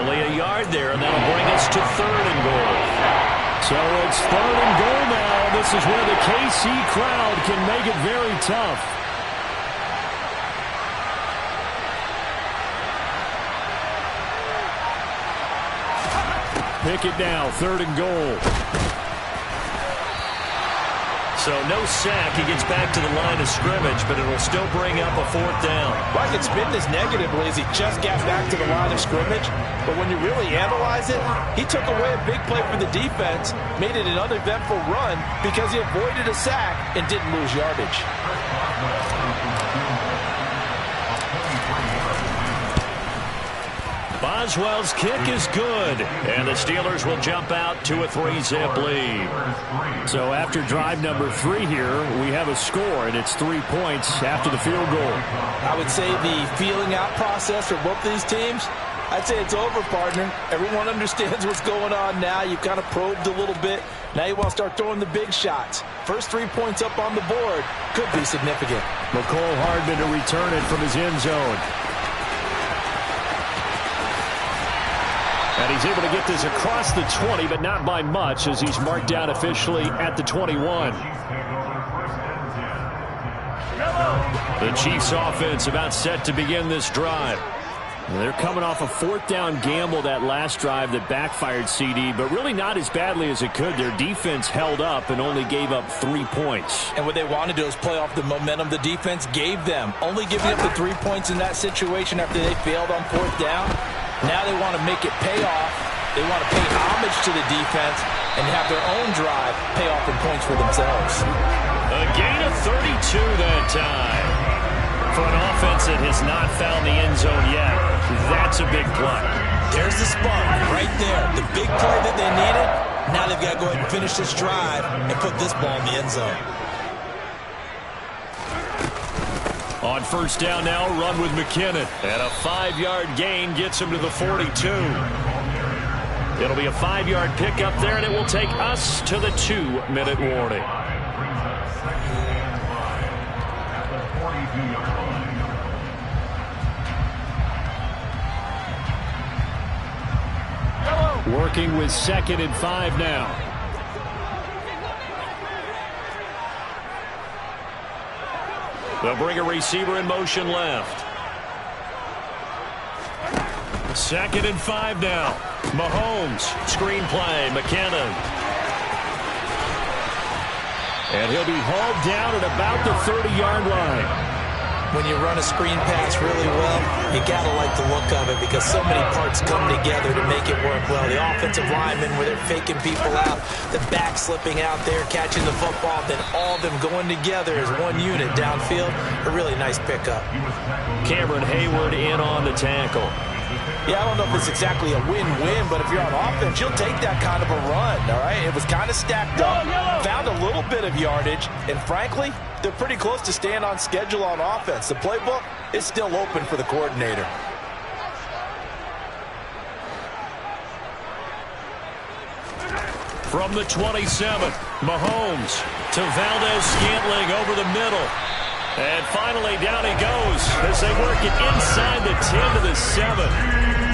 Only a yard there, and that'll bring us to 3rd and goal. So it's 3rd and goal now. This is where the KC crowd can make it very tough. Pick it now, 3rd and goal. So no sack. He gets back to the line of scrimmage, but it'll still bring up a 4th down. Well, I can spin this negatively as he just got back to the line of scrimmage. But when you really analyze it, he took away a big play for the defense, made it an uneventful run because he avoided a sack and didn't lose yardage. Boswell's kick is good, and the Steelers will jump out to a 3-zip lead. So after drive number 3 here, we have a score, and it's 3 points after the field goal. I would say the feeling out process for both these teams, I'd say it's over, partner. Everyone understands what's going on now. You've kind of probed a little bit. Now you want to start throwing the big shots. First 3 points up on the board could be significant. McCole Hardman to return it from his end zone. And he's able to get this across the 20, but not by much, as he's marked down officially at the 21. The Chiefs offense about set to begin this drive. And they're coming off a 4th down gamble that last drive that backfired CD, but really not as badly as it could. Their defense held up and only gave up 3 points. And what they want to do is play off the momentum the defense gave them. Only giving up the 3 points in that situation after they failed on 4th down. Now they want to make it pay off. They want to pay homage to the defense and have their own drive pay off in points for themselves. A gain of 32 that time. For an offense that has not found the end zone yet, that's a big play. There's the spark right there. The big play that they needed. Now they've got to go ahead and finish this drive and put this ball in the end zone. On 1st down now, run with McKinnon. And a 5-yard gain gets him to the 42. It'll be a 5-yard pickup there, and it will take us to the 2-minute warning. Working with 2nd and 5 now. They'll bring a receiver in motion left. 2nd and 5 now. Mahomes, screen play, McKinnon. And he'll be hauled down at about the 30-yard line. When you run a screen pass really well, you got to like the look of it because so many parts come together to make it work well. The offensive linemen, where they're faking people out, the back slipping out there, catching the football, then all of them going together as one unit downfield. A really nice pickup. Cameron Hayward in on the tackle. Yeah, I don't know if it's exactly a win-win, but if you're on offense, you'll take that kind of a run, all right? It was kind of stacked up, found a little bit of yardage, and frankly, they're pretty close to staying on schedule on offense. The playbook is still open for the coordinator. From the 27, Mahomes to Valdez-Scantling over the middle. And finally, down he goes as they work it inside the 10 to the 7.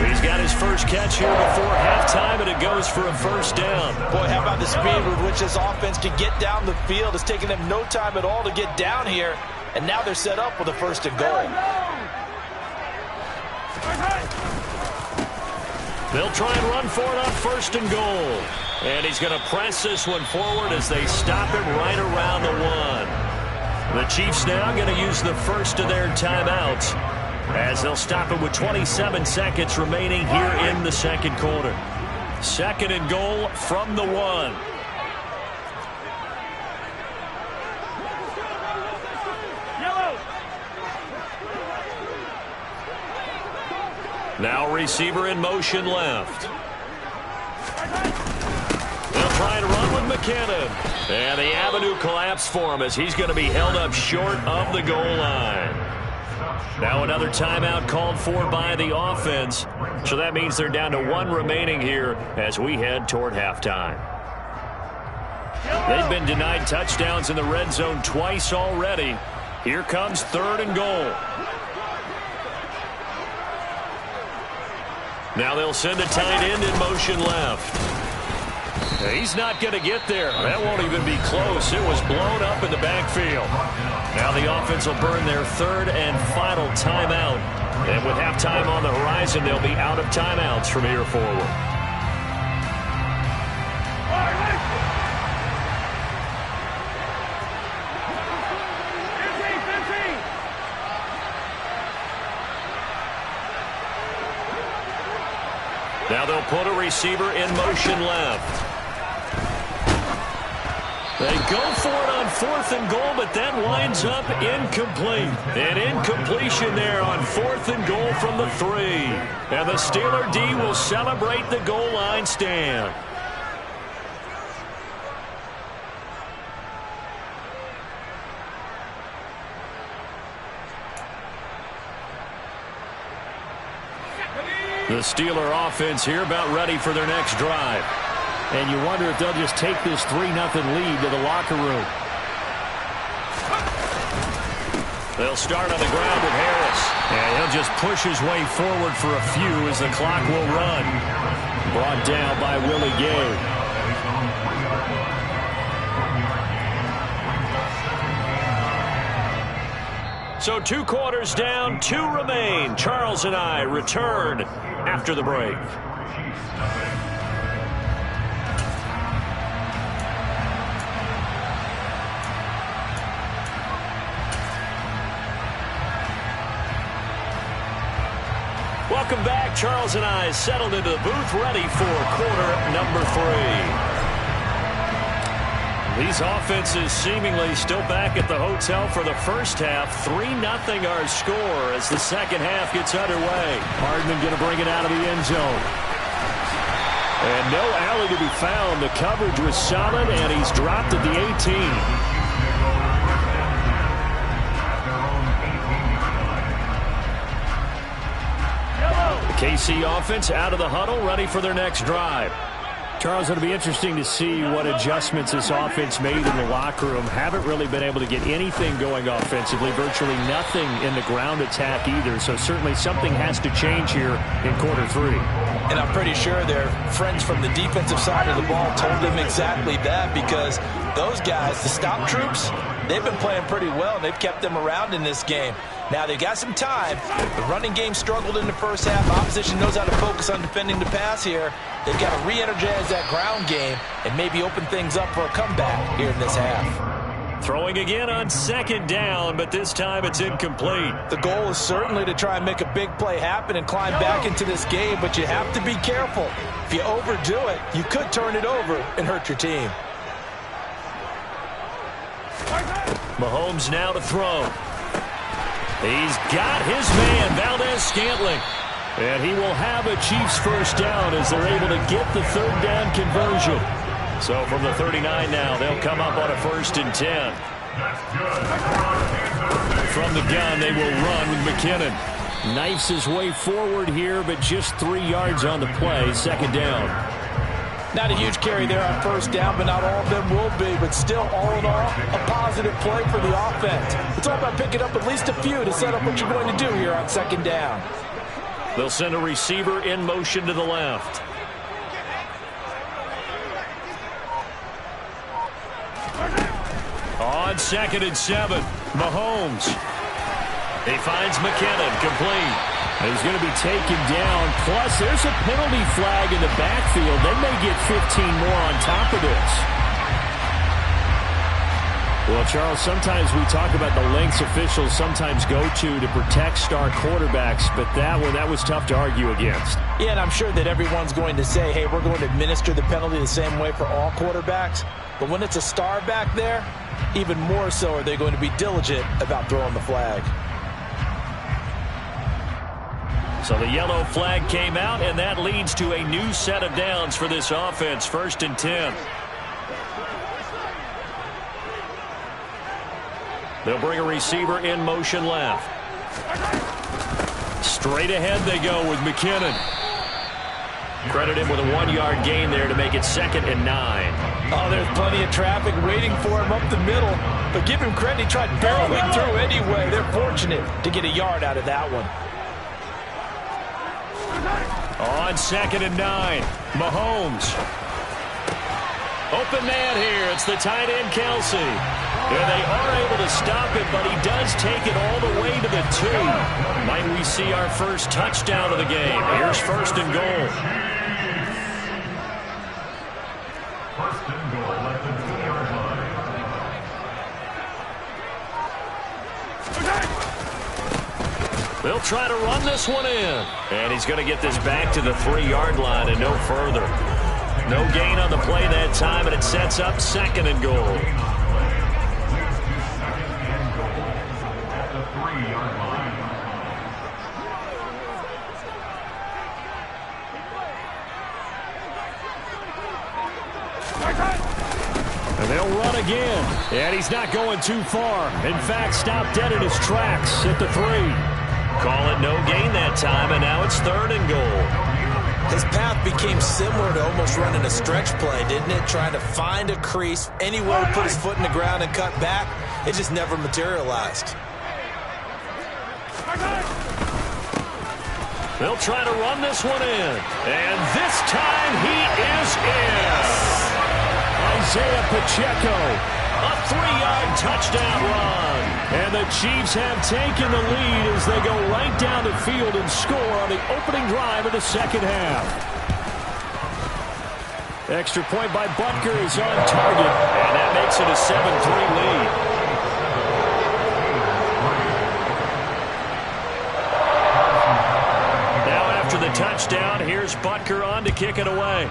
He's got his first catch here before halftime, and it goes for a 1st down. Boy, how about the speed with which this offense can get down the field? It's taken them no time at all to get down here, and now they're set up with a 1st and goal. They'll try and run for it on 1st and goal. And he's going to press this one forward as they stop him right around the 1. The Chiefs now going to use the first of their timeouts as they'll stop it with 27 seconds remaining here in the 2nd quarter. 2nd and goal from the 1. Now receiver in motion left. They'll try and run with McKinnon. And the avenue collapsed for him as he's going to be held up short of the goal line. Now another timeout called for by the offense. So that means they're down to 1 remaining here as we head toward halftime. They've been denied touchdowns in the red zone twice already. Here comes 3rd and goal. Now they'll send the tight end in motion left. He's not going to get there. That won't even be close. It was blown up in the backfield. Now the offense will burn their 3rd and final timeout. And with halftime on the horizon, they'll be out of timeouts from here forward. Now they'll put a receiver in motion left. They go for it on 4th and goal, but that winds up incomplete. An incompletion there on 4th and goal from the 3. And the Steeler D will celebrate the goal line stand. The Steeler offense here about ready for their next drive. And you wonder if they'll just take this 3-0 lead to the locker room. They'll start on the ground with Harris. And he'll just push his way forward for a few as the clock will run. Brought down by Willie Gay. So 2 quarters down, 2 remain. Charles and I return after the break. Welcome back. Charles and I settled into the booth, ready for quarter number 3. These offenses seemingly still back at the hotel for the first half. 3-0 our score as the second half gets underway. Hardman going to bring it out of the end zone. And no alley to be found. The coverage was solid, and he's dropped at the 18. KC offense out of the huddle, ready for their next drive. Charles, it'll be interesting to see what adjustments this offense made in the locker room. Haven't really been able to get anything going offensively, virtually nothing in the ground attack either. So certainly something has to change here in quarter 3. And I'm pretty sure their friends from the defensive side of the ball told them exactly that, because those guys, the stop troops, they've been playing pretty well. They've kept them around in this game. Now, they've got some time. The running game struggled in the first half. Opposition knows how to focus on defending the pass here. They've got to re-energize that ground game and maybe open things up for a comeback here in this half. Throwing again on 2nd down, but this time it's incomplete. The goal is certainly to try and make a big play happen and climb back into this game, but you have to be careful. If you overdo it, you could turn it over and hurt your team. Mahomes now to throw. He's got his man, Valdez-Scantling. And he will have a Chiefs first down as they're able to get the 3rd down conversion. So from the 39 now, they'll come up on a 1st and 10. From the gun, they will run with McKinnon. Knifes his way forward here, but just 3 yards on the play, 2nd down. Not a huge carry there on 1st down, but not all of them will be. But still, all in all, a positive play for the offense. It's all about picking up at least a few to set up what you're going to do here on 2nd down. They'll send a receiver in motion to the left. On 2nd and 7, Mahomes. He finds McKinnon, complete. He's going to be taken down. Plus, there's a penalty flag in the backfield. They may get 15 more on top of this. Well, Charles, sometimes we talk about the lengths officials sometimes go to protect star quarterbacks, but that was tough to argue against. Yeah, and I'm sure that everyone's going to say, hey, we're going to administer the penalty the same way for all quarterbacks. But when it's a star back there, even more so are they going to be diligent about throwing the flag. So the yellow flag came out, and that leads to a new set of downs for this offense, 1st and 10. They'll bring a receiver in motion left. Straight ahead they go with McKinnon. Credit him with a 1-yard gain there to make it 2nd and 9. Oh, there's plenty of traffic waiting for him up the middle. But give him credit, he tried barreling through anyway. They're fortunate to get a yard out of that one. On 2nd and 9, Mahomes. Open man here. It's the tight end, Kelsey. And they are able to stop it, but he does take it all the way to the 2. Might we see our first touchdown of the game? Here's 1st and goal. First and goal at the 2-yard line. They'll try to run this one in. And he's going to get this back to the 3-yard line and no further. No gain on the play that time, and it sets up 2nd and goal. And they'll run again. And he's not going too far. In fact, stopped dead in his tracks at the 3. Call it no gain that time, and now it's 3rd and goal. His path became similar to almost running a stretch play, didn't it? Trying to find a crease, anywhere to put his foot in the ground and cut back. It just never materialized. They'll try to run this one in. And this time he is in. Isaiah Pacheco, a 3-yard touchdown run. And the Chiefs have taken the lead as they go right down the field and score on the opening drive of the 2nd half. Extra point by Butker is on target, and that makes it a 7-3 lead. Now after the touchdown, here's Butker on to kick it away.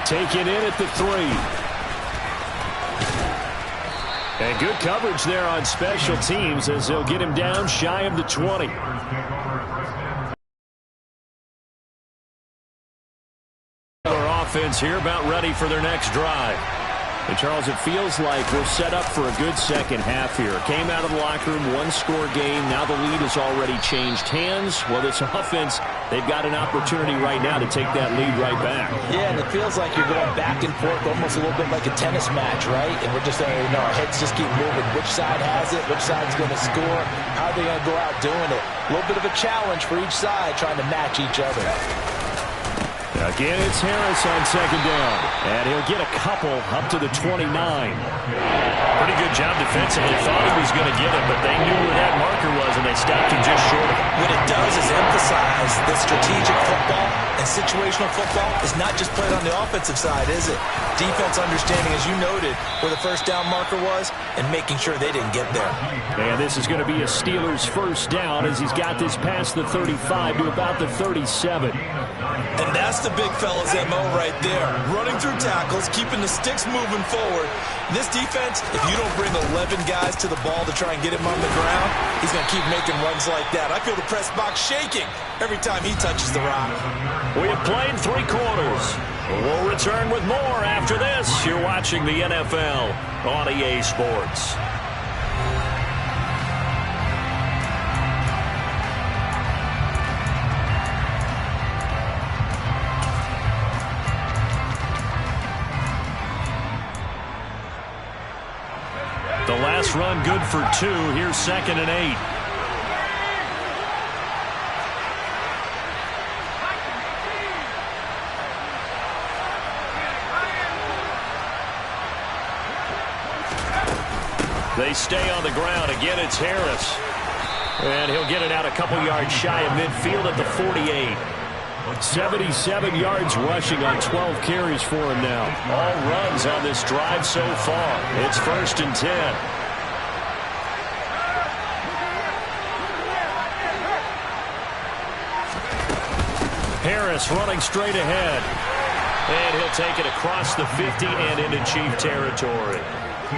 Taken in at the 3. And good coverage there on special teams as they'll get him down shy of the 20. Their offense here about ready for their next drive. And Charles, it feels like we're set up for a good second half here. Came out of the locker room, 1-score game. Now the lead has already changed hands. Well, this offense, they've got an opportunity right now to take that lead right back. Yeah, and it feels like you're going back and forth almost a little bit like a tennis match, right? And we're just, our heads just keep moving. Which side has it? Which side's going to score? How are they going to go out doing it? A little bit of a challenge for each side trying to match each other. Again, it's Harris on 2nd down. And he'll get a couple up to the 29. Pretty good job defensively. Thought he was going to get it, but they knew where that marker was, and they stopped him just short of it. What it does is emphasize that strategic football and situational football is not just played on the offensive side, is it? Defense understanding, as you noted, where the first down marker was and making sure they didn't get there. And this is going to be a Steelers first down as he's got this past the 35 to about the 37. And that's the big fella's MO right there. Running through tackles, keeping the sticks moving forward. This defense, if you don't bring 11 guys to the ball to try and get him on the ground, he's going to keep making runs like that. I feel the press box shaking every time he touches the rock. We have played 3 quarters. We'll return with more after this. You're watching the NFL on EA Sports. The last run good for 2. Here's 2nd and 8. They stay on the ground. Again, it's Harris. And he'll get it out a couple yards shy of midfield at the 48. 77 yards rushing on 12 carries for him now. All runs on this drive so far. It's 1st and 10. Harris running straight ahead. And he'll take it across the 50 and into Chief territory.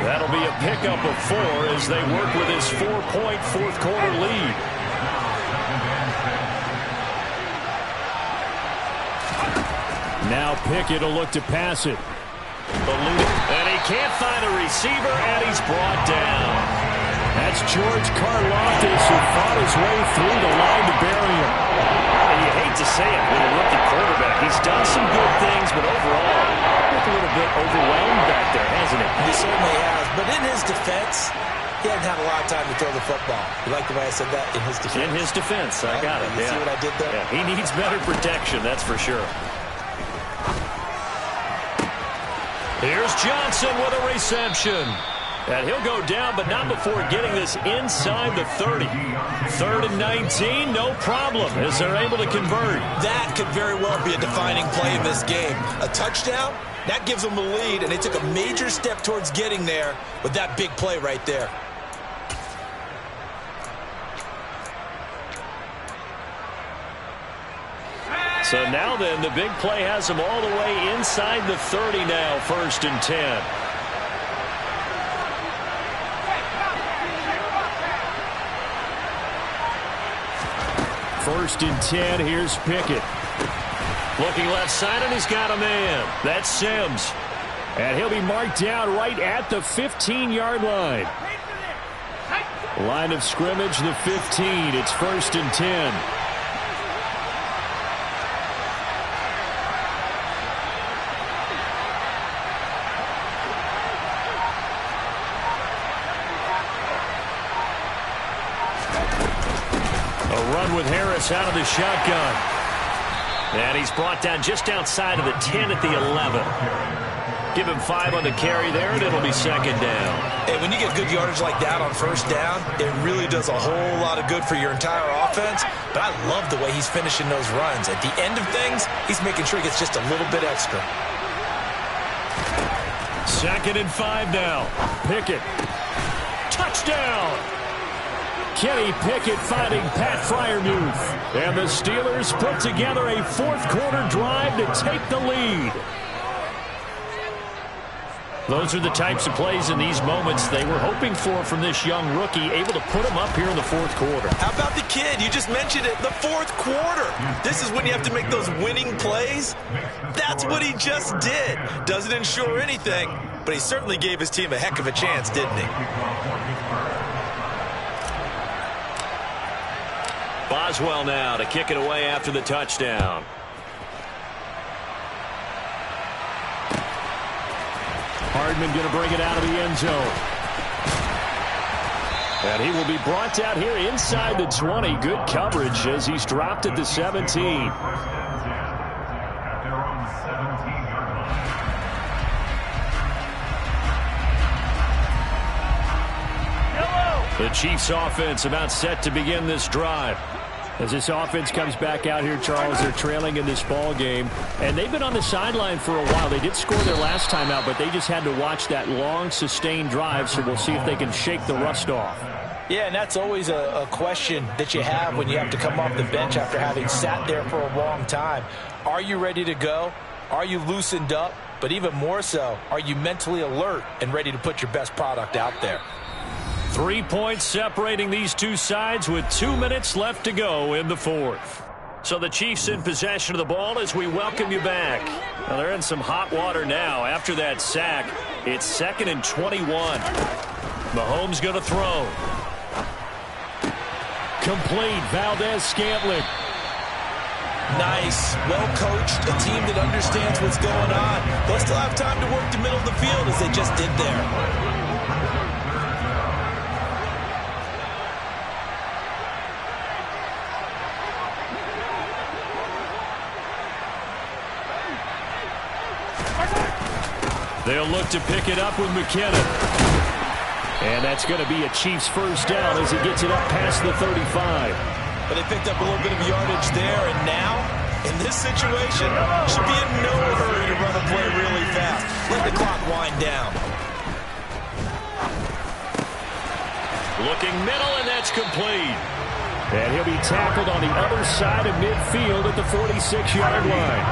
That'll be a pickup of 4 as they work with his 4-point fourth quarter lead. Now Pickett will look to pass it. And he can't find a receiver, and he's brought down. That's George Karlaftis who fought his way through the line to bury him. And you hate hate to say it, with a rookie quarterback. He's done some good things, but overall, a little bit overwhelmed back there, hasn't he? He certainly has. But in his defense, he hasn't had a lot of time to throw the football. You like the way I said that? In his defense. In his defense. I got it. You see what I did there? Yeah, he needs better protection, that's for sure. Here's Johnson with a reception. And he'll go down, but not before getting this inside the 30. 3rd and 19, no problem, as they're able to convert. That could very well be a defining play in this game. A touchdown, that gives them the lead, and they took a major step towards getting there with that big play right there. So now then, the big play has them all the way inside the 30 now, 1st and 10. First and 10, here's Pickett. Looking left side, and he's got a man. That's Sims. And he'll be marked down right at the 15-yard line. Line of scrimmage, the 15. It's 1st and 10. With Harris out of the shotgun. And he's brought down just outside of the 10 at the 11. Give him 5 on the carry there, and it'll be 2nd down. Hey, when you get good yardage like that on 1st down, it really does a whole lot of good for your entire offense. But I love the way he's finishing those runs. At the end of things, he's making sure he gets just a little bit extra. 2nd and 5 now. Pickett. Touchdown! Kenny Pickett finding Pat Freiermuth. And the Steelers put together a 4th-quarter drive to take the lead. Those are the types of plays in these moments they were hoping for from this young rookie, able to put him up here in the 4th quarter. How about the kid? You just mentioned it, the 4th quarter. This is when you have to make those winning plays. That's what he just did. Doesn't ensure anything, but he certainly gave his team a heck of a chance, didn't he? Boswell now to kick it away after the touchdown. Hardman going to bring it out of the end zone. And he will be brought down here inside the 20. Good coverage as he's dropped at the 17. The Chiefs offense about set to begin this drive. As this offense comes back out here, Charles, they're trailing in this ball game. And they've been on the sideline for a while. They did score their last time out, but they just had to watch that long, sustained drive. So we'll see if they can shake the rust off. Yeah, and that's always a question that you have when you have to come off the bench after having sat there for a long time. Are you ready to go? Are you loosened up? But even more so, are you mentally alert and ready to put your best product out there? 3 points separating these two sides with 2 minutes left to go in the 4th. So the Chiefs in possession of the ball as we welcome you back. Now they're in some hot water now after that sack. It's 2nd and 21. Mahomes going to throw. Complete. Valdez-Scantling. Nice. Well coached. A team that understands what's going on. They'll still have time to work the middle of the field as they just did there. They'll look to pick it up with McKinnon. And that's going to be a Chiefs first down as he gets it up past the 35. But they picked up a little bit of yardage there, and now, in this situation, should be in no hurry to run a play really fast. Let the clock wind down. Looking middle, and that's complete. And he'll be tackled on the other side of midfield at the 46-yard line.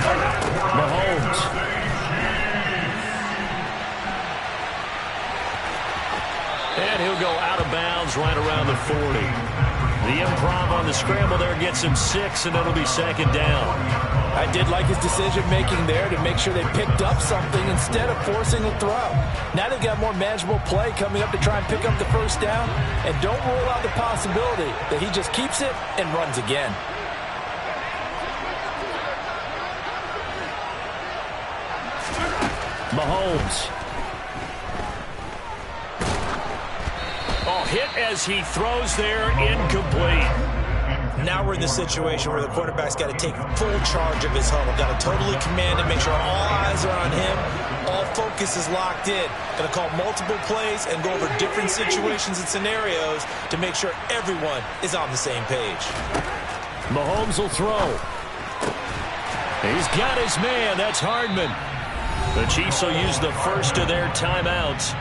Mahomes. And he'll go out of bounds right around the 40. The improv on the scramble there gets him 6, and it'll be 2nd down. I did like his decision-making there to make sure they picked up something instead of forcing a throw. Now they've got more manageable play coming up to try and pick up the first down, and don't rule out the possibility that he just keeps it and runs again. Mahomes. Oh, hit as he throws there, incomplete. Now we're in the situation where the quarterback's got to take full charge of his huddle. Got to totally command it, make sure all eyes are on him. All focus is locked in. Going to call multiple plays and go over different situations and scenarios to make sure everyone is on the same page. Mahomes will throw. He's got his man. That's Hardman. The Chiefs will use the first of their timeouts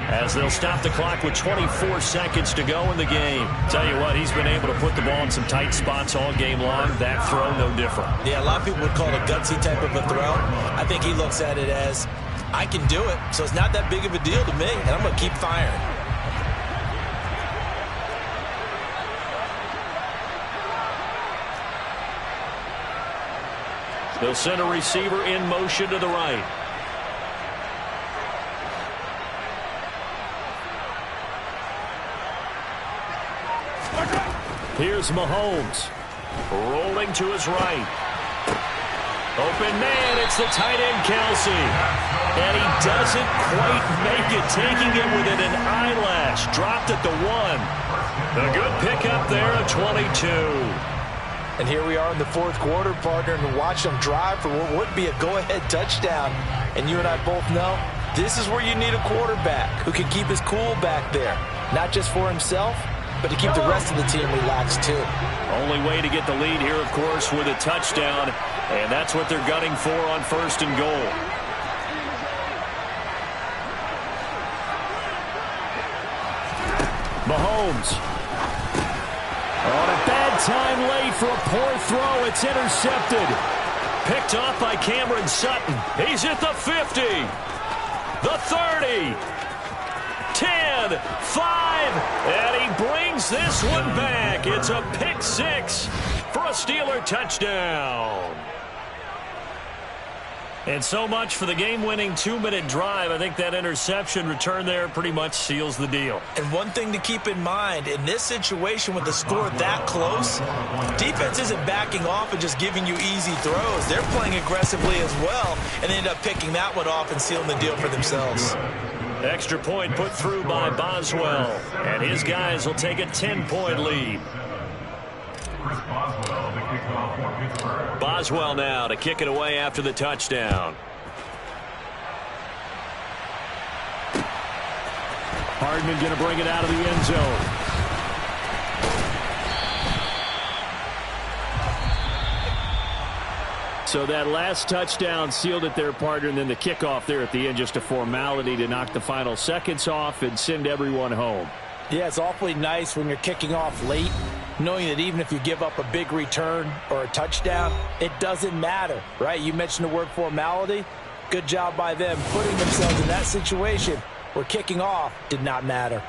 as they'll stop the clock with 24 seconds to go in the game. Tell you what, he's been able to put the ball in some tight spots all game long. That throw, no different. Yeah, a lot of people would call it a gutsy type of a throw. I think he looks at it as, I can do it, so it's not that big of a deal to me, and I'm going to keep firing. They'll send a receiver in motion to the right. Here's Mahomes. Rolling to his right. Open man, it's the tight end, Kelsey. And he doesn't quite make it, taking it within an eyelash. Dropped at the 1. A good pickup there at 22. And here we are in the fourth quarter, partner, and watch them drive for what would be a go-ahead touchdown. And you and I both know this is where you need a quarterback who can keep his cool back there. Not just for himself, but to keep the rest of the team relaxed too. Only way to get the lead here, of course, with a touchdown. And that's what they're gunning for on 1st and goal. Mahomes. On a bad time late for a poor throw. It's intercepted. Picked off by Cameron Sutton. He's at the 50. The 30. 10, 5, and he brings this one back. It's a pick 6 for a Steeler touchdown. And so much for the game-winning 2-minute drive. I think that interception return there pretty much seals the deal. And one thing to keep in mind, in this situation with the score that close, defense isn't backing off and just giving you easy throws. They're playing aggressively as well, and they end up picking that one off and sealing the deal for themselves. Extra point put through by Boswell, and his guys will take a 10-point lead. Boswell now to kick it away after the touchdown. Hardman going to bring it out of the end zone. So that last touchdown sealed it there, partner, and then the kickoff there at the end, just a formality to knock the final seconds off and send everyone home. Yeah, it's awfully nice when you're kicking off late, knowing that even if you give up a big return or a touchdown, it doesn't matter, right? You mentioned the word formality. Good job by them putting themselves in that situation where kicking off did not matter.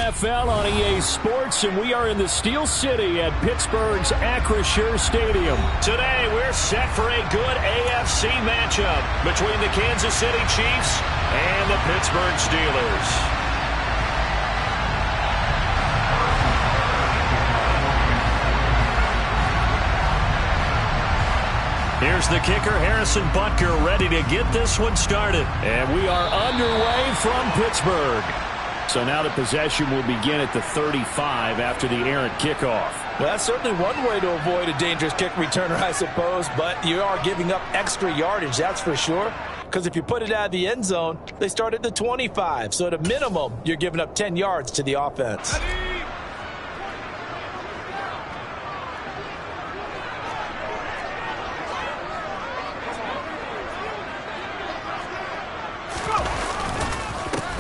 NFL on EA Sports, and we are in the Steel City at Pittsburgh's Acrisure Stadium. Today, we're set for a good AFC matchup between the Kansas City Chiefs and the Pittsburgh Steelers. Here's the kicker, Harrison Butker, ready to get this one started. And we are underway from Pittsburgh. So now the possession will begin at the 35 after the errant kickoff. Well, that's certainly one way to avoid a dangerous kick returner, I suppose, but you are giving up extra yardage, that's for sure. Because if you put it out of the end zone, they start at the 25. So at a minimum, you're giving up 10 yards to the offense.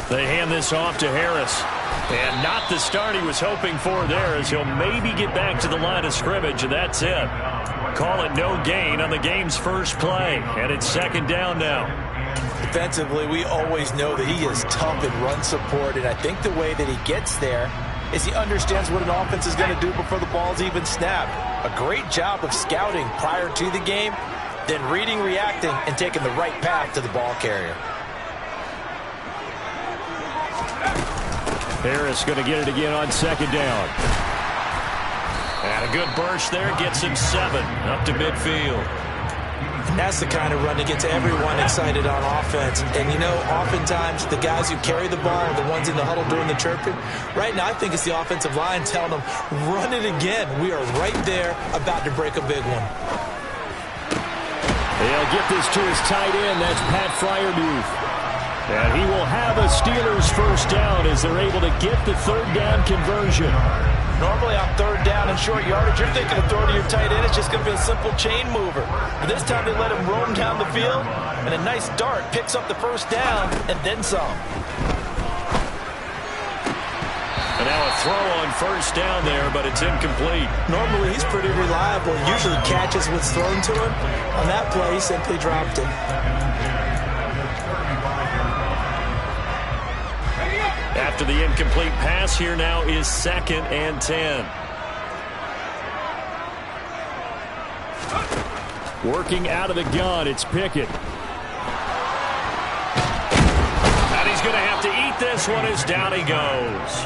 They hand this off to Harris. And not the start he was hoping for there, as he'll maybe get back to the line of scrimmage, and that's it. Call it no gain on the game's first play. And it's second down now. Defensively, we always know that he is tough in run support, and I think the way that he gets there is he understands what an offense is going to do before the ball's even snapped. A great job of scouting prior to the game, then reading, reacting, and taking the right path to the ball carrier. Harris going to get it again on second down. And a good burst there gets him 7 up to midfield. That's the kind of run that gets everyone excited on offense. And, you know, oftentimes the guys who carry the ball are the ones in the huddle doing the chirping. Right now, I think it's the offensive line telling them, run it again. We are right there about to break a big one. They'll get this to his tight end. That's Pat Freiermuth. And he will have a Steelers first down as they're able to get the third down conversion. Normally on third down and short yardage, you're thinking of throwing to your tight end. It's just going to be a simple chain mover. But this time they let him roam down the field, and a nice dart picks up the first down and then some. And now a throw on first down there, but it's incomplete. Normally he's pretty reliable. Usually catches what's thrown to him. On that play, he simply dropped it. After the incomplete pass, here now is 2nd and 10. Working out of the gun, it's Pickett. And he's going to have to eat this one as down he goes.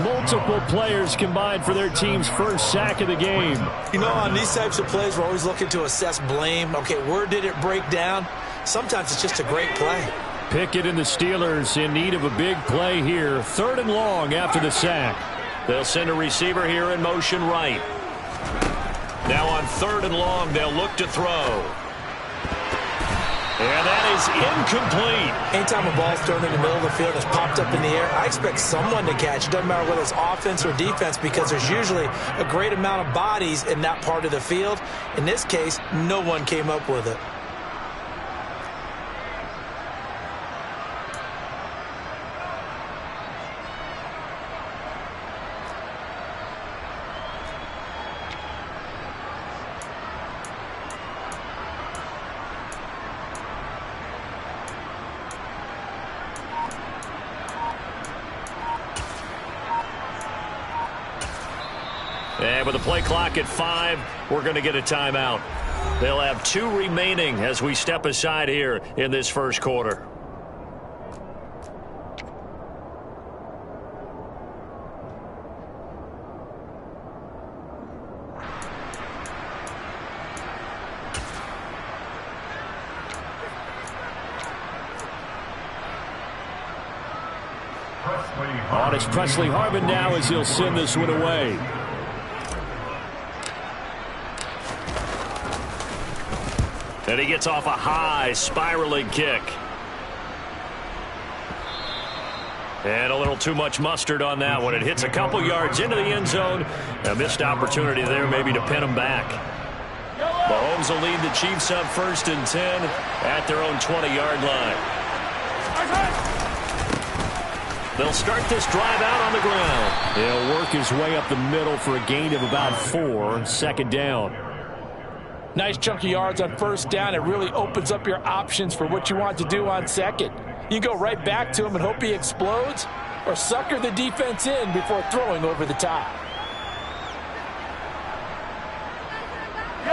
Multiple players combined for their team's first sack of the game. You know, on these types of plays, we're always looking to assess blame. Okay, where did it break down? Sometimes it's just a great play. Pickett and the Steelers in need of a big play here. 3rd and long after the sack. They'll send a receiver here in motion right. Now on 3rd and long, they'll look to throw. And that is incomplete. Anytime a ball's thrown in the middle of the field, it's popped up in the air, I expect someone to catch. It doesn't matter whether it's offense or defense, because there's usually a great amount of bodies in that part of the field. In this case, no one came up with it. And with the play clock at 5, we're going to get a timeout. They'll have 2 remaining as we step aside here in this first quarter. On it's Presley Harvin now as he'll send this one away. And he gets off a high spiraling kick. And a little too much mustard on that one. It hits a couple yards into the end zone. A missed opportunity there maybe to pin him back. Mahomes will lead the Chiefs up 1st and 10 at their own 20-yard line. They'll start this drive out on the ground. He'll work his way up the middle for a gain of about 4. 2nd down. Nice chunk of yards on 1st down. It really opens up your options for what you want to do on 2nd. You go right back to him and hope he explodes, or sucker the defense in before throwing over the top.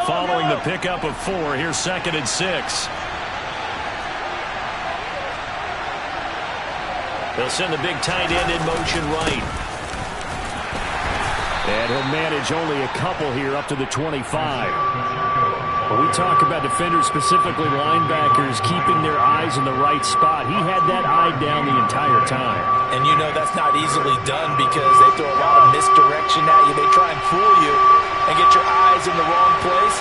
Following the pickup of 4, here's 2nd and 6. They'll send the big tight end in motion right. And he'll manage only a couple here up to the 25. When we talk about defenders, specifically linebackers, keeping their eyes in the right spot, he had that eye down the entire time. And you know that's not easily done because they throw a lot of misdirection at you. They try and fool you and get your eyes in the wrong place.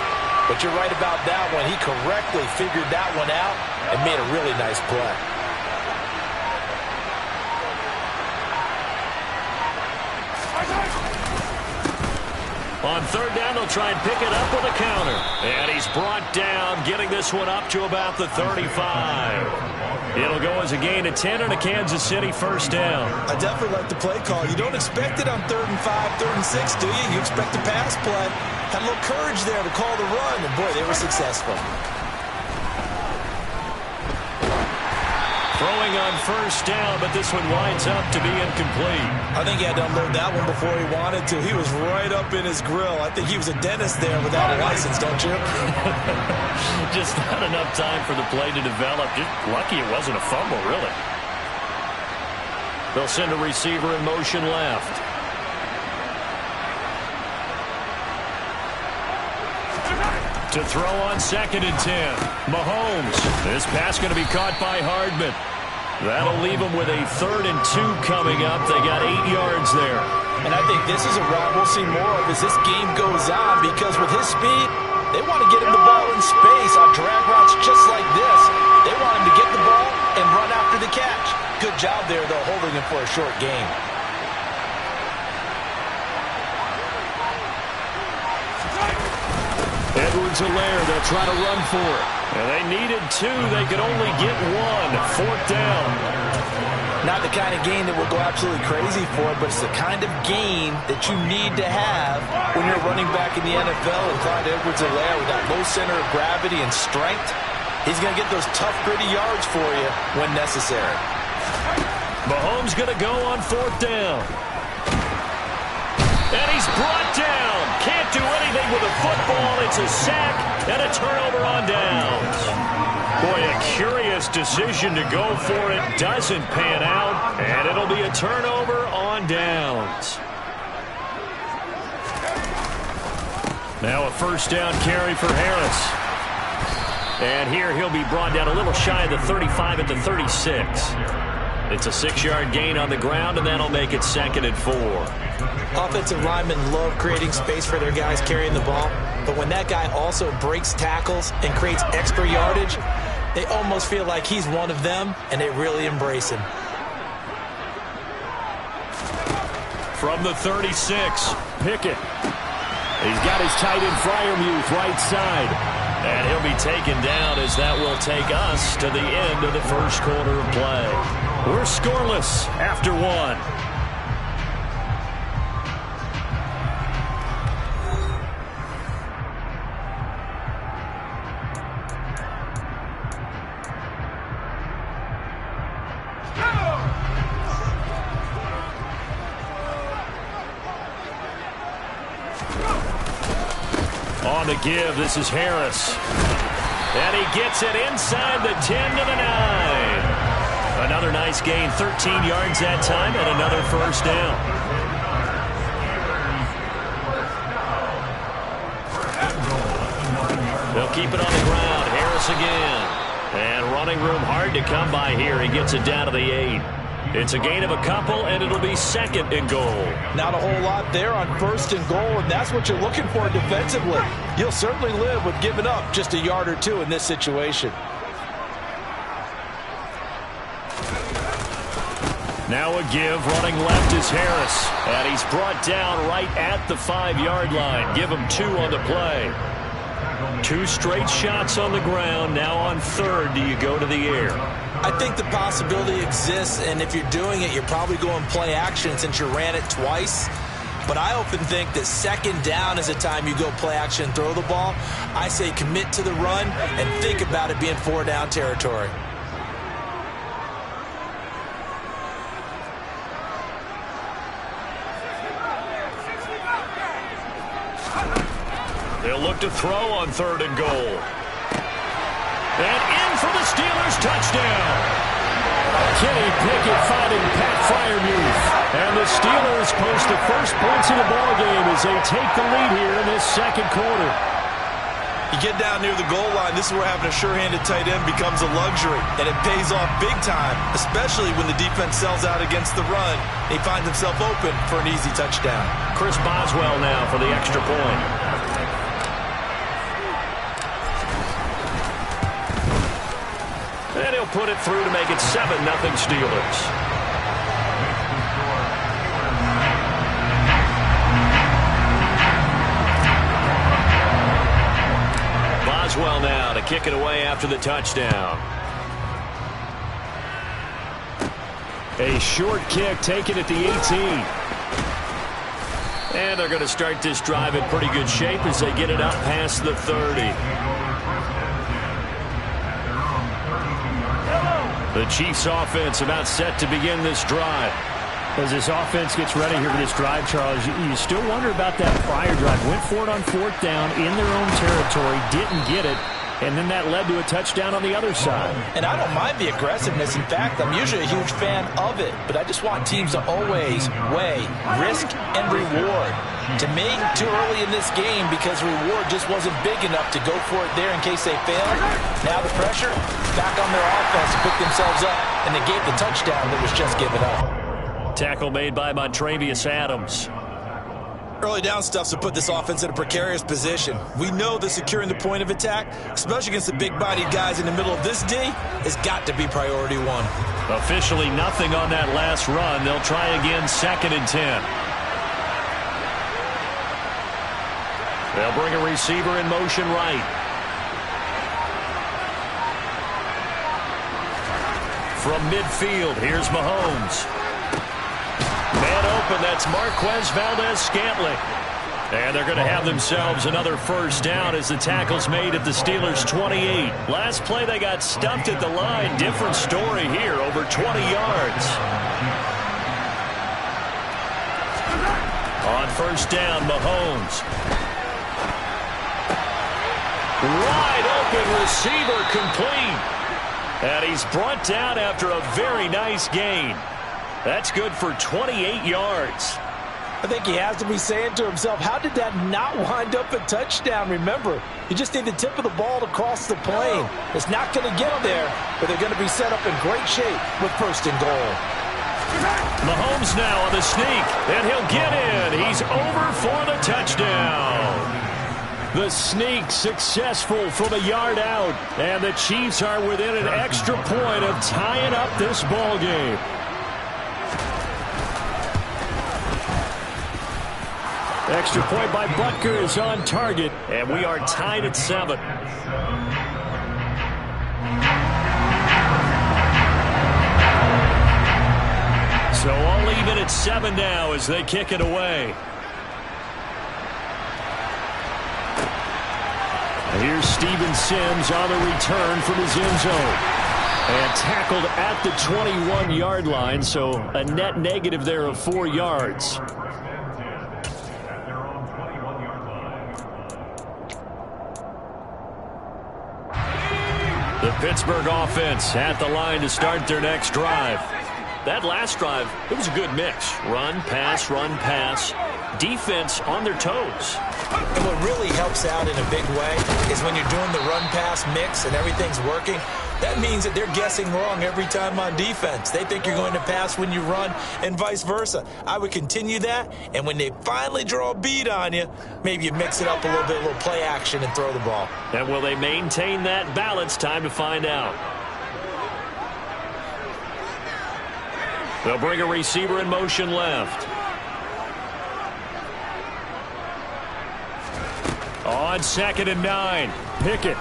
But you're right about that one. He correctly figured that one out and made a really nice play. On 3rd down, they'll try and pick it up with a counter. And he's brought down, getting this one up to about the 35. It'll go as a gain of 10 and a Kansas City 1st down. I definitely like the play call. You don't expect it on 3rd and 5, 3rd and 6, do you? You expect a pass play. Had a little courage there to call the run, and boy, they were successful. Throwing on 1st down, but this one winds up to be incomplete. I think he had to unload that one before he wanted to. He was right up in his grill. I think he was a dentist there without a license, don't you? Just not enough time for the play to develop. Just lucky it wasn't a fumble, really. They'll send a receiver in motion left. To throw on 2nd and 10. Mahomes. This pass going to be caught by Hardman. That'll leave them with a 3rd and 2 coming up. They got 8 yards there. And I think this is a route we'll see more of as this game goes on because with his speed, they want to get him the ball in space on drag routes just like this. They want him to get the ball and run after the catch. Good job there, though, holding him for a short game. Edwards-Helaire, they'll try to run for it. And they needed 2. They could only get 1. 4th down. Not the kind of gain that will go absolutely crazy for it, but it's the kind of gain that you need to have when you're running back in the NFL. And Clyde Edwards-Helaire with that low center of gravity and strength, he's going to get those tough, gritty yards for you when necessary. Mahomes going to go on 4th down. And he's brought down. Can't do anything with a football. It's a sack and a turnover on downs. Boy, a curious decision to go for it. Doesn't pan out. And it'll be a turnover on downs. Now a 1st down carry for Harris. And here he'll be brought down a little shy of the 35 at the 36. It's a 6-yard gain on the ground, and that'll make it 2nd and 4. Offensive linemen love creating space for their guys carrying the ball, but when that guy also breaks tackles and creates extra yardage, they almost feel like he's one of them, and they really embrace him. From the 36, Pickett. He's got his tight end Freiermuth right side. And he'll be taken down as that will take us to the end of the 1st quarter of play. We're scoreless after 1. On the give, this is Harris. And he gets it inside the 10 to the 9. Another nice gain, 13 yards that time, and another 1st down. They'll keep it on the ground. Harris again. And running room hard to come by here. He gets it down to the 8. It's a gain of a couple, and it'll be 2nd and goal. Not a whole lot there on 1st and goal, and that's what you're looking for defensively. You'll certainly live with giving up just a yard or 2 in this situation. Now a give, running left is Harris. And he's brought down right at the 5-yard line. Give him 2 on the play. 2 straight shots on the ground. Now on 3rd, do you go to the air? I think the possibility exists, and if you're doing it, you're probably going play action since you ran it twice. But I often think that 2nd down is a time you go play action and throw the ball. I say commit to the run and think about it being 4-down territory. They'll look to throw on 3rd and goal. And in for the Steelers touchdown. Kenny Pickett finding Pat Freiermuth. And the Steelers post the first points of the ballgame as they take the lead here in this second quarter. You get down near the goal line, this is where having a sure-handed tight end becomes a luxury, and it pays off big time, especially when the defense sells out against the run. He finds himself open for an easy touchdown. Chris Boswell now for the extra point. And he'll put it through to make it 7-0 Steelers. Boswell now to kick it away after the touchdown. A short kick taken at the 18. And they're going to start this drive in pretty good shape as they get it up past the 30. The Chiefs offense about set to begin this drive. As this offense gets ready here for this drive, Charles, you still wonder about that prior drive. Went for it on 4th down in their own territory, didn't get it, and then that led to a touchdown on the other side. And I don't mind the aggressiveness. In fact, I'm usually a huge fan of it, but I just want teams to always weigh risk and reward. To me, too early in this game because reward just wasn't big enough to go for it there in case they failed. Now the pressure back on their offense to pick themselves up, and they gave the touchdown that was just given up. Tackle made by Montravius Adams. Early down stuffs to put this offense in a precarious position. We know that securing the point of attack, especially against the big-bodied guys in the middle of this D, has got to be priority one. Officially nothing on that last run. They'll try again 2nd and 10. They'll bring a receiver in motion right. From midfield, here's Mahomes. Man open, that's Marquez Valdez-Scantling. And they're going to have themselves another first down as the tackle's made at the Steelers' 28. Last play they got stuffed at the line. Different story here, over 20 yards. On first down, Mahomes. Wide open receiver complete. And he's brought down after a very nice gain. That's good for 28 yards. I think he has to be saying to himself, how did that not wind up a touchdown? Remember, you just need the tip of the ball to cross the plane. It's not going to get there, but they're going to be set up in great shape with 1st and goal. Mahomes now on the sneak, and he'll get in. He's over for the touchdown. The sneak successful from a yard out, and the Chiefs are within an extra point of tying up this ball game. Extra point by Butker is on target, and we are tied at 7. So all even at 7 now as they kick it away. Here's Steven Sims on the return from his end zone. And tackled at the 21-yard line, so a net negative there of 4 yards. The Pittsburgh offense at the line to start their next drive. That last drive, it was a good mix. Run, pass, defense on their toes. And what really helps out in a big way is when you're doing the run-pass mix and everything's working, that means that they're guessing wrong every time on defense. They think you're going to pass when you run and vice versa. I would continue that, and when they finally draw a bead on you, maybe you mix it up a little play action and throw the ball. And will they maintain that balance? Time to find out. They'll bring a receiver in motion left. On 2nd and 9, Pickett.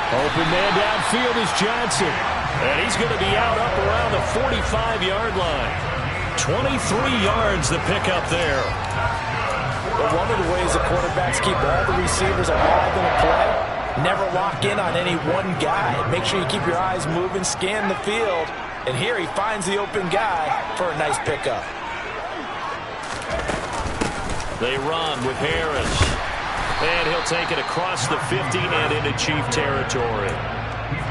Open man downfield is Johnson. And he's going to be out up around the 45-yard line. 23 yards the pickup there. But one of the ways the quarterbacks keep all the receivers alive in a play, never lock in on any one guy. Make sure you keep your eyes moving, scan the field. And here he finds the open guy for a nice pickup. They run with Harris. And he'll take it across the 50 and into Chief territory.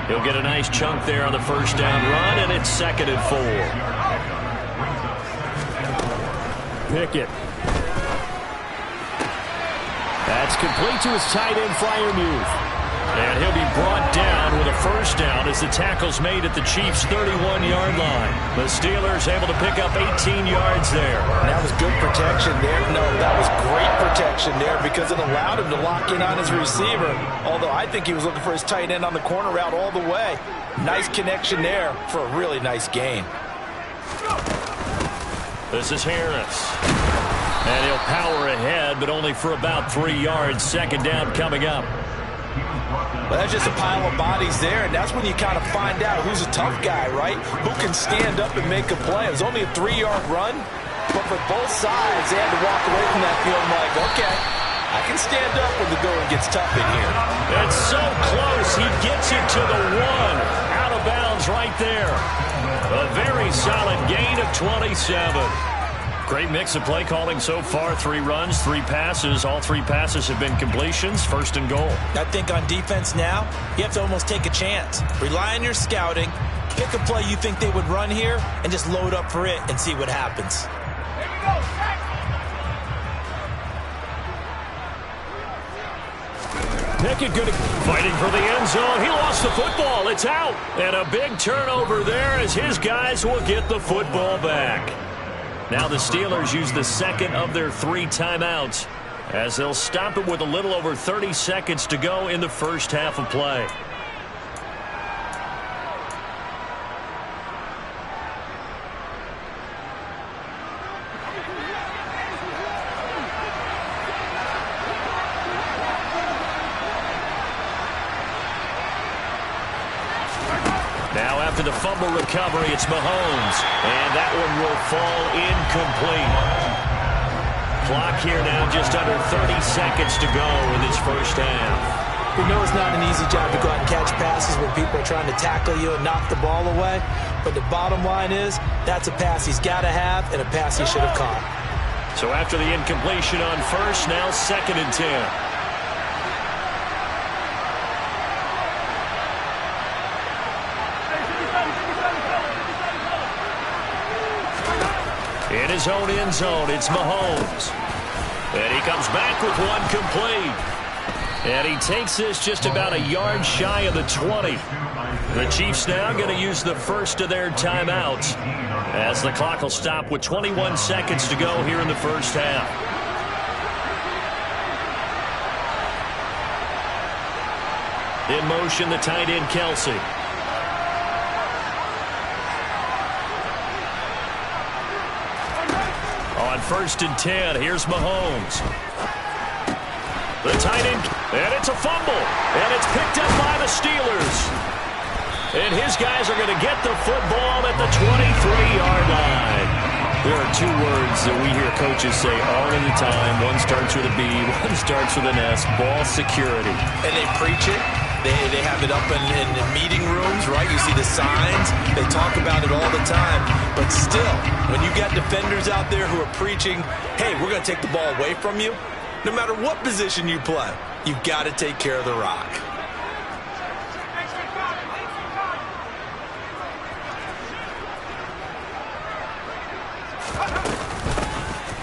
He'll get a nice chunk there on the first down run, and it's 2nd and 4. Pickett. That's complete to his tight end, Freiermuth. And he'll be brought down with a first down as the tackle's made at the Chiefs' 31-yard line. The Steelers able to pick up 18 yards there. That was good protection there. No, that was great protection there because it allowed him to lock in on his receiver. Although I think he was looking for his tight end on the corner route all the way. Nice connection there for a really nice gain. This is Harris. And he'll power ahead, but only for about 3 yards. 2nd down coming up. Well, that's just a pile of bodies there, and that's when you kind of find out who's a tough guy, right? Who can stand up and make a play. It was only a 3-yard run, but for both sides, they had to walk away from that field. I'm like, okay, I can stand up when the going gets tough in here. That's so close. He gets it to the 1. Out of bounds right there. A very solid gain of 27. Great mix of play calling so far. 3 runs, 3 passes. All 3 passes have been completions. 1st and goal. I think on defense now, you have to almost take a chance. Rely on your scouting. Pick a play you think they would run here and just load up for it and see what happens. Pickett good, fighting for the end zone. He lost the football. It's out. And a big turnover there as his guys will get the football back. Now the Steelers use the 2nd of their 3 timeouts as they'll stop it with a little over 30 seconds to go in the first half of play. Now after the fumble recovery, it's Mahomes. And that one will fall incomplete. Clock here now just under 30 seconds to go in this first half. We know it's not an easy job to go out and catch passes when people are trying to tackle you and knock the ball away. But the bottom line is, that's a pass he's got to have and a pass he should have caught. So after the incompletion on first, now 2nd and 10. In his own end zone, it's Mahomes. And he comes back with one complete. And he takes this just about a yard shy of the 20. The Chiefs now going to use the first of their timeouts as the clock will stop with 21 seconds to go here in the first half. In motion, the tight end, Kelsey. On 1st and 10, here's Mahomes. The tight end, and it's a fumble, and it's picked up by the Steelers. And his guys are going to get the football at the 23-yard line. There are 2 words that we hear coaches say all of the time. One starts with a B, one starts with an S, ball security. And they preach it. They have it up in meeting rooms, right? You see the signs. They talk about it all the time. But still, when you got defenders out there who are preaching, hey, we're going to take the ball away from you, no matter what position you play, you've got to take care of the rock.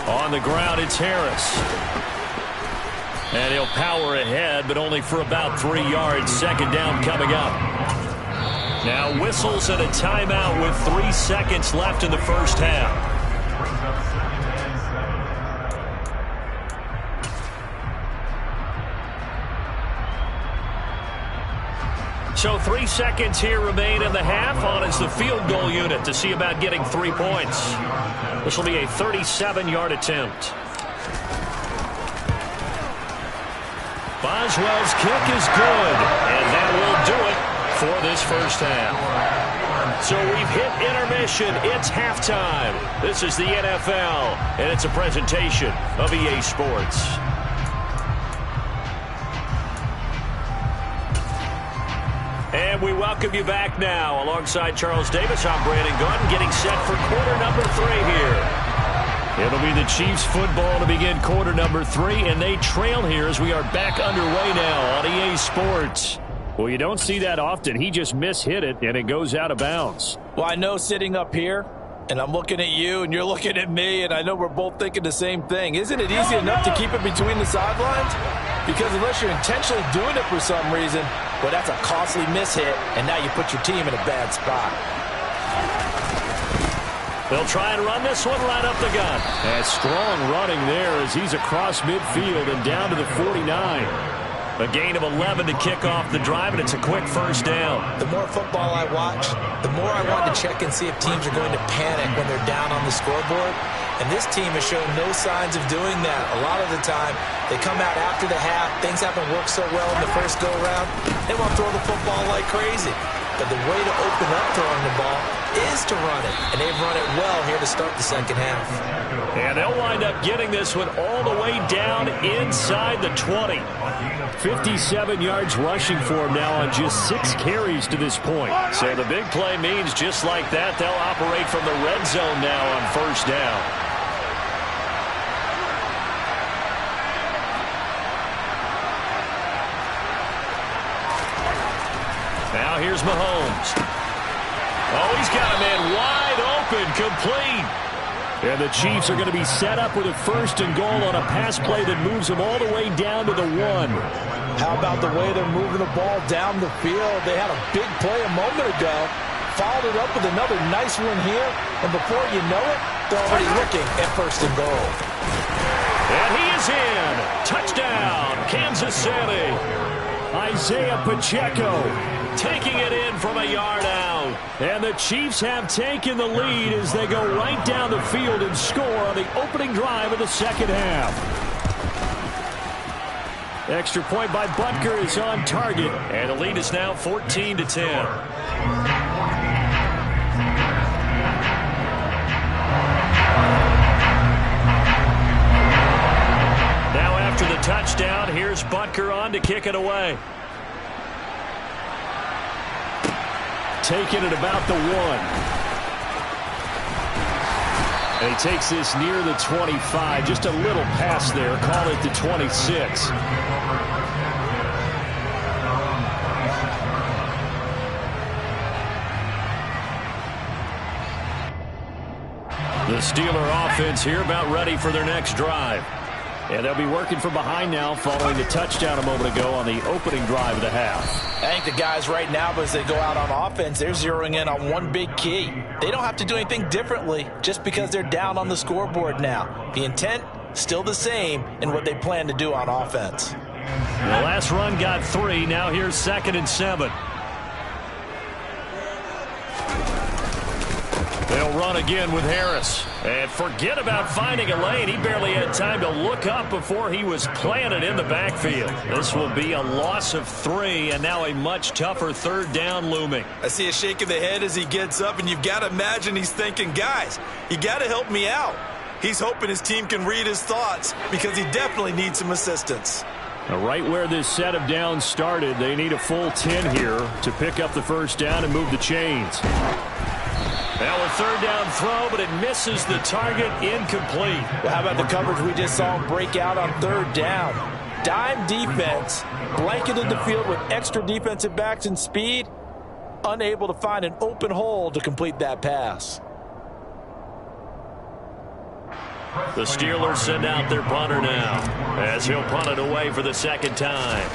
On the ground, it's Harris. And he'll power ahead, but only for about 3 yards. 2nd down coming up. Now whistles and a timeout with 3 seconds left in the first half. So 3 seconds here remain in the half. On is the field goal unit to see about getting 3 points. This will be a 37-yard attempt. Boswell's kick is good, and that will do it for this first half. So we've hit intermission. It's halftime. This is the NFL, and it's a presentation of EA Sports. And we welcome you back now. Alongside Charles Davis, I'm Brandon Gordon, getting set for quarter number 3 here. It'll be the Chiefs football to begin quarter number 3, and they trail here as we are back underway now on EA Sports. Well, you don't see that often. He just mishit it, and it goes out of bounds. Well, I know sitting up here, and I'm looking at you, and you're looking at me, and I know we're both thinking the same thing. Isn't it easy enough to keep it between the sidelines? Because unless you're intentionally doing it for some reason, well, that's a costly mishit, and now you put your team in a bad spot. They'll try and run this one right up the gut. And strong running there as he's across midfield and down to the 49. A gain of 11 to kick off the drive, and it's a quick first down. The more football I watch, the more I want to check and see if teams are going to panic when they're down on the scoreboard. And this team has shown no signs of doing that. A lot of the time, they come out after the half. Things haven't worked so well in the first go-around. They want to throw the football like crazy. But the way to open up throwing the ball is to run it. And they've run it well here to start the second half. And they'll wind up getting this one all the way down inside the 20. 57 yards rushing for him now on just 6 carries to this point. So the big play means just like that, they'll operate from the red zone now on first down. Now here's Mahomes. Oh, he's got a man wide open, complete. And the Chiefs are going to be set up with a first and goal on a pass play that moves them all the way down to the 1. How about the way they're moving the ball down the field? They had a big play a moment ago, followed it up with another nice one here, and before you know it, they're already looking at first and goal. And he is in. Touchdown, Kansas City. Isaiah Pacheco taking it in from a yard out. And the Chiefs have taken the lead as they go right down the field and score on the opening drive of the second half. Extra point by Butker is on target. And the lead is now 14-10. Now after the touchdown, here's Butker on to kick it away. Taking it about the 1. And he takes this near the 25. Just a little pass there. Call it the 26. The Steeler offense here about ready for their next drive. And they'll be working from behind now following the touchdown a moment ago on the opening drive of the half. I think the guys right now, as they go out on offense, they're zeroing in on one big key. They don't have to do anything differently just because they're down on the scoreboard now. The intent, still the same in what they plan to do on offense. The last run got 3. Now here's 2nd and 7. They'll run again with Harris. And forget about finding a lane. He barely had time to look up before he was planted in the backfield. This will be a loss of 3, and now a much tougher third down looming. I see a shake of the head as he gets up, and you've got to imagine he's thinking, guys, you got to help me out. He's hoping his team can read his thoughts because he definitely needs some assistance. Now, right where this set of downs started, they need a full 10 here to pick up the first down and move the chains. Now a third down throw, but it misses the target, incomplete. Well, how about the coverage we just saw him break out on third down? Dime defense, blanketed the field with extra defensive backs and speed, unable to find an open hole to complete that pass. The Steelers send out their punter now as he'll punt it away for the second time.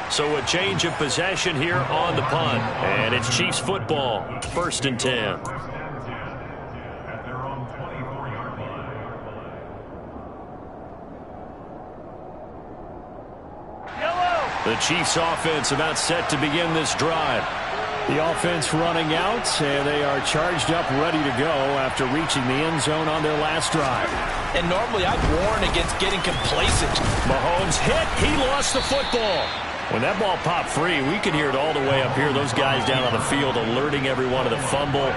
So a change of possession here on the punt. And it's Chiefs football, 1st and 10. The Chiefs offense about set to begin this drive. The offense running out, and they are charged up, ready to go after reaching the end zone on their last drive. And normally I'd warn against getting complacent. Mahomes hit. He lost the football. When that ball popped free, we could hear it all the way up here. Those guys down on the field alerting everyone of the fumble.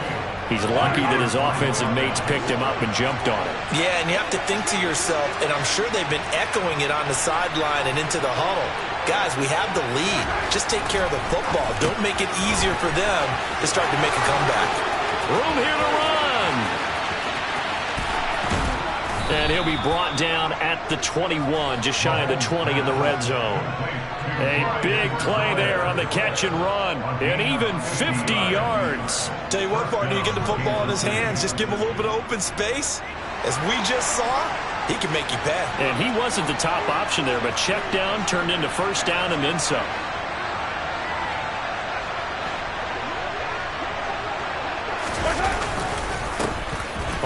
He's lucky that his offensive mates picked him up and jumped on it. Yeah, and you have to think to yourself, and I'm sure they've been echoing it on the sideline and into the huddle. Guys, we have the lead. Just take care of the football. Don't make it easier for them to start to make a comeback. Room here to run. And he'll be brought down at the 21, just shy of the 20 in the red zone. A big play there on the catch and run, and even 50 yards. Tell you what, partner, you get the football in his hands, just give him a little bit of open space. As we just saw, he can make you pay. And he wasn't the top option there, but check down turned into first down and then some.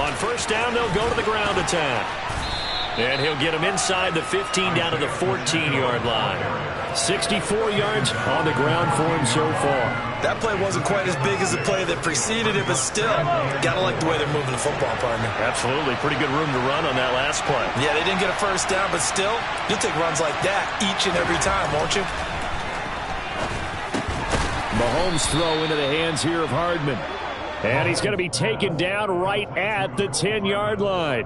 On first down, they'll go to the ground attack. And he'll get him inside the 15 down to the 14-yard line. 64 yards on the ground for him so far. That play wasn't quite as big as the play that preceded it, but still, got to like the way they're moving the football, partner. Absolutely. Pretty good room to run on that last play. Yeah, they didn't get a first down, but still, you'll take runs like that each and every time, won't you? Mahomes throw into the hands here of Hardman. And he's going to be taken down right at the 10-yard line.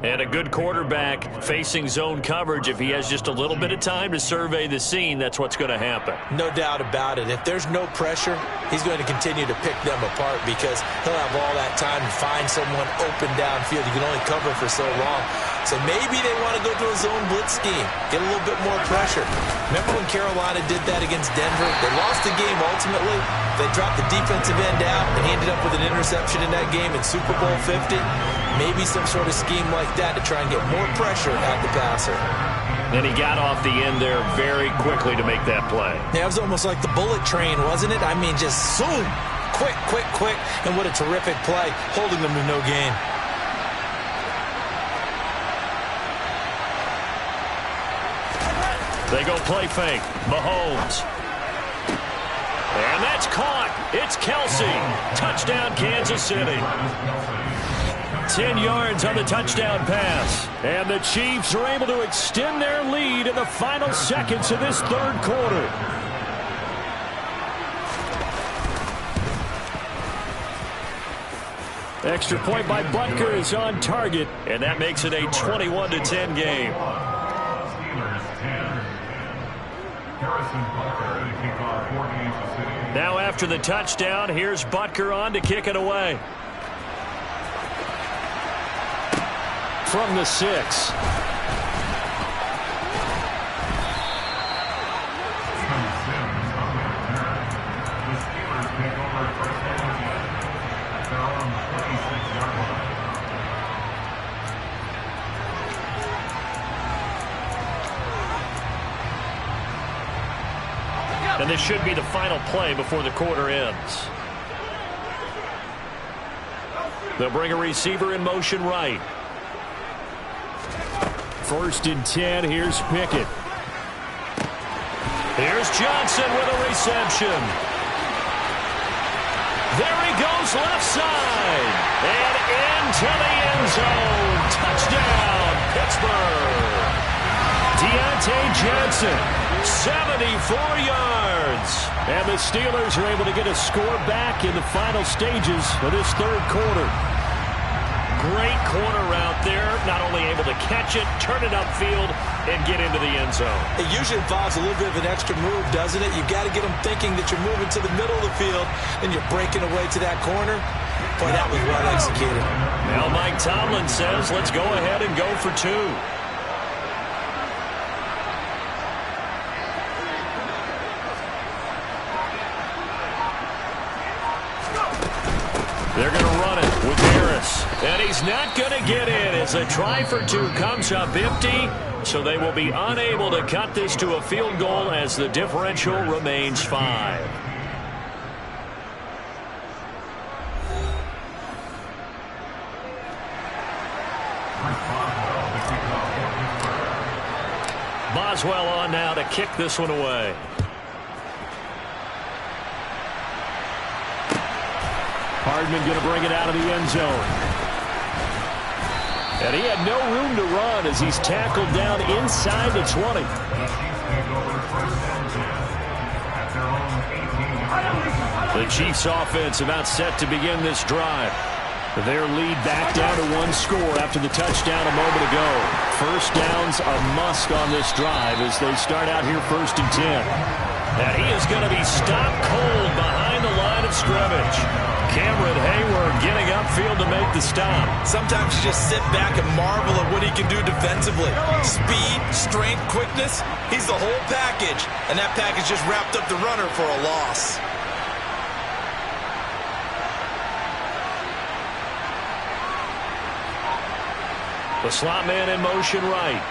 And a good quarterback facing zone coverage. If he has just a little bit of time to survey the scene, that's what's going to happen. No doubt about it. If there's no pressure, he's going to continue to pick them apart because he'll have all that time to find someone open downfield. You can only cover for so long. So maybe they want to go to a zone blitz scheme, get a little bit more pressure. Remember when Carolina did that against Denver? They lost the game ultimately. They dropped the defensive end out, and he ended up with an interception in that game in Super Bowl 50. Maybe some sort of scheme like that to try and get more pressure at the passer. And he got off the end there very quickly to make that play. Yeah, it was almost like the bullet train, wasn't it? I mean, just zoom, quick, quick, quick, and what a terrific play, holding them to no gain. They go play fake. Mahomes. And that's caught. It's Kelsey. Touchdown, Kansas City. 10 yards on the touchdown pass. And the Chiefs are able to extend their lead in the final seconds of this third quarter. Extra point by Butker is on target, and that makes it a 21-10 game. Now after the touchdown, here's Butker on to kick it away. From the 6. And this should be the final play before the quarter ends. They'll bring a receiver in motion right. 1st and 10. Here's Pickett. Here's Johnson with a reception. There he goes left side. And into the end zone. Touchdown, Pittsburgh. Deontay Johnson, 74 yards. And the Steelers are able to get a score back in the final stages of this third quarter. Great corner route there. Not only able to catch it, turn it upfield, and get into the end zone. It usually involves a little bit of an extra move, doesn't it? You've got to get them thinking that you're moving to the middle of the field and you're breaking away to that corner. Boy, that was well executed. Now Mike Tomlin says, let's go ahead and go for 2. They're going to run it with Harris. And he's not going to get in as a try for 2 comes up empty. So they will be unable to cut this to a field goal as the differential remains 5. Boswell on now to kick this one away. Hardman going to bring it out of the end zone. And he had no room to run as he's tackled down inside the 20. The Chiefs offense about set to begin this drive. Their lead back down to one score after the touchdown a moment ago. First down's a must on this drive as they start out here 1st and 10. And he is going to be stopped cold behind the line of scrimmage. Cameron Hayward getting upfield to make the stop. Sometimes you just sit back and marvel at what he can do defensively. Speed, strength, quickness, he's the whole package. And that package just wrapped up the runner for a loss. The slot man in motion right.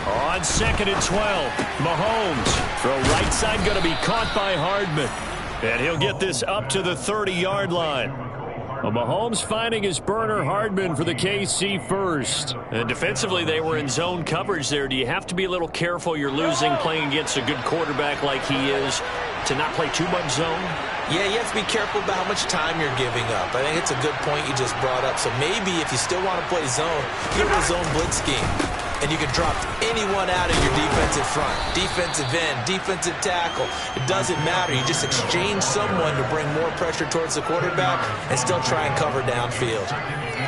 On 2nd and 12, Mahomes. Throw right side going to be caught by Hardman. And he'll get this up to the 30-yard line. Well, Mahomes finding his burner, Hardman, for the KC first. And defensively, they were in zone coverage there. Do you have to be a little careful? You're losing playing against a good quarterback like he is to not play too much zone? Yeah, you have to be careful about how much time you're giving up. I think it's a good point you just brought up. So maybe if you still want to play zone, go to a zone blitz scheme. And you can drop anyone out of your defensive front. Defensive end, defensive tackle. It doesn't matter. You just exchange someone to bring more pressure towards the quarterback and still try and cover downfield.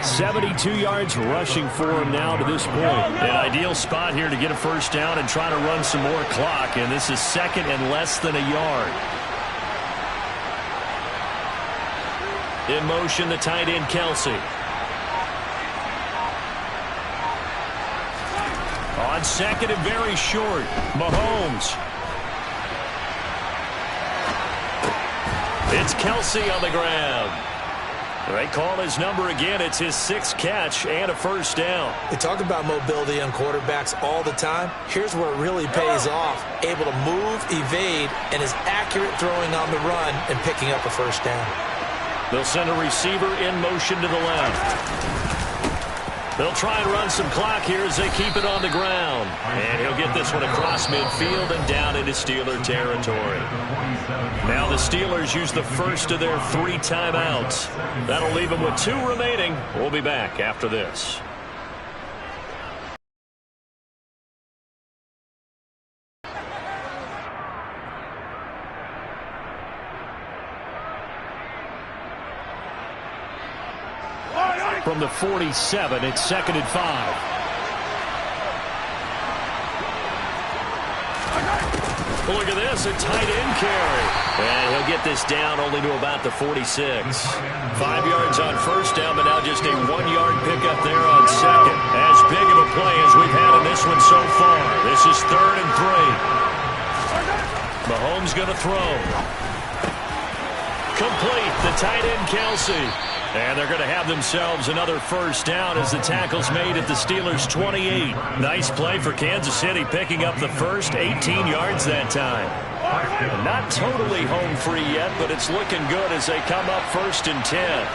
72 yards rushing for him now to this point. An ideal spot here to get a first down and try to run some more clock. And this is 2nd and less than a yard. In motion, the tight end, Kelsey. On 2nd and very short, Mahomes. It's Kelsey on the ground. They call his number again. It's his 6th catch and a first down. They talk about mobility on quarterbacks all the time. Here's where it really pays off. Able to move, evade, and is accurate throwing on the run and picking up a first down. They'll send a receiver in motion to the left. They'll try and run some clock here as they keep it on the ground. And he'll get this one across midfield and down into Steeler territory. Now the Steelers use the first of their 3 timeouts. That'll leave them with 2 remaining. We'll be back after this. From the 47, it's 2nd and 5. Look at this, a tight end carry. And he'll get this down only to about the 46. 5 yards on first down, but now just a 1-yard pickup there on 2nd. As big of a play as we've had in this one so far. This is 3rd and 3. Mahomes going to throw. Complete, the tight end, Kelsey. And they're going to have themselves another first down as the tackle's made at the Steelers' 28. Nice play for Kansas City, picking up the first 18 yards that time. Not totally home free yet, but it's looking good as they come up 1st and 10.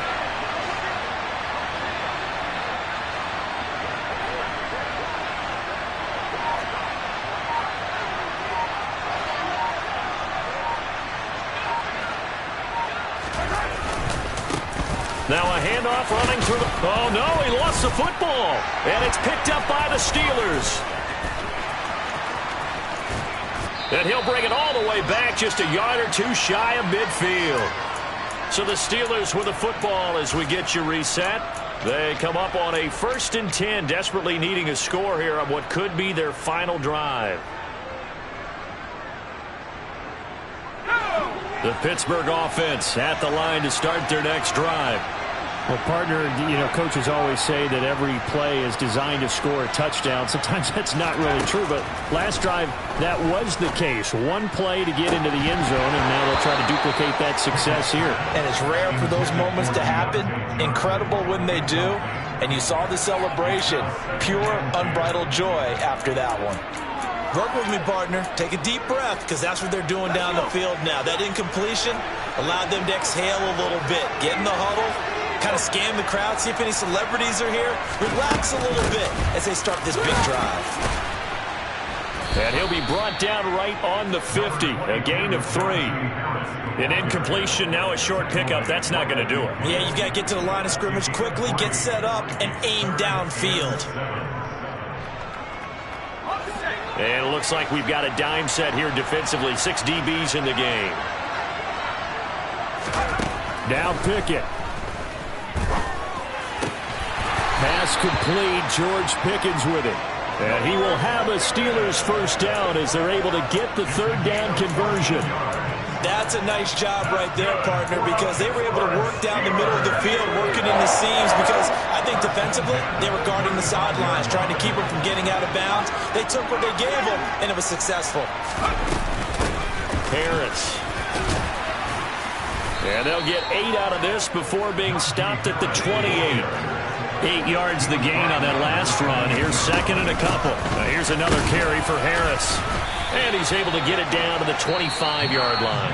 Now a handoff running through the... Oh, no, he lost the football. And it's picked up by the Steelers. And he'll bring it all the way back just a yard or 2 shy of midfield. So the Steelers with the football as we get you reset. They come up on a 1st and 10, desperately needing a score here on what could be their final drive. The Pittsburgh offense at the line to start their next drive. Well, partner, coaches always say that every play is designed to score a touchdown. Sometimes that's not really true, but last drive, that was the case. 1 play to get into the end zone, and now they'll try to duplicate that success here. And it's rare for those moments to happen. Incredible when they do. And you saw the celebration. Pure, unbridled joy after that one. Work with me, partner. Take a deep breath, because that's what they're doing down the field now. That incompletion allowed them to exhale a little bit. Get in the huddle, kind of scan the crowd, see if any celebrities are here. Relax a little bit as they start this big drive. And he'll be brought down right on the 50. A gain of 3. An incompletion, now a short pickup. That's not going to do it. Yeah, you got to get to the line of scrimmage quickly, get set up, and aim downfield. And it looks like we've got a dime set here defensively. 6 DBs in the game. Now Pickett. Pass complete. George Pickens with it. And he will have a Steelers first down as they're able to get the third down conversion. That's a nice job right there, partner, because they were able to work down the middle of the field, working in the seams, because I think defensively they were guarding the sidelines, trying to keep them from getting out of bounds. They took what they gave them, and it was successful. Harris. And they'll get 8 out of this before being stopped at the 28. 8 yards the gain on that last run. Here's second and a couple. Here's another carry for Harris. And he's able to get it down to the 25-yard line.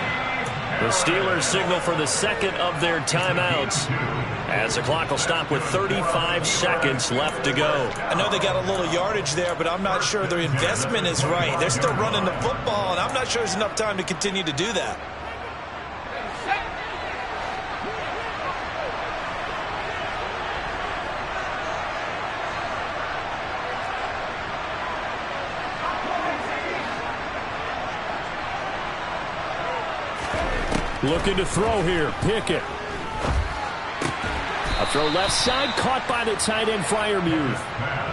The Steelers signal for the second of their timeouts as the clock will stop with 35 seconds left to go. I know they got a little yardage there, but I'm not sure their investment is right. They're still running the football, and I'm not sure there's enough time to continue to do that. Looking to throw here. Pickett. A throw left side, caught by the tight end Freiermuth.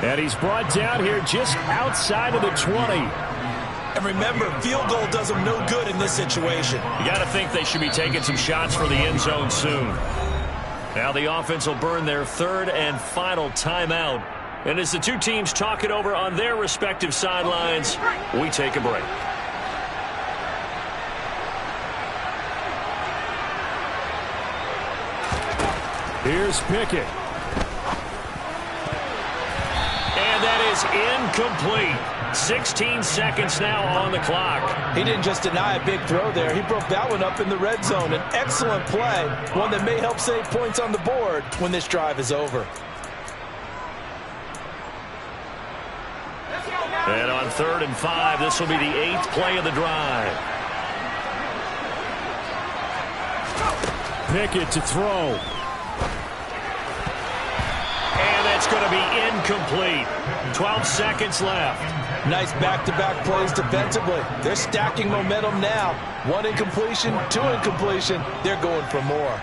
And he's brought down here just outside of the 20. And remember, field goal does them no good in this situation. You got to think they should be taking some shots for the end zone soon. Now the offense will burn their third and final timeout. And as the two teams talk it over on their respective sidelines, we take a break. Here's Pickett. And that is incomplete. 16 seconds now on the clock. He didn't just deny a big throw there. He broke that one up in the red zone. An excellent play, one that may help save points on the board when this drive is over. And on 3rd and 5, this will be the 8th play of the drive. Pickett to throw. And that's going to be incomplete. 12 seconds left. Nice back-to-back plays defensively. They're stacking momentum now. 1 incompletion, 2 incompletion. They're going for more.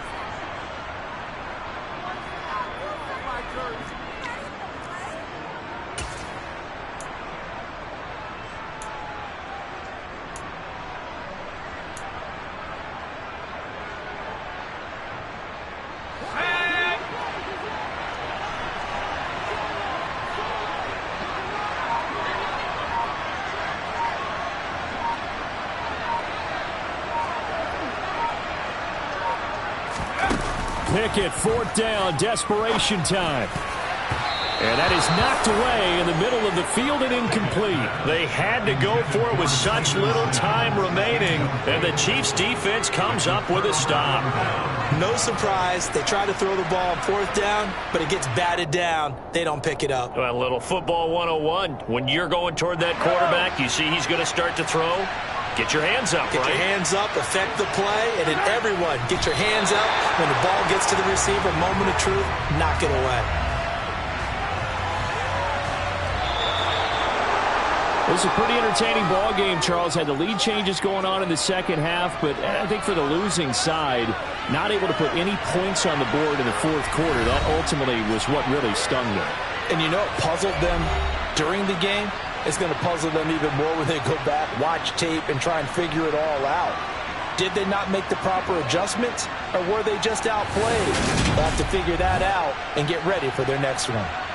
Pickett, 4th down, desperation time. And that is knocked away in the middle of the field and incomplete. They had to go for it with such little time remaining, and the Chiefs' defense comes up with a stop. No surprise. They try to throw the ball on 4th down, but it gets batted down. They don't pick it up. Well, a little football 101. When you're going toward that quarterback, you see he's going to start to throw. Get your hands up, Get your hands up, affect the play, and then everyone get your hands up. When the ball gets to the receiver, moment of truth, knock it away. It was a pretty entertaining ball game, Charles. Had the lead changes going on in the second half, but I think for the losing side, not able to put any points on the board in the 4th quarter, that ultimately was what really stung them. And you know what puzzled them during the game? It's going to puzzle them even more when they go back, watch tape, and try and figure it all out. Did they not make the proper adjustments, or were they just outplayed? They'll have to figure that out and get ready for their next one.